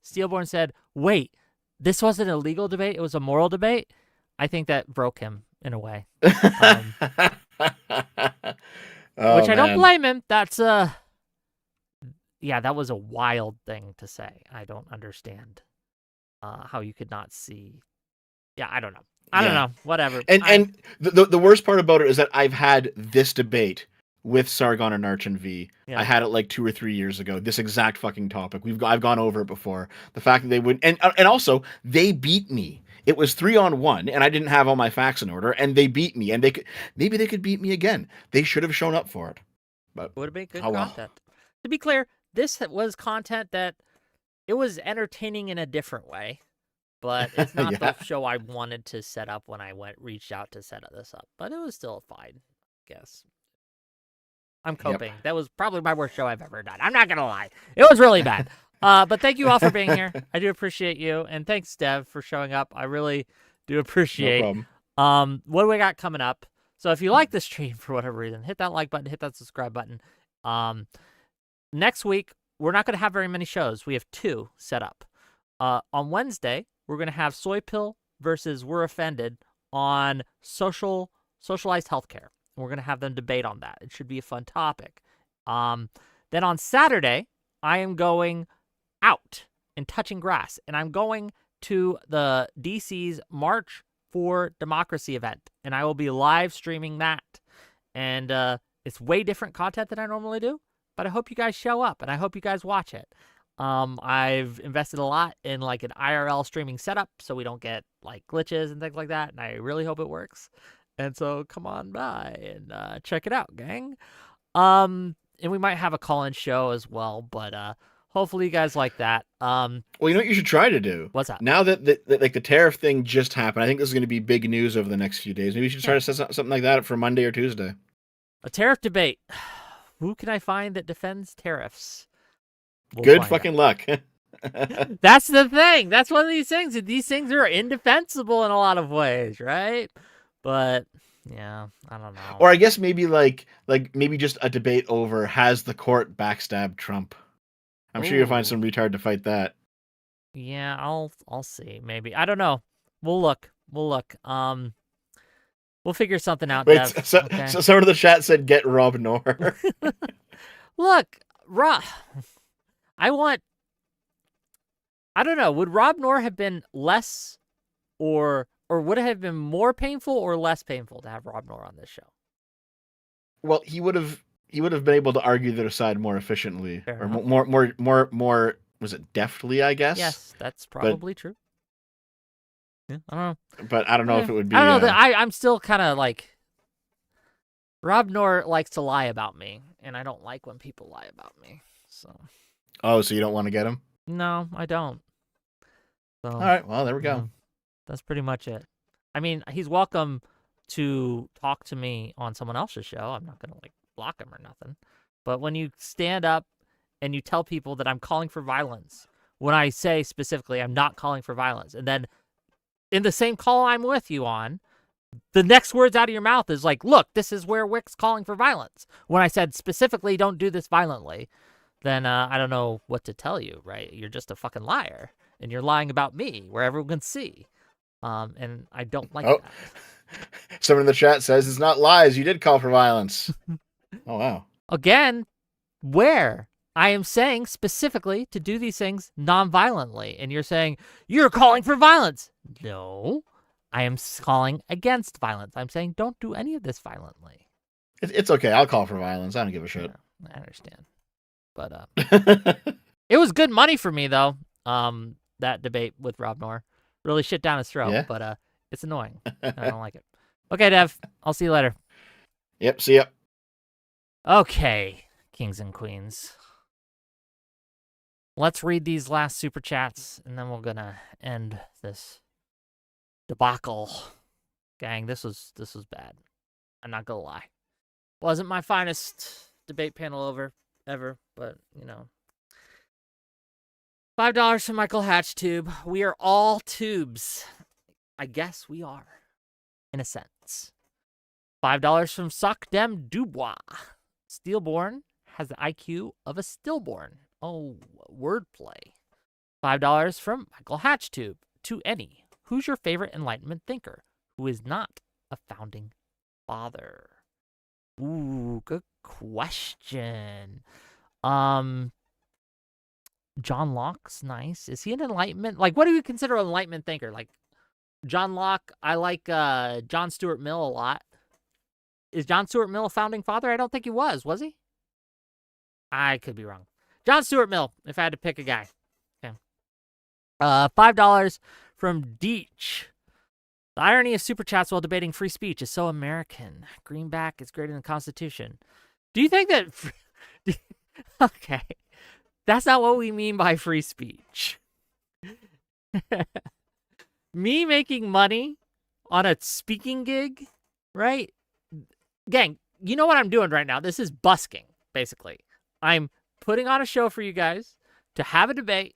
Steelborne said, "Wait, this wasn't a legal debate; it was a moral debate," I think that broke him in a way. Oh, Which I don't man. blame him. That's yeah, that was a wild thing to say. I don't understand how you could not see. Yeah, I don't know. I don't Yeah. know. Whatever. And the worst part about it is that I've had this debate with Sargon and Arch and V. Yeah. I had it like 2 or 3 years ago. This exact fucking topic. I've gone over it before. The fact that they would and also they beat me. It was 3-on-1, and I didn't have all my facts in order, and they beat me. And maybe they could beat me again. They should have shown up for it. But would have been good oh well. content. To be clear, this was content that it was entertaining in a different way. But it's not Yeah. the show I wanted to set up when I reached out to set this up. But it was still fine, I guess. I'm coping. That was probably my worst show I've ever done. I'm not going to lie. It was really bad. But thank you all for being here. I do appreciate you. And thanks, Dev, for showing up. I really do appreciate No problem. what do we got coming up? So if you like the stream for whatever reason, hit that like button, hit that subscribe button. Next week, we're not going to have very many shows. We have 2 set up. On Wednesday, we're going to have Soy Pill versus We're Offended on socialized healthcare. We're going to have them debate on that. It should be a fun topic. Then on Saturday, I am going out and touching grass, and I'm going to the DC's March for Democracy event, and I will be live streaming that. And it's way different content than I normally do, but I hope you guys show up, and I hope you guys watch it. I've invested a lot in like an IRL streaming setup so we don't get like glitches and things like that, and I really hope it works. And so come on by and check it out, gang. And we might have a call-in show as well, but hopefully you guys like that. Well, you know what you should try to do? What's that? Now that like the tariff thing just happened, I think this is going to be big news over the next few days. Maybe you should try to set something like that for Monday or Tuesday. A tariff debate. Who can I find that defends tariffs? We'll Good find fucking luck. That's the thing. That's one of these things. These things are indefensible in a lot of ways, right? But yeah, I don't know. Or I guess maybe like maybe just a debate over has the court backstabbed Trump. I'm sure you'll find some retard to fight that. Yeah, I'll see. Maybe. I don't know. We'll look. We'll figure something out. Wait, Dev. so Okay? someone in the chat said get Rob Knorr. Look, I don't know. Would Rob Knorr have been less or would it have been more painful or less painful to have Rob Knorr on this show? Well, he would have been able to argue their side more efficiently. Fair Or enough. more was it deftly, I guess? Yes, that's probably true. Yeah, I don't know. But I don't know if it would be I don't know. I'm still kind of like Rob Knorr likes to lie about me, and I don't like when people lie about me. So. Oh, so you don't want to get him? No, I don't. So, all right. Well, there we go. yeah, that's pretty much it. I mean, he's welcome to talk to me on someone else's show. I'm not gonna like block him or nothing. But when you stand up and you tell people that I'm calling for violence, when I say specifically I'm not calling for violence, and then in the same call I'm with you on, the next words out of your mouth is like, look, this is where Wick's calling for violence. When I said specifically don't do this violently, then I don't know what to tell you, right? You're just a fucking liar, and you're lying about me where everyone can see. And I don't like that. Someone in the chat says it's not lies. You did call for violence. Oh, wow. Again, where? I am saying specifically to do these things non-violently, and you're saying, you're calling for violence. No, I am calling against violence. I'm saying don't do any of this violently. It's okay. I'll call for violence. I don't give a shit. Yeah, I understand. But it was good money for me, though, that debate with Rob Knorr. Really shit down his throat, Yeah. but it's annoying. I don't like it. Okay, Dev, I'll see you later. Yep, see ya. Okay, kings and queens. Let's read these last super chats, and then we're gonna end this debacle. Gang, this was bad. I'm not gonna lie. Wasn't my finest debate panel ever, but you know. $5 from Michael Hatchtube. We are all tubes. I guess we are, in a sense. $5 from Sockdem Dubois. Steelborne has the IQ of a stillborn. Oh, wordplay. $5 from Michael Hatchtube. To any, who's your favorite Enlightenment thinker who is not a founding father? Ooh, good question. John Locke's nice. Is he an Enlightenment? Like, what do you consider an Enlightenment thinker? Like, John Locke, I like John Stuart Mill a lot. Is John Stuart Mill a founding father? I don't think he was he? I could be wrong. John Stuart Mill, if I had to pick a guy. Okay. $5 from Deech. The irony of super chats while debating free speech is so American. Greenback is greater than the Constitution. Do you think that... Okay. That's not what we mean by free speech. Me making money on a speaking gig, right? Gang, you know what I'm doing right now? This is busking, basically. I'm putting on a show for you guys to have a debate,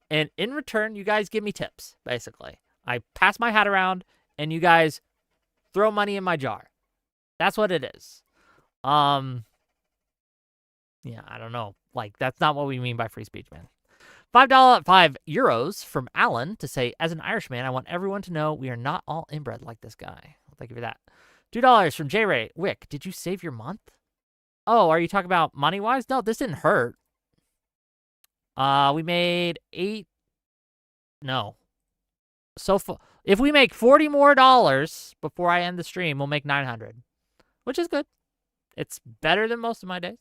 and in return, you guys give me tips, basically. I pass my hat around, and you guys throw money in my jar. That's what it is. Yeah, I don't know. Like, that's not what we mean by free speech, man. €5 from Alan to say, as an Irishman, I want everyone to know we are not all inbred like this guy. Thank you for that. $2 from J Ray. Wick, did you save your month? Oh, are you talking about money-wise? No, this didn't hurt. We made 8. No. So if we make $40 more before I end the stream, we'll make 900, which is good. It's better than most of my days.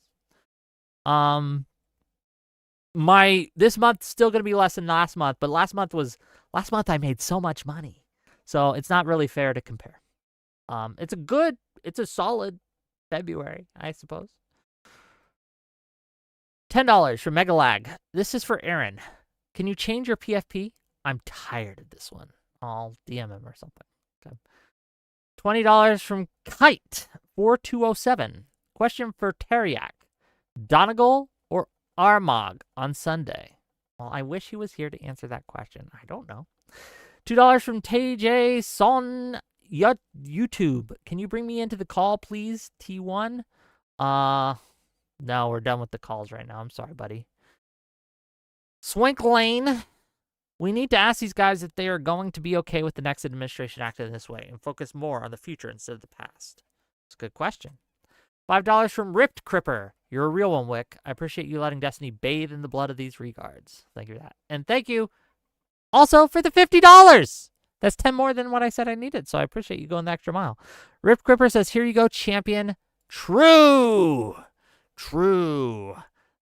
This month's still gonna be less than last month, but last month I made so much money, so it's not really fair to compare. It's a solid February, I suppose. $10 from Megalag. This is for Aaron. Can you change your PFP? I'm tired of this one. I'll DM him or something. Okay. $20 from Kite 4207. Question for Teriak. Donegal or Armagh on Sunday? Well, I wish he was here to answer that question. I don't know. $2 from TJ Son YouTube. Can you bring me into the call, please, T1? No, we're done with the calls right now. I'm sorry, buddy. Swink Lane. We need to ask these guys if they are going to be okay with the next administration acting this way and focus more on the future instead of the past. It's a good question. $5 from Ripped Cripper. You're a real one, Wick. I appreciate you letting Destiny bathe in the blood of these regards. Thank you for that. And thank you also for the $50. That's 10 more than what I said I needed, so I appreciate you going the extra mile. Ripped Cripper says, here you go, champion. True.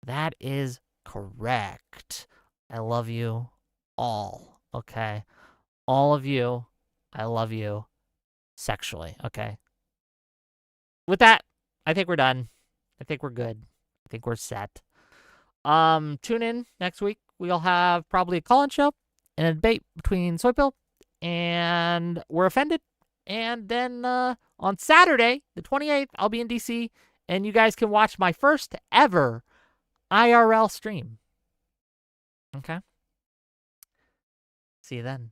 That is correct. I love you all, okay? All of you, I love you sexually, okay? With that, I think we're done. I think we're good. I think we're set. Tune in next week. We'll have probably a call-in show and a debate between Soypill and We're Offended. And then on Saturday, the 28th, I'll be in DC, and you guys can watch my first ever IRL stream. Okay? See you then.